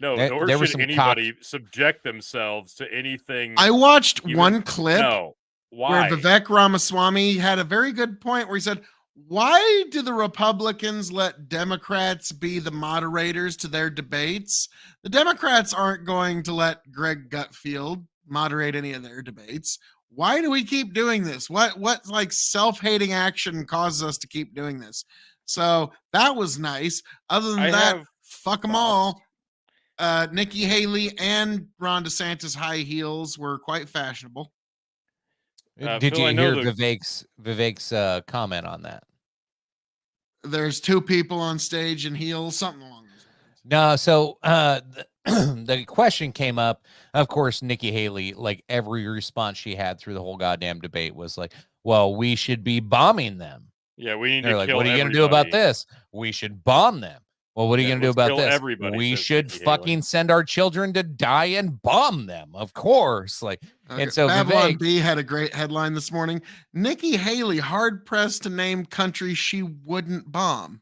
Speaker 7: Nor
Speaker 4: there
Speaker 7: should anybody subject themselves to anything.
Speaker 3: I watched one clip.
Speaker 7: No. Why?
Speaker 3: Where Vivek Ramaswamy had a very good point where he said, why do the Republicans let Democrats be the moderators to their debates? The Democrats aren't going to let Greg Gutfeld moderate any of their debates. Why do we keep doing this? What like self-hating action causes us to keep doing this? So that was nice. Other than that, fuck them all. Nikki Haley and Ron DeSantis high heels were quite fashionable.
Speaker 4: Did you hear Vivek's comment on that?
Speaker 3: There's two people on stage in heels, something along those lines.
Speaker 4: No, so the question came up. Of course, Nikki Haley, like every response she had through the whole goddamn debate was like, well, we should be bombing them.
Speaker 7: Yeah, we need
Speaker 4: They're
Speaker 7: to
Speaker 4: like,
Speaker 7: kill
Speaker 4: what are you going to do
Speaker 7: everybody.
Speaker 4: about this? We should bomb them. Well, what are you going to do about this? We should fucking send our children to die and bomb them, of course. Like,
Speaker 3: okay.
Speaker 4: And so
Speaker 3: Babylon B had a great headline this morning. Nikki Haley hard pressed to name countries she wouldn't bomb.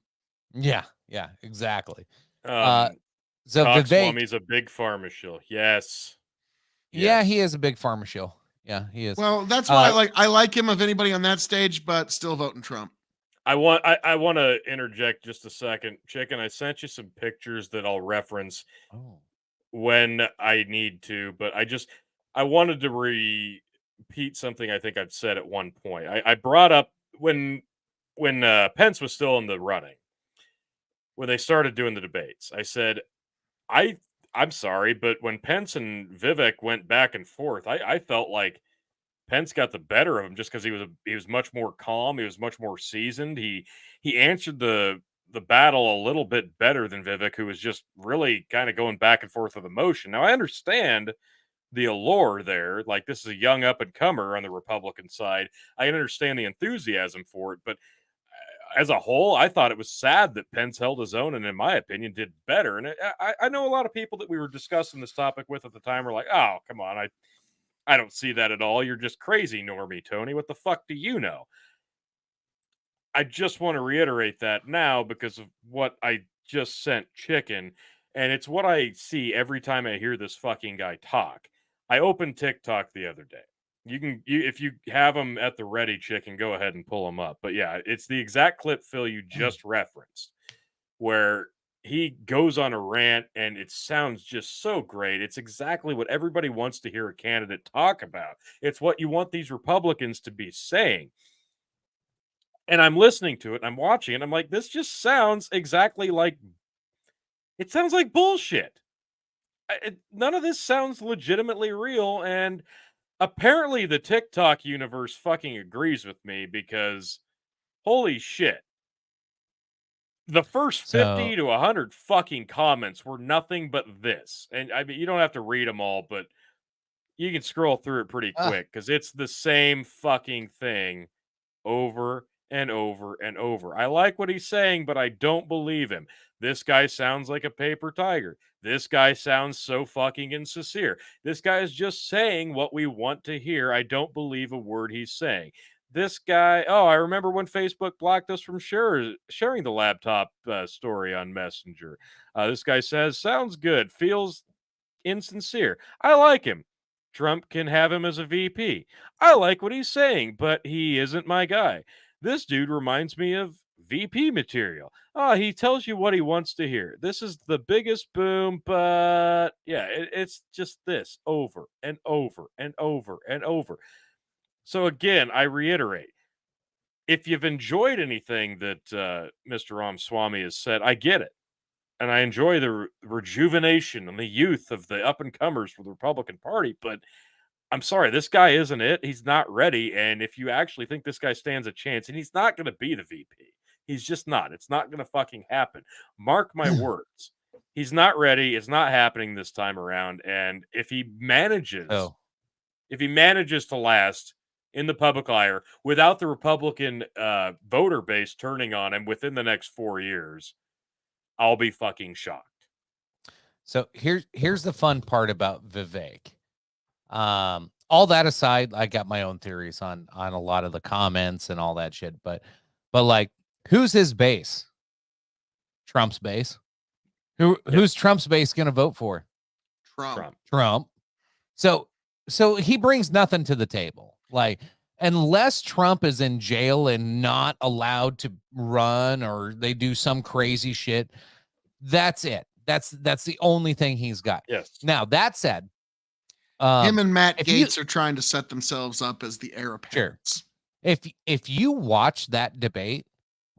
Speaker 4: Yeah, exactly.
Speaker 7: So Swami's a big pharma shill. Yes.
Speaker 4: Yeah, he is a big pharma shill. Yeah, he is.
Speaker 3: Well, that's why I like him of anybody on that stage, but still voting Trump.
Speaker 7: I want to interject just a second. Chicken, I sent you some pictures that I'll reference when I need to, but I wanted to repeat something I think I've said at one point. I brought up when Pence was still in the running, when they started doing the debates. I said, I'm sorry, but when Pence and Vivek went back and forth, I felt like Pence got the better of him just because he was much more calm. He was much more seasoned. He answered the battle a little bit better than Vivek, who was just really kind of going back and forth with emotion. Now I understand the allure there. Like, this is a young up and comer on the Republican side. I understand the enthusiasm for it, but as a whole, I thought it was sad that Pence held his own and, in my opinion, did better. And I know a lot of people that we were discussing this topic with at the time were like, oh, come on, I don't see that at all. You're just crazy, Normie Tony. What the fuck do you know? I just want to reiterate that now because of what I just sent Chicken, and it's what I see every time I hear this fucking guy talk. I opened TikTok the other day. If you have them at the ready, Chicken, go ahead and pull them up. But yeah, it's the exact clip, Phil, you just referenced, where he goes on a rant and it sounds just so great. It's exactly what everybody wants to hear a candidate talk about. It's what you want these Republicans to be saying. And I'm listening to it and I'm watching it. And I'm like, this just sounds exactly like, it sounds like bullshit. None of this sounds legitimately real. And apparently the TikTok universe fucking agrees with me because holy shit. The first 50 to 100 fucking comments were nothing but this. And I mean, you don't have to read them all, but you can scroll through it pretty quick because it's the same fucking thing over and over and over. I like what he's saying, but I don't believe him. This guy sounds like a paper tiger. This guy sounds so fucking insincere. This guy is just saying what we want to hear. I don't believe a word he's saying. This guy, I remember when Facebook blocked us from sharing the laptop story on Messenger. This guy says, sounds good, feels insincere. I like him. Trump can have him as a VP. I like what he's saying, but he isn't my guy. This dude reminds me of VP material. He tells you what he wants to hear. This is the biggest boom, but yeah, it's just this over and over and over and over. So again, I reiterate, if you've enjoyed anything that Mr. Ramaswamy has said, I get it. And I enjoy the rejuvenation and the youth of the up-and-comers for the Republican Party, but I'm sorry, this guy isn't it. He's not ready, and if you actually think this guy stands a chance, and he's not going to be the VP. He's just not. It's not going to fucking happen. Mark my words. He's not ready. It's not happening this time around, and if he manages to last in the public ire without the Republican voter base turning on him within the next 4 years, I'll be fucking shocked.
Speaker 4: So here's the fun part about Vivek. All that aside, I got my own theories on a lot of the comments and all that shit, but like, who's his base? Trump's base. Who's Trump's base going to vote for? Trump. So he brings nothing to the table. Like, unless Trump is in jail and not allowed to run or they do some crazy shit, that's it. That's the only thing he's got.
Speaker 7: Yes.
Speaker 4: Now, that said,
Speaker 3: him and Matt Gaetz are trying to set themselves up as the heir apparents.
Speaker 4: Sure. If you watch that debate,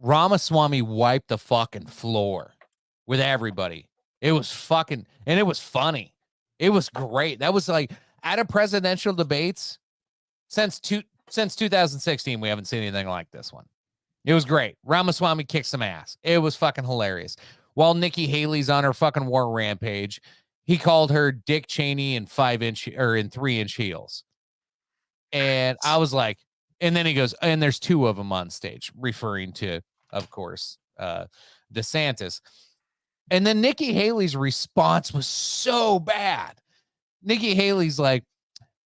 Speaker 4: Ramaswamy wiped the fucking floor with everybody. It was fucking, and it was funny. It was great. That was like, at a presidential debates since 2016, we haven't seen anything like this one. It was great. Ramaswamy kicked some ass. It was fucking hilarious. While Nikki Haley's on her fucking war rampage, he called her Dick Cheney in 3-inch heels. And I was like, and then he goes, and there's two of them on stage, referring to, of course, DeSantis. And then Nikki Haley's response was so bad. Nikki Haley's like,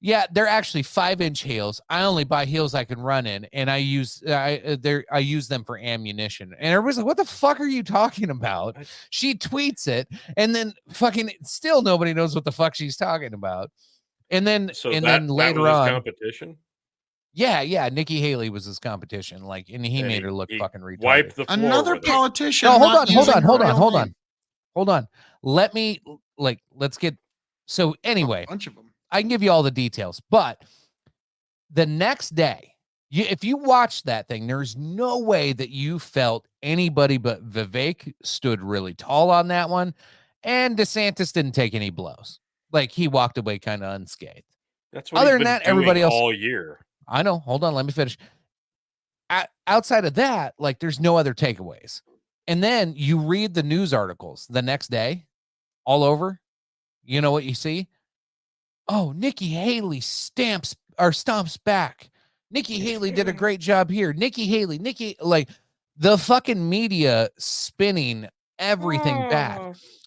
Speaker 4: yeah, they're actually 5-inch heels. I only buy heels I can run in, and I use them for ammunition. And everybody's like, what the fuck are you talking about? She tweets it, and then fucking still nobody knows what the fuck she's talking about. And then
Speaker 7: then
Speaker 4: later on,
Speaker 7: competition.
Speaker 4: Yeah. Nikki Haley was his competition, like, and he
Speaker 7: And
Speaker 4: made her look
Speaker 7: he
Speaker 4: fucking retarded.
Speaker 7: wiped the floor
Speaker 3: Another
Speaker 7: with it.
Speaker 3: politician.
Speaker 4: No, hold
Speaker 3: not
Speaker 4: on.
Speaker 3: using her real name.
Speaker 4: Hold on. Let's get. So anyway,
Speaker 3: A bunch of them.
Speaker 4: I can give you all the details, but the next day, if you watch that thing, there's no way that you felt anybody but Vivek stood really tall on that one, and DeSantis didn't take any blows. Like, he walked away kind of unscathed.
Speaker 7: That's what
Speaker 4: Other
Speaker 7: he's
Speaker 4: than
Speaker 7: been
Speaker 4: that, everybody
Speaker 7: doing
Speaker 4: else
Speaker 7: all year.
Speaker 4: I know. Hold on, let me finish. Outside of that, like, there's no other takeaways. And then you read the news articles the next day, all over. You know what you see? Oh, Nikki Haley stomps back. Nikki Haley did a great job here. Nikki Haley, like, the fucking media spinning everything back.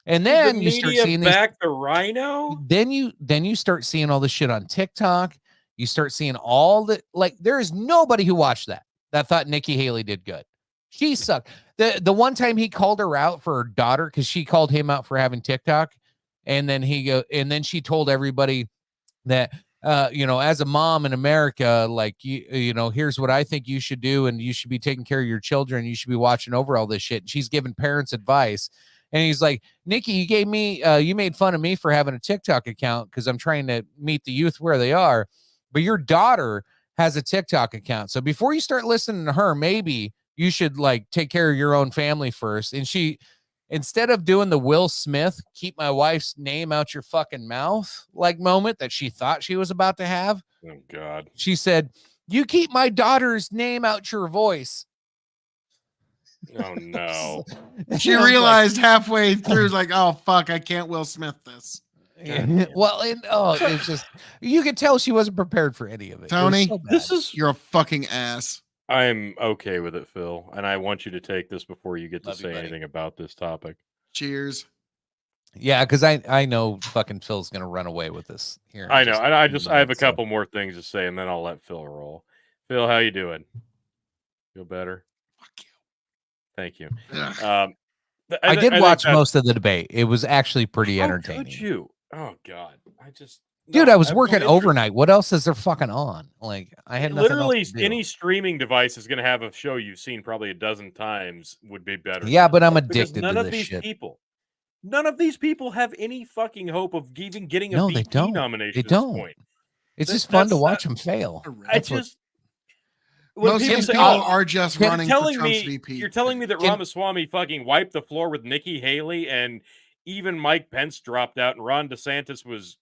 Speaker 4: And then you start seeing
Speaker 7: back the rhino.
Speaker 4: Then you start seeing all this shit on TikTok. You start seeing all the, like, there is nobody who watched that thought Nikki Haley did good. She sucked. The one time he called her out for her daughter, because she called him out for having TikTok, and then then she told everybody that as a mom in America, like, you know, here's what I think you should do, and you should be taking care of your children. You should be watching over all this shit. And she's giving parents advice. And he's like, Nikki, you made fun of me for having a TikTok account because I'm trying to meet the youth where they are. But your daughter has a TikTok account. So before you start listening to her, maybe you should, like, take care of your own family first. And she, instead of doing the Will Smith, keep my wife's name out your fucking mouth, like, moment that she thought she was about to have.
Speaker 7: Oh, God.
Speaker 4: She said, you keep my daughter's name out your voice.
Speaker 7: Oh, no.
Speaker 3: She realized halfway through, like, oh, fuck, I can't Will Smith this.
Speaker 4: Yeah. Well, it's just, you could tell she wasn't prepared for any of it.
Speaker 3: Tony,
Speaker 7: You're
Speaker 3: a fucking ass.
Speaker 7: I'm okay with it, Phil, and I want you to take this before you get to
Speaker 4: Love you,
Speaker 7: say
Speaker 4: buddy.
Speaker 7: anything about this topic.
Speaker 3: Cheers.
Speaker 4: Yeah, because I know fucking Phil's gonna run away with this here.
Speaker 7: I know, and I have a couple more things to say, and then I'll let Phil roll. Phil, how you doing? Feel better?
Speaker 3: Fuck you.
Speaker 7: Thank you.
Speaker 3: Ugh.
Speaker 4: I did
Speaker 7: think
Speaker 4: watch
Speaker 7: that's-
Speaker 4: most of the debate. It was actually pretty
Speaker 7: How
Speaker 4: entertaining.
Speaker 7: could you? Oh, God.
Speaker 4: Dude, I was
Speaker 7: have no
Speaker 4: working
Speaker 7: interest.
Speaker 4: overnight. What else is there fucking on? Like, I had nothing
Speaker 7: Literally
Speaker 4: else to do.
Speaker 7: any streaming device is going to have a show you've seen probably a dozen times would be better.
Speaker 4: Yeah, but I'm
Speaker 7: Because
Speaker 4: addicted
Speaker 7: none
Speaker 4: to
Speaker 7: of
Speaker 4: this
Speaker 7: these
Speaker 4: shit.
Speaker 7: people, none of these people have any fucking hope of even getting a
Speaker 4: No, they
Speaker 7: VP
Speaker 4: don't.
Speaker 7: nomination
Speaker 4: They
Speaker 7: at this
Speaker 4: don't.
Speaker 7: point.
Speaker 4: It's
Speaker 7: That-
Speaker 4: just fun to
Speaker 7: that's-
Speaker 4: watch them fail.
Speaker 7: I
Speaker 4: That's what-
Speaker 7: just when
Speaker 3: Most of
Speaker 7: people
Speaker 3: these
Speaker 7: say,
Speaker 3: people
Speaker 7: "Oh,
Speaker 3: are just
Speaker 7: you're
Speaker 3: running for
Speaker 7: telling
Speaker 3: Trump's
Speaker 7: me
Speaker 3: VP.
Speaker 7: you're telling me that Ramaswamy fucking wiped the floor with Nikki Haley and even Mike Pence dropped out and Ron DeSantis was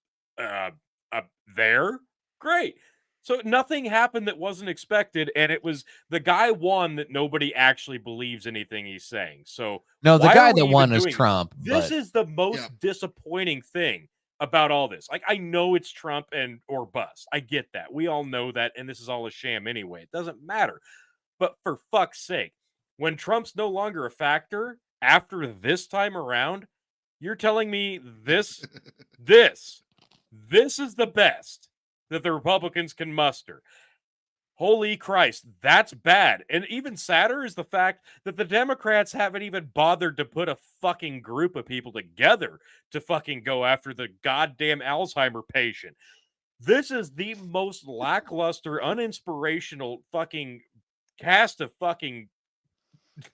Speaker 7: there? Great. So nothing happened that wasn't expected, and it was the guy won that nobody actually believes anything he's saying. So
Speaker 4: No, the
Speaker 7: why
Speaker 4: guy
Speaker 7: are we
Speaker 4: that
Speaker 7: even
Speaker 4: won is
Speaker 7: doing
Speaker 4: Trump.
Speaker 7: this
Speaker 4: but
Speaker 7: is the most disappointing thing about all this. Like, I know it's Trump or bust. I get that. We all know that, and this is all a sham anyway. It doesn't matter. But for fuck's sake, when Trump's no longer a factor after this time around, you're telling me this is the best that the Republicans can muster. Holy Christ, that's bad. And even sadder is the fact that the Democrats haven't even bothered to put a fucking group of people together to fucking go after the goddamn Alzheimer patient. This is the most lackluster, uninspirational fucking cast of fucking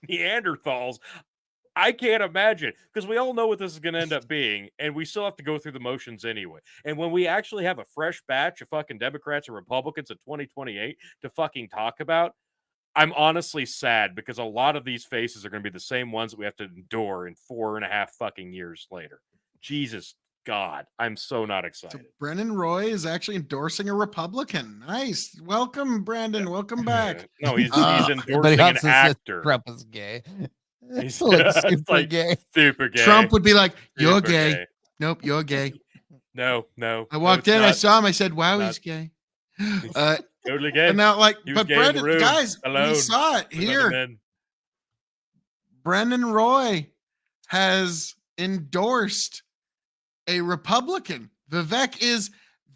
Speaker 7: Neanderthals I can't imagine, because we all know what this is going to end up being, and we still have to go through the motions anyway. And when we actually have a fresh batch of fucking Democrats and Republicans in 2028 to fucking talk about, I'm honestly sad, because a lot of these faces are going to be the same ones that we have to endure in 4.5 fucking years later. Jesus God, I'm so not excited.
Speaker 3: So Brennan Roy is actually endorsing a Republican. Nice. Welcome, Brandon. Welcome back.
Speaker 7: No, he's
Speaker 4: Everybody
Speaker 7: endorsing an
Speaker 4: else says
Speaker 7: actor.
Speaker 4: Trump is gay.
Speaker 7: He's
Speaker 4: Like,
Speaker 7: it's
Speaker 4: super
Speaker 7: like
Speaker 4: gay.
Speaker 7: super gay.
Speaker 3: Trump would be like, "You're
Speaker 7: Super
Speaker 3: gay." Nope, you're gay.
Speaker 7: No.
Speaker 3: I walked
Speaker 7: it's
Speaker 3: in, I
Speaker 7: not.
Speaker 3: saw him, I said, "Wow,
Speaker 7: Not.
Speaker 3: he's gay."
Speaker 7: Totally gay.
Speaker 3: And now, like,
Speaker 7: He was
Speaker 3: but
Speaker 7: gay in the
Speaker 3: Brendan,
Speaker 7: room,
Speaker 3: guys,
Speaker 7: alone,
Speaker 3: we saw it
Speaker 7: with other
Speaker 3: here.
Speaker 7: men.
Speaker 3: Brendan Roy has endorsed a Republican. Vivek is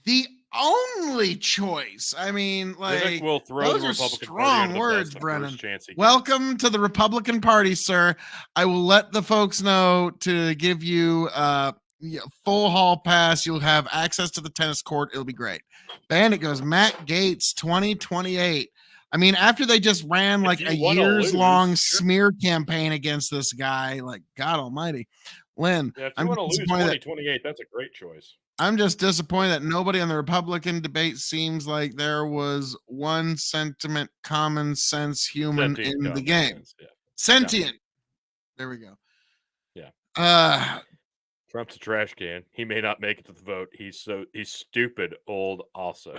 Speaker 3: the only choice. I mean,
Speaker 7: Vivek
Speaker 3: like,
Speaker 7: will throw
Speaker 3: those
Speaker 7: the
Speaker 3: are
Speaker 7: Republican
Speaker 3: strong
Speaker 7: Party under the bus
Speaker 3: words,
Speaker 7: the first
Speaker 3: Brennan.
Speaker 7: chance he gets.
Speaker 3: Welcome to the Republican Party, sir. I will let the folks know to give you full hall pass. You'll have access to the tennis court. It'll be great. Bandit goes Matt Gaetz 2028. I mean, after they just ran like a years-long smear campaign against this guy, like God Almighty, Lynn.
Speaker 7: Yeah, if you want to lose 2028, that's a great choice.
Speaker 3: I'm just disappointed that nobody on the Republican debate seems like there was one sentiment, common sense human in the game.
Speaker 7: Yeah.
Speaker 3: Sentient. There we go.
Speaker 7: Yeah. Trump's a trash can. He may not make it to the vote. He's stupid old also.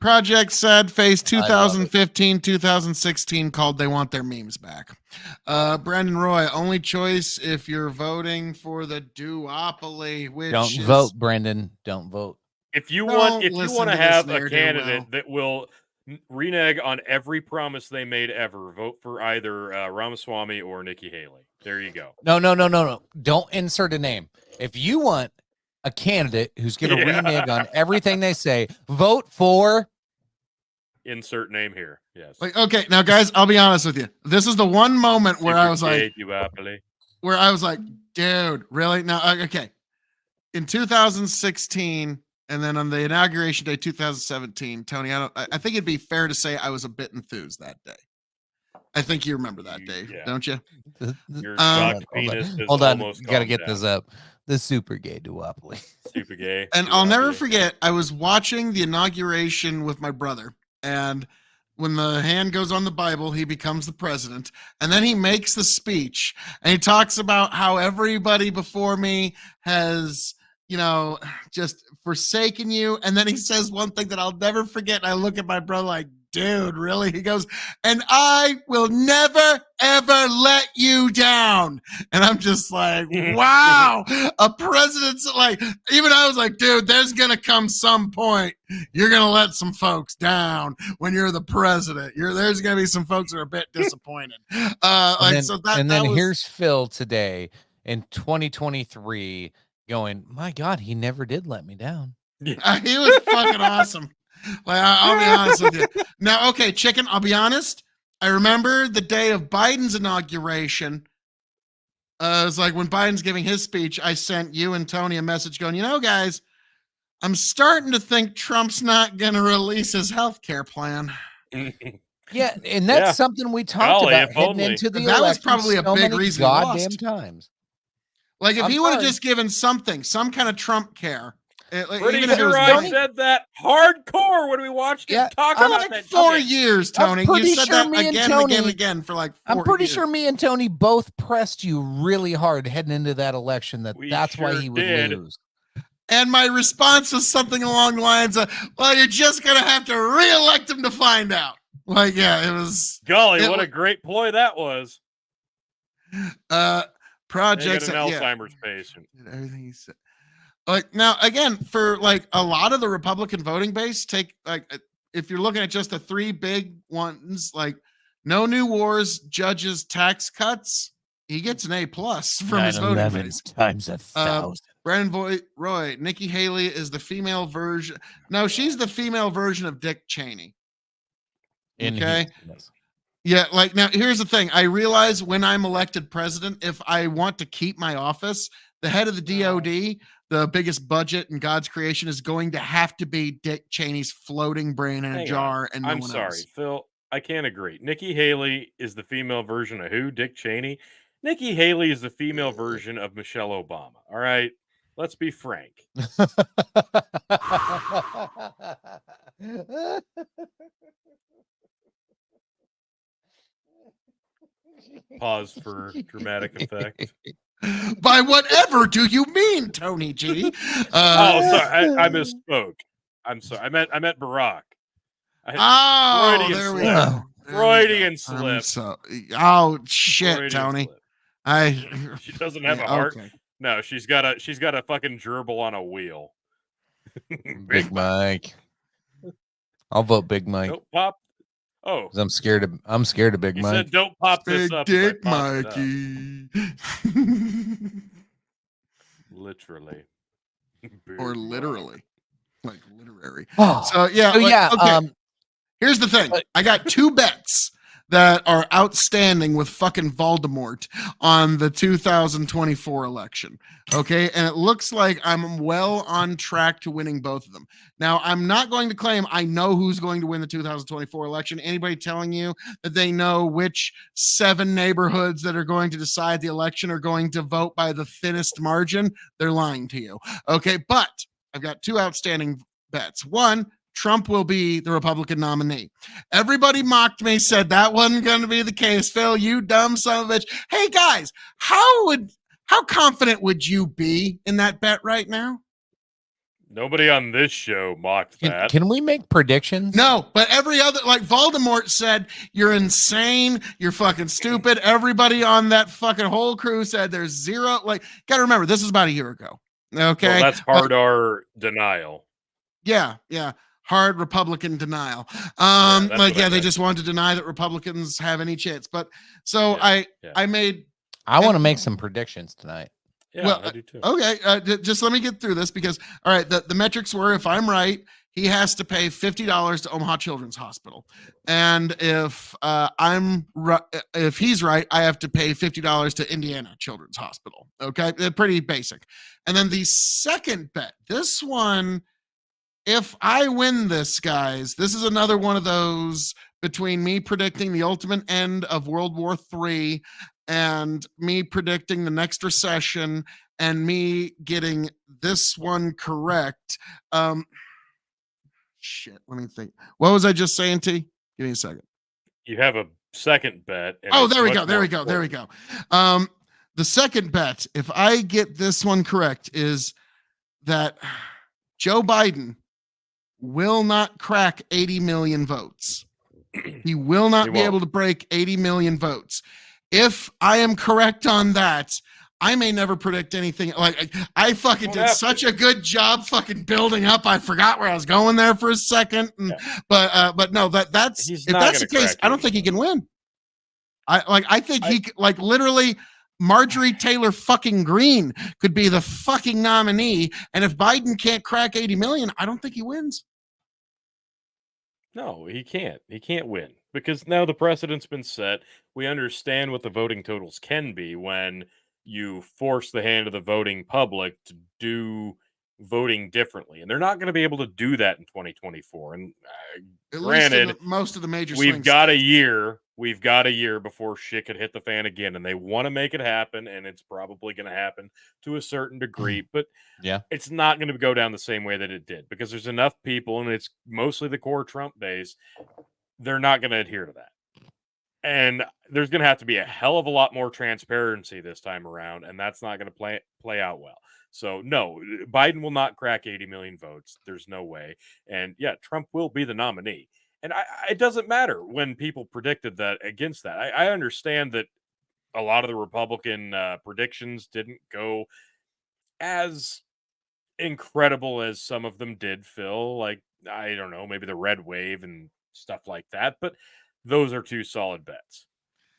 Speaker 3: Project Sad Face 2015, 2016 called They Want Their Memes Back. Brandon Roy, only choice if you're voting for the duopoly, which
Speaker 4: don't vote, Brendan. Don't vote.
Speaker 7: If you want to have a candidate that will renege on every promise they made ever, vote for either Ramaswamy or Nikki Haley. There you go.
Speaker 4: No. Don't insert a name. If you want a candidate who's going to renege on everything they say, vote for
Speaker 7: insert name here. Yes.
Speaker 3: Like, okay, now guys, I'll be honest with you. This is the one moment where I was like, dude, really? No, okay. In 2016, and then on the inauguration day, 2017, Tony, I think it'd be fair to say I was a bit enthused that day. I think you remember that day, don't you?
Speaker 7: Your
Speaker 4: hold on. You got to get this up. The super gay duopoly.
Speaker 7: Super gay.
Speaker 3: And I'll never forget, I was watching the inauguration with my brother, and when the hand goes on the Bible, he becomes the president. And then he makes the speech, and he talks about how everybody before me has, just forsaken you. And then he says one thing that I'll never forget. And I look at my brother like, dude, really? He goes, and I will never, ever let you down. And I'm just like, wow, a president's like, even I was like, dude, there's going to come some point you're going to let some folks down when you're the president. There's going to be some folks that are a bit disappointed.
Speaker 4: Here's Phil today in 2023 going, my God, he never did let me down.
Speaker 3: He was fucking awesome. Like, I'll be honest with you. Now, okay, Chicken, I'll be honest. I remember the day of Biden's inauguration. It was like when Biden's giving his speech, I sent you and Tony a message going, guys, I'm starting to think Trump's not going to release his health care plan.
Speaker 4: Yeah, and that's something we talked about heading into the election.
Speaker 3: That was probably a big reason
Speaker 4: goddamn times.
Speaker 3: Like, if he would have just given some kind of Trump care.
Speaker 7: Pretty sure I said that hardcore when we watched him talk about that
Speaker 3: 4 years, Tony. You said that again and again for like 4 years.
Speaker 4: I'm pretty sure me and Tony both pressed you really hard heading into that election that's why he would lose.
Speaker 3: And my response was something along the lines of, well, you're just going to have to reelect him to find out. Like, yeah, it was.
Speaker 7: Golly, what a great ploy that was.
Speaker 3: Projects.
Speaker 7: An Alzheimer's patient.
Speaker 3: Everything he said. Like, now, again, for like a lot of the Republican voting base, if you're looking at just the three big ones, like no new wars, judges, tax cuts, he gets an A+ from his voting base.
Speaker 4: Times 1,000.
Speaker 3: Brandon Roy, Nikki Haley is the female version. No, she's the female version of Dick Cheney. Okay. Yeah, like now here's the thing. I realize when I'm elected president, if I want to keep my office, the head of the DOD, the biggest budget in God's creation, is going to have to be Dick Cheney's floating brain in a jar. And no
Speaker 7: I'm
Speaker 3: one
Speaker 7: sorry,
Speaker 3: else.
Speaker 7: Phil. I can't agree. Nikki Haley is the female version of who? Dick Cheney? Nikki Haley is the female version of Michelle Obama. All right. Let's be frank. Pause for dramatic effect.
Speaker 3: By whatever do you mean, Tony G?
Speaker 7: Sorry, I misspoke. I'm sorry. I meant Barack.
Speaker 3: There we go.
Speaker 7: Freudian slip.
Speaker 3: Shit,
Speaker 7: Freudian
Speaker 3: Tony.
Speaker 7: Slip. She doesn't have a heart. Okay. No, she's got a fucking gerbil on a wheel.
Speaker 4: Big Mike. I'll vote Big Mike.
Speaker 7: Don't pop. Oh,
Speaker 4: I'm scared of Big Mike.
Speaker 7: Said, don't pop this up.
Speaker 3: Dick Mikey.
Speaker 7: Literally.
Speaker 3: Or literally. Like literary.
Speaker 4: Oh.
Speaker 3: So yeah.
Speaker 4: Okay.
Speaker 3: Here's the thing. I got two bets that are outstanding with fucking Voldemort on the 2024 election. Okay. And it looks like I'm well on track to winning both of them. Now, I'm not going to claim I know who's going to win the 2024 election. Anybody telling you that they know which 7 neighborhoods that are going to decide the election are going to vote by the thinnest margin, they're lying to you. Okay. But I've got 2 outstanding bets. One, Trump will be the Republican nominee. Everybody mocked me, said that wasn't going to be the case. Phil, you dumb son of a bitch. Hey guys, how confident would you be in that bet right now?
Speaker 7: Nobody on this show mocked that.
Speaker 4: Can we make predictions?
Speaker 3: No, but every other, like Voldemort said, you're insane, you're fucking stupid. Everybody on that fucking whole crew said there's zero. Like, gotta remember, this is about a year ago. Okay,
Speaker 7: Well, that's hard R denial.
Speaker 3: Yeah. Hard Republican denial.
Speaker 7: that's what I
Speaker 3: they
Speaker 7: meant.
Speaker 3: just wanted to deny that Republicans have any chance. But so
Speaker 7: Yeah.
Speaker 3: I made.
Speaker 4: I want to make some predictions tonight.
Speaker 7: Yeah,
Speaker 3: Well,
Speaker 7: I do too.
Speaker 3: Okay, just let me get through this because all right, the metrics were, if I'm right, he has to pay $50 to Omaha Children's Hospital, and if if he's right, I have to pay $50 to Indiana Children's Hospital. Okay, they're pretty basic. And then the second bet, this one, if I win this, guys, this is another one of those between me predicting the ultimate end of World War III and me predicting the next recession and me getting this one correct. Shit, let me think. What was I just saying, T? Give me a second.
Speaker 7: You have a second bet. and
Speaker 3: Oh,
Speaker 7: it's
Speaker 3: there we
Speaker 7: much
Speaker 3: go. There
Speaker 7: more
Speaker 3: we go. There we
Speaker 7: important.
Speaker 3: go. The second bet, if I get this one correct, is that Joe Biden will not crack 80 million votes. He will not
Speaker 7: He
Speaker 3: be
Speaker 7: won't.
Speaker 3: able to break 80 million votes. If I am correct on that, I may never predict anything. Like I fucking
Speaker 7: Won't
Speaker 3: did
Speaker 7: have
Speaker 3: such
Speaker 7: to.
Speaker 3: a good job fucking building up. I forgot where I was going there for a second. And, but no, that's
Speaker 7: He's
Speaker 3: if
Speaker 7: not
Speaker 3: that's the
Speaker 7: gonna
Speaker 3: case,
Speaker 7: crack
Speaker 3: I don't
Speaker 7: 80
Speaker 3: think he can win. I think he like literally Marjorie Taylor fucking Greene could be the fucking nominee. And if Biden can't crack 80 million, I don't think he wins.
Speaker 7: No, he can't. He can't win because now the precedent's been set. We understand what the voting totals can be when you force the hand of the voting public to do voting differently, and they're not going to be able to do that in 2024. And
Speaker 3: At
Speaker 7: granted,
Speaker 3: least in most of the major
Speaker 7: we've
Speaker 3: swing
Speaker 7: got a
Speaker 3: states.
Speaker 7: year. We've got a year before shit could hit the fan again, and they want to make it happen, and it's probably going to happen to a certain degree. But
Speaker 4: Yeah.
Speaker 7: it's not going to go down the same way that it did because there's enough people, and it's mostly the core Trump base. They're not going to adhere to that. And there's going to have to be a hell of a lot more transparency this time around, and that's not going to play out well. So, no, Biden will not crack 80 million votes. There's no way. And yeah, Trump will be the nominee. And it doesn't matter when people predicted that against that. I understand that a lot of the Republican predictions didn't go as incredible as some of them did, Phil. Like, I don't know, maybe the red wave and stuff like that. But those are 2 solid bets.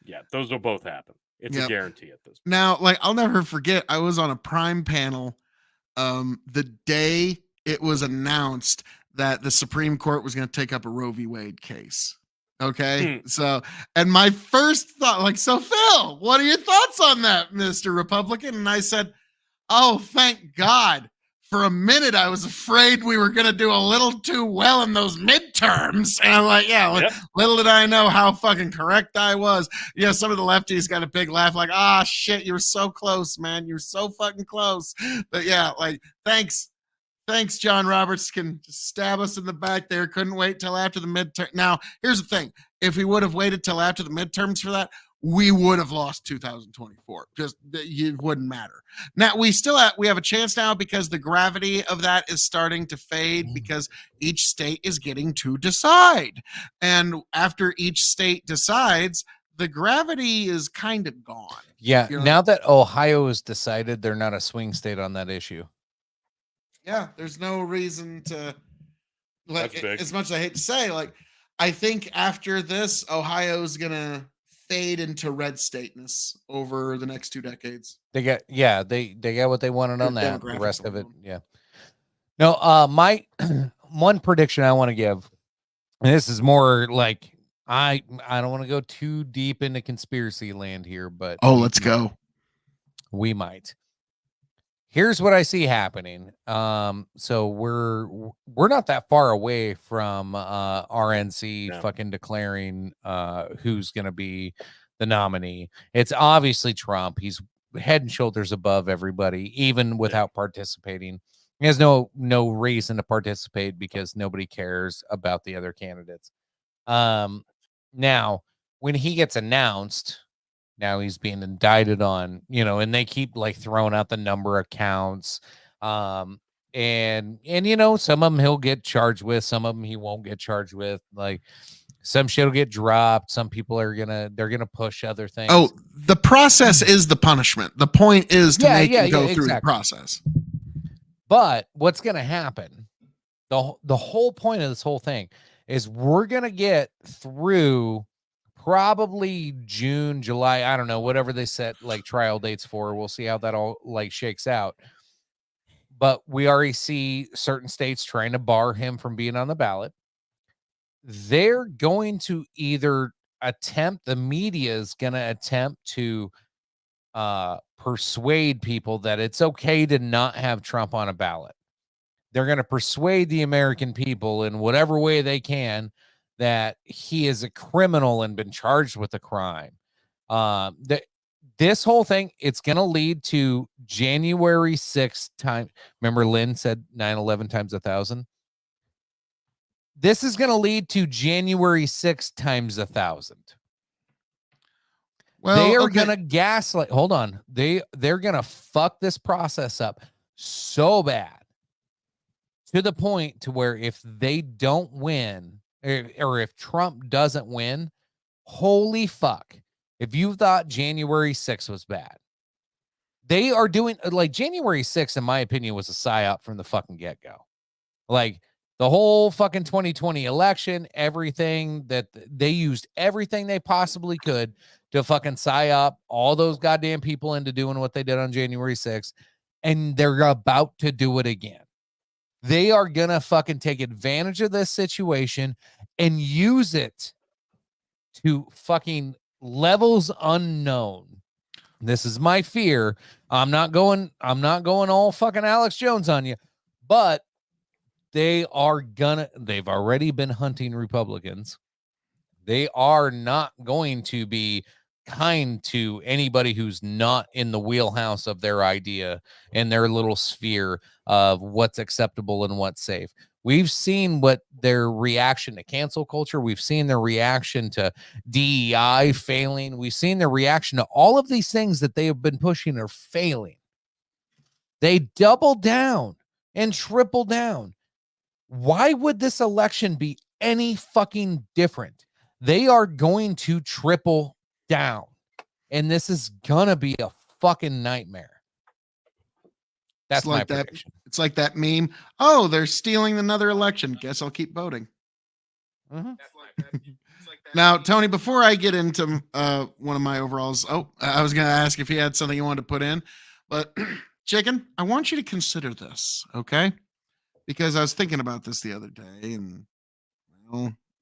Speaker 7: Yeah, those will both happen. It's a
Speaker 3: Yep.
Speaker 7: guarantee at this point.
Speaker 3: Now, like I'll never forget, I was on a Prime panel the day it was announced that the Supreme Court was going to take up a Roe v. Wade case. Okay. So, and my first thought, like, so Phil, what are your thoughts on that, Mr. Republican? And I said, oh, thank God. For a minute, I was afraid we were going to do a little too well in those midterms. And I'm like, yeah,
Speaker 7: Yep.
Speaker 3: little did I know how fucking correct I was. You know, some of the lefties got a big laugh like, ah, shit, you were so close, man. You were so fucking close. But yeah, like, thanks, John Roberts. Can stab us in the back there. Couldn't wait till after the midterm. Now, here's the thing. If we would have waited till after the midterms for that, we would have lost 2024. Just it wouldn't matter. Now we have a chance now because the gravity of that is starting to fade because each state is getting to decide. And after each state decides, the gravity is kind of gone.
Speaker 4: Yeah.
Speaker 3: You know?
Speaker 4: Now that Ohio has decided they're not a swing state on that issue.
Speaker 3: Yeah, there's no reason to like
Speaker 7: That's big.
Speaker 3: as much as I hate to say, like I think after this, Ohio's gonna fade into red stateness over the next 2 decades.
Speaker 4: They got what they wanted on
Speaker 3: Their
Speaker 4: that. The
Speaker 3: demographics
Speaker 4: rest of it,
Speaker 3: alone.
Speaker 4: yeah. No, my one prediction I want to give, and this is more like I don't want to go too deep into conspiracy land here, but
Speaker 3: let's go.
Speaker 4: We might. Here's what I see happening. So we're not that far away from RNC fucking declaring who's gonna be the nominee. It's obviously Trump. He's head and shoulders above everybody, even without participating. He has no reason to participate because nobody cares about the other candidates. Now, when he gets announced, now he's being indicted on, and they keep like throwing out the number of counts. And some of them he'll get charged with, some of them he won't get charged with. Like some shit will get dropped. Some people they're gonna push other things.
Speaker 3: Oh, the process is the punishment. The point is to make him go through the process.
Speaker 4: But what's gonna happen? The whole point of this whole thing is we're gonna get through probably June, July, I don't know, whatever they set like trial dates for. We'll see how that all like shakes out. But we already see certain states trying to bar him from being on the ballot. They're going to either the media is going to attempt to persuade people that it's okay to not have Trump on a ballot. They're going to persuade the American people in whatever way they can that he is a criminal and been charged with a crime. This whole thing, it's going to lead to January 6th time. Remember Lynn said 9/11 times 1,000? This is going to lead to January 6th times 1,000. Well, they are going to gaslight. Hold on. They're going to fuck this process up so bad to the point to where if they don't win, or if Trump doesn't win, holy fuck. If you thought January 6th was bad, they are doing like January 6th, in my opinion, was a psyop from the fucking get-go. Like the whole fucking 2020 election, everything that they used, everything they possibly could to fucking psyop all those goddamn people into doing what they did on January 6th. And they're about to do it again. They are going to fucking take advantage of this situation and use it to fucking levels unknown. This is my fear. I'm not going all fucking Alex Jones on you, but they've already been hunting Republicans. They are not going to be kind to anybody who's not in the wheelhouse of their idea and their little sphere of what's acceptable and what's safe. We've seen what their reaction to cancel culture. We've seen their reaction to DEI failing. We've seen their reaction to all of these things that they have been pushing are failing. They double down and triple down. Why would this election be any fucking different? They are going to triple down, and this is gonna be a fucking nightmare. That's my prediction.
Speaker 3: It's like that meme. Oh, they're stealing another election. Guess I'll keep voting.
Speaker 4: Mm-hmm.
Speaker 3: Now, Tony, before I get into one of my overalls, I was going to ask if you had something you wanted to put in, but Chicken, I want you to consider this, okay? Because I was thinking about this the other day, and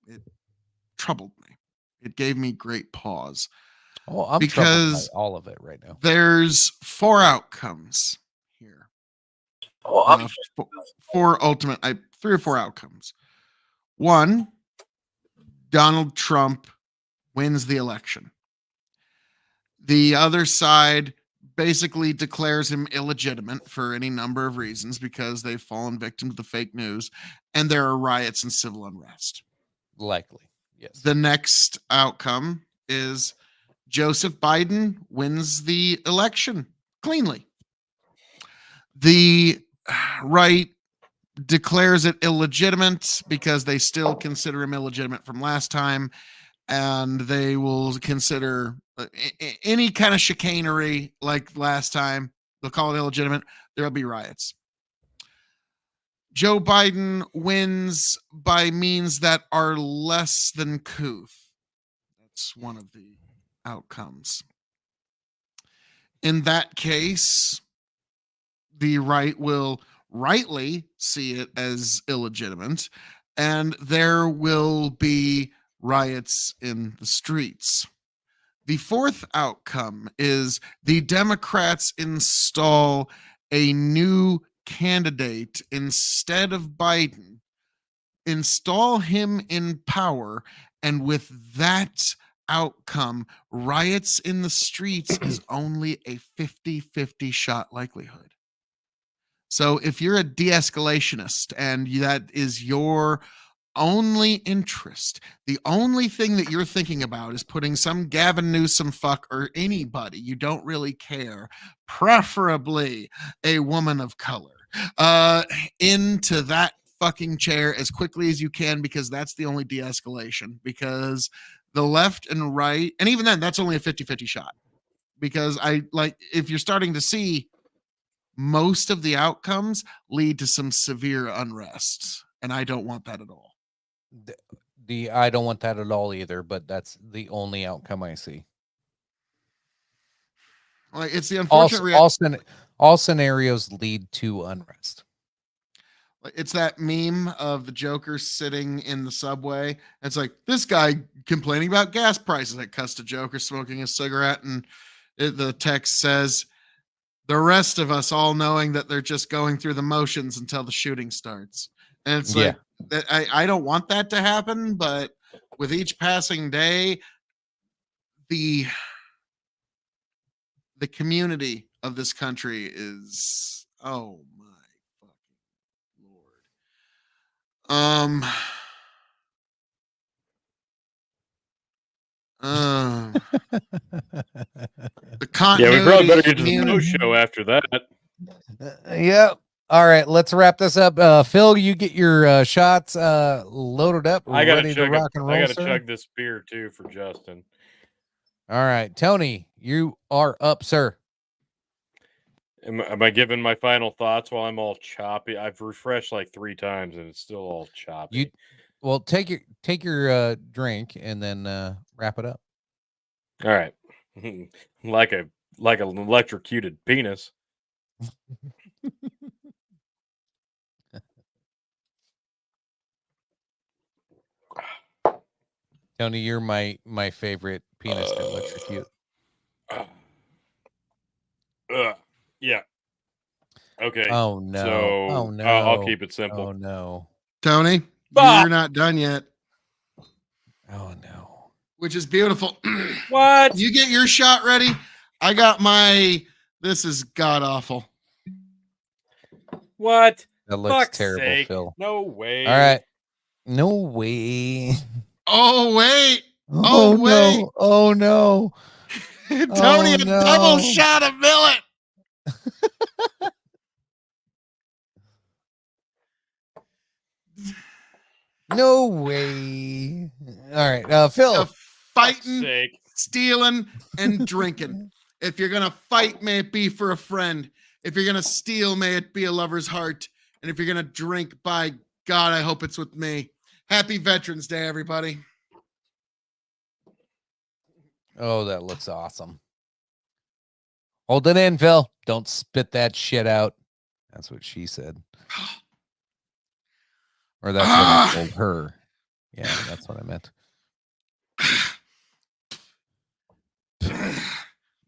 Speaker 3: it troubled me. It gave me great pause.
Speaker 4: Oh, I'm because all of it right now.
Speaker 3: There's 4 outcomes here.
Speaker 1: Oh,
Speaker 3: 4 ultimate, 3 or 4 outcomes. 1, Donald Trump wins the election. The other side basically declares him illegitimate for any number of reasons because they've fallen victim to the fake news, and there are riots and civil unrest.
Speaker 4: Likely. Yes.
Speaker 3: The next outcome is Joseph Biden wins the election cleanly. The right declares it illegitimate because they still consider him illegitimate from last time, and they will consider any kind of chicanery like last time. They'll call it illegitimate. There'll be riots. Joe Biden wins by means that are less than couth. That's one of the outcomes. In that case, the right will rightly see it as illegitimate, and there will be riots in the streets. The fourth outcome is the Democrats install a new candidate instead of Biden, install him in power, and with that outcome, riots in the streets is only a 50-50 shot likelihood. So if you're a de-escalationist and that is your only interest, the only thing that you're thinking about is putting some Gavin Newsom fuck or anybody you don't really care, preferably a woman of color, into that fucking chair as quickly as you can, because that's the only de-escalation. Because the left and right, and even then, that's only a 50-50 shot. Because if you're starting to see most of the outcomes lead to some severe unrest, and I don't want that at all.
Speaker 4: I don't want that at all either, but that's the only outcome I see.
Speaker 3: Like, it's the unfortunate
Speaker 4: all scenarios lead to unrest.
Speaker 3: It's that meme of the Joker sitting in the subway. It's like this guy complaining about gas prices. It cuts to Joker smoking a cigarette, and the text says, "The rest of us all knowing that they're just going through the motions until the shooting starts." And it's like, I don't want that to happen, but with each passing day, the community of this country is, oh my fucking Lord. The continuity,
Speaker 7: we probably better get to the post show after that.
Speaker 4: Yep. All right, let's wrap this up. Phil, you get your shots loaded up.
Speaker 7: I gotta
Speaker 4: ready to rock and roll.
Speaker 7: I gotta chug this beer too for Justin.
Speaker 4: All right, Tony, you are up, sir.
Speaker 7: Am I giving my final thoughts while I'm all choppy? I've refreshed like 3 times and it's still all choppy.
Speaker 4: Well, take your drink and then wrap it up.
Speaker 7: All right, like an electrocuted penis.
Speaker 4: Tony, you're my favorite penis to electrocute.
Speaker 7: Yeah. Okay.
Speaker 4: Oh no.
Speaker 7: So, I'll keep it simple.
Speaker 4: Oh no.
Speaker 3: Tony, you're not done yet.
Speaker 4: Oh no.
Speaker 3: Which is beautiful.
Speaker 7: What?
Speaker 3: You get your shot ready. I got my. This is god awful.
Speaker 7: What?
Speaker 4: That looks
Speaker 7: Fuck's
Speaker 4: terrible,
Speaker 7: sake.
Speaker 4: Phil.
Speaker 7: No way.
Speaker 4: All right. No way.
Speaker 3: Oh wait.
Speaker 4: Oh,
Speaker 3: wait.
Speaker 4: No. Oh no.
Speaker 3: Tony, a double shot of millet.
Speaker 4: No way. All right. Phil.
Speaker 3: Fighting, stealing, and drinking. If you're going to fight, may it be for a friend. If you're going to steal, may it be a lover's heart. And if you're going to drink, by God, I hope it's with me. Happy Veterans Day, everybody.
Speaker 4: Oh, that looks awesome. Hold it in, Phil. Don't spit that shit out. That's what she said. Or that's what I told her. Yeah, that's what I meant.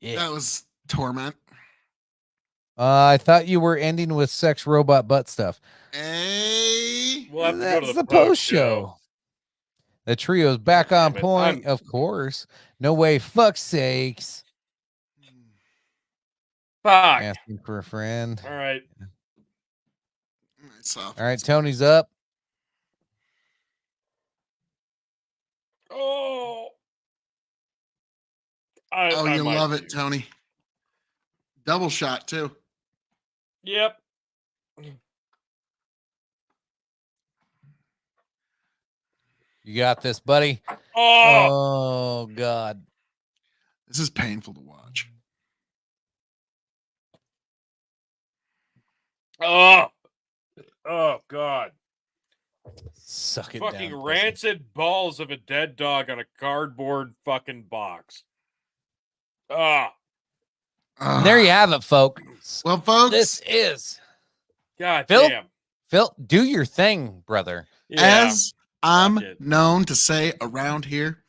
Speaker 3: Yeah. That was torment.
Speaker 4: I thought you were ending with sex robot butt stuff.
Speaker 3: Hey,
Speaker 7: we'll have to
Speaker 4: that's
Speaker 7: go to
Speaker 4: the post show. The trio's back on point, of course. No way, fuck's sakes.
Speaker 7: Fuck.
Speaker 4: Asking for a friend.
Speaker 7: All right.
Speaker 4: All right, Tony's up.
Speaker 7: Oh.
Speaker 3: You love it, Tony. Double shot, too.
Speaker 7: Yep.
Speaker 4: You got this, buddy.
Speaker 7: Oh,
Speaker 4: God.
Speaker 3: This is painful to watch.
Speaker 7: Oh, God.
Speaker 4: Suck it
Speaker 7: fucking
Speaker 4: down,
Speaker 7: rancid balls of a dead dog on a cardboard fucking box. Ah.
Speaker 4: There you have it, folks.
Speaker 3: Well, folks,
Speaker 4: this is
Speaker 7: God
Speaker 4: Phil.
Speaker 7: damn.
Speaker 4: Phil, do your thing, brother.
Speaker 3: Yeah. As I'm
Speaker 7: Fuck it.
Speaker 3: known to say around here.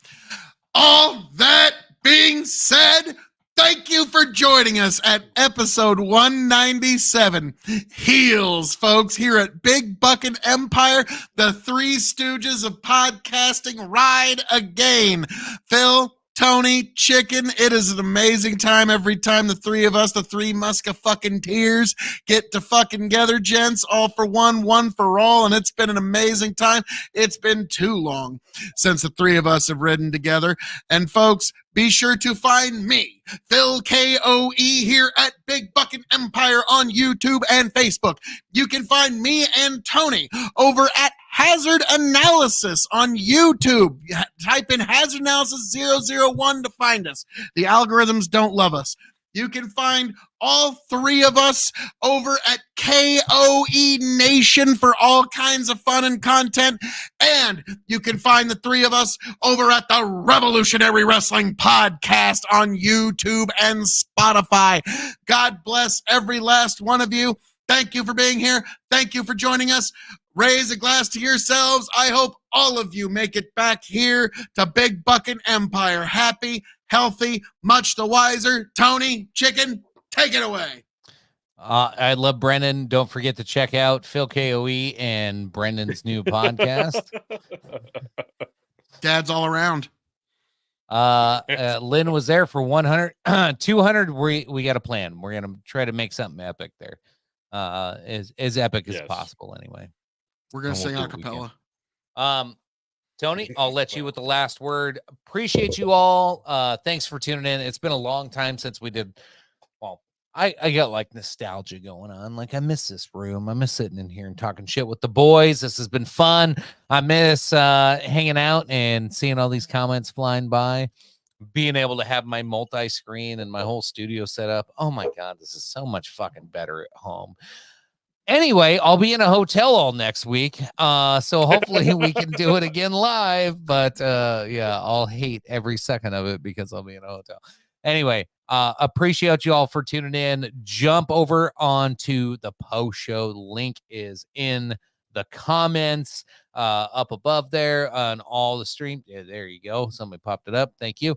Speaker 3: All that being said, thank you for joining us at episode 197. Heels, folks, here at Big Bucket Empire, the Three Stooges of podcasting ride again. Phil, Tony, Chicken, it is an amazing time every time the three of us, the three Muska-fucking-tears, get to fucking together, gents, all for one, one for all, and it's been an amazing time. It's been too long since the three of us have ridden together. And folks, be sure to find me, Phil KOE, here at Big Bucket Empire on YouTube and Facebook. You can find me and Tony over at Hazard Analysis on YouTube. Type in Hazard Analysis 001 to find us. The algorithms don't love us. You can find all three of us over at KOE Nation for all kinds of fun and content. And you can find the three of us over at the Revolutionary Wrestling Podcast on YouTube and Spotify. God bless every last one of you. Thank you for being here. Thank you for joining us. Raise a glass to yourselves. I hope all of you make it back here to Big Bucket Empire. Happy, healthy, much the wiser. Tony, Chicken, take it away.
Speaker 4: I love Brendan. Don't forget to check out Phil KOE and Brendan's new podcast.
Speaker 3: Dad's all around.
Speaker 4: Lynn was there for 100, 200. We got a plan. We're going to try to make something epic there. As epic as possible anyway.
Speaker 3: We're going to sing a
Speaker 4: do what we can.
Speaker 3: cappella.
Speaker 4: Tony, I'll let you with the last word. Appreciate you all. Thanks for tuning in. It's been a long time since we did. Well, I got like nostalgia going on. Like I miss this room. I miss sitting in here and talking shit with the boys. This has been fun. I miss hanging out and seeing all these comments flying by. Being able to have my multi-screen and my whole studio set up. Oh my God, this is so much fucking better at home. Anyway, I'll be in a hotel all next week. So hopefully we can do it again live. But yeah, I'll hate every second of it because I'll be in a hotel. Anyway, appreciate you all for tuning in. Jump over onto the post show. Link is in the comments up above there on all the stream. Yeah, there you go. Somebody popped it up. Thank you.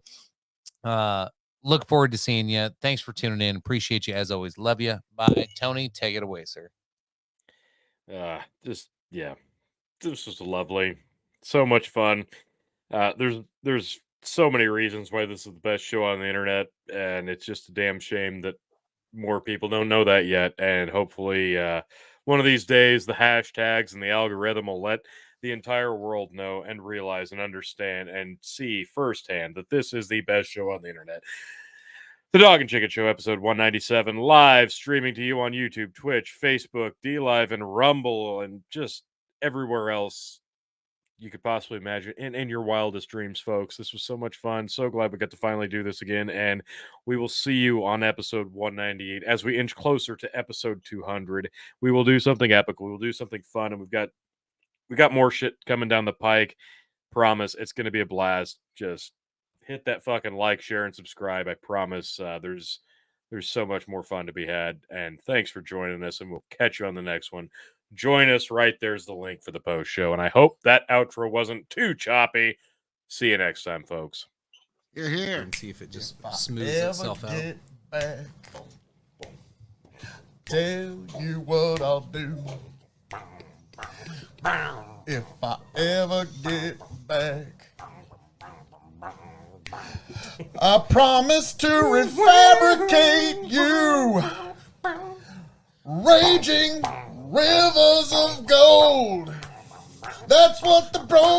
Speaker 4: Look forward to seeing you. Thanks for tuning in. Appreciate you as always. Love you. Bye. Tony, take it away, sir.
Speaker 7: This was lovely. So much fun. There's so many reasons why this is the best show on the internet, and it's just a damn shame that more people don't know that yet. And hopefully, one of these days, the hashtags and the algorithm will let the entire world know and realize and understand and see firsthand that this is the best show on the internet. The Dog and Chicken Show, episode 197, live streaming to you on YouTube, Twitch, Facebook, DLive, and Rumble, and just everywhere else you could possibly imagine in your wildest dreams, folks. This was so much fun. So glad we got to finally do this again, and we will see you on episode 198. As we inch closer to episode 200, we will do something epic. We will do something fun, and we got more shit coming down the pike. Promise, it's going to be a blast. Just hit that fucking like, share, and subscribe. I promise there's so much more fun to be had. And thanks for joining us, and we'll catch you on the next one. Join us right there's the link for the post show. And I hope that outro wasn't too choppy. See you next time, folks.
Speaker 3: You're here.
Speaker 8: And see if it just smooths itself out.
Speaker 1: Back, tell you what I'll do. If I ever get back, I promise to refabricate you. Raging rivers of gold. That's what the bro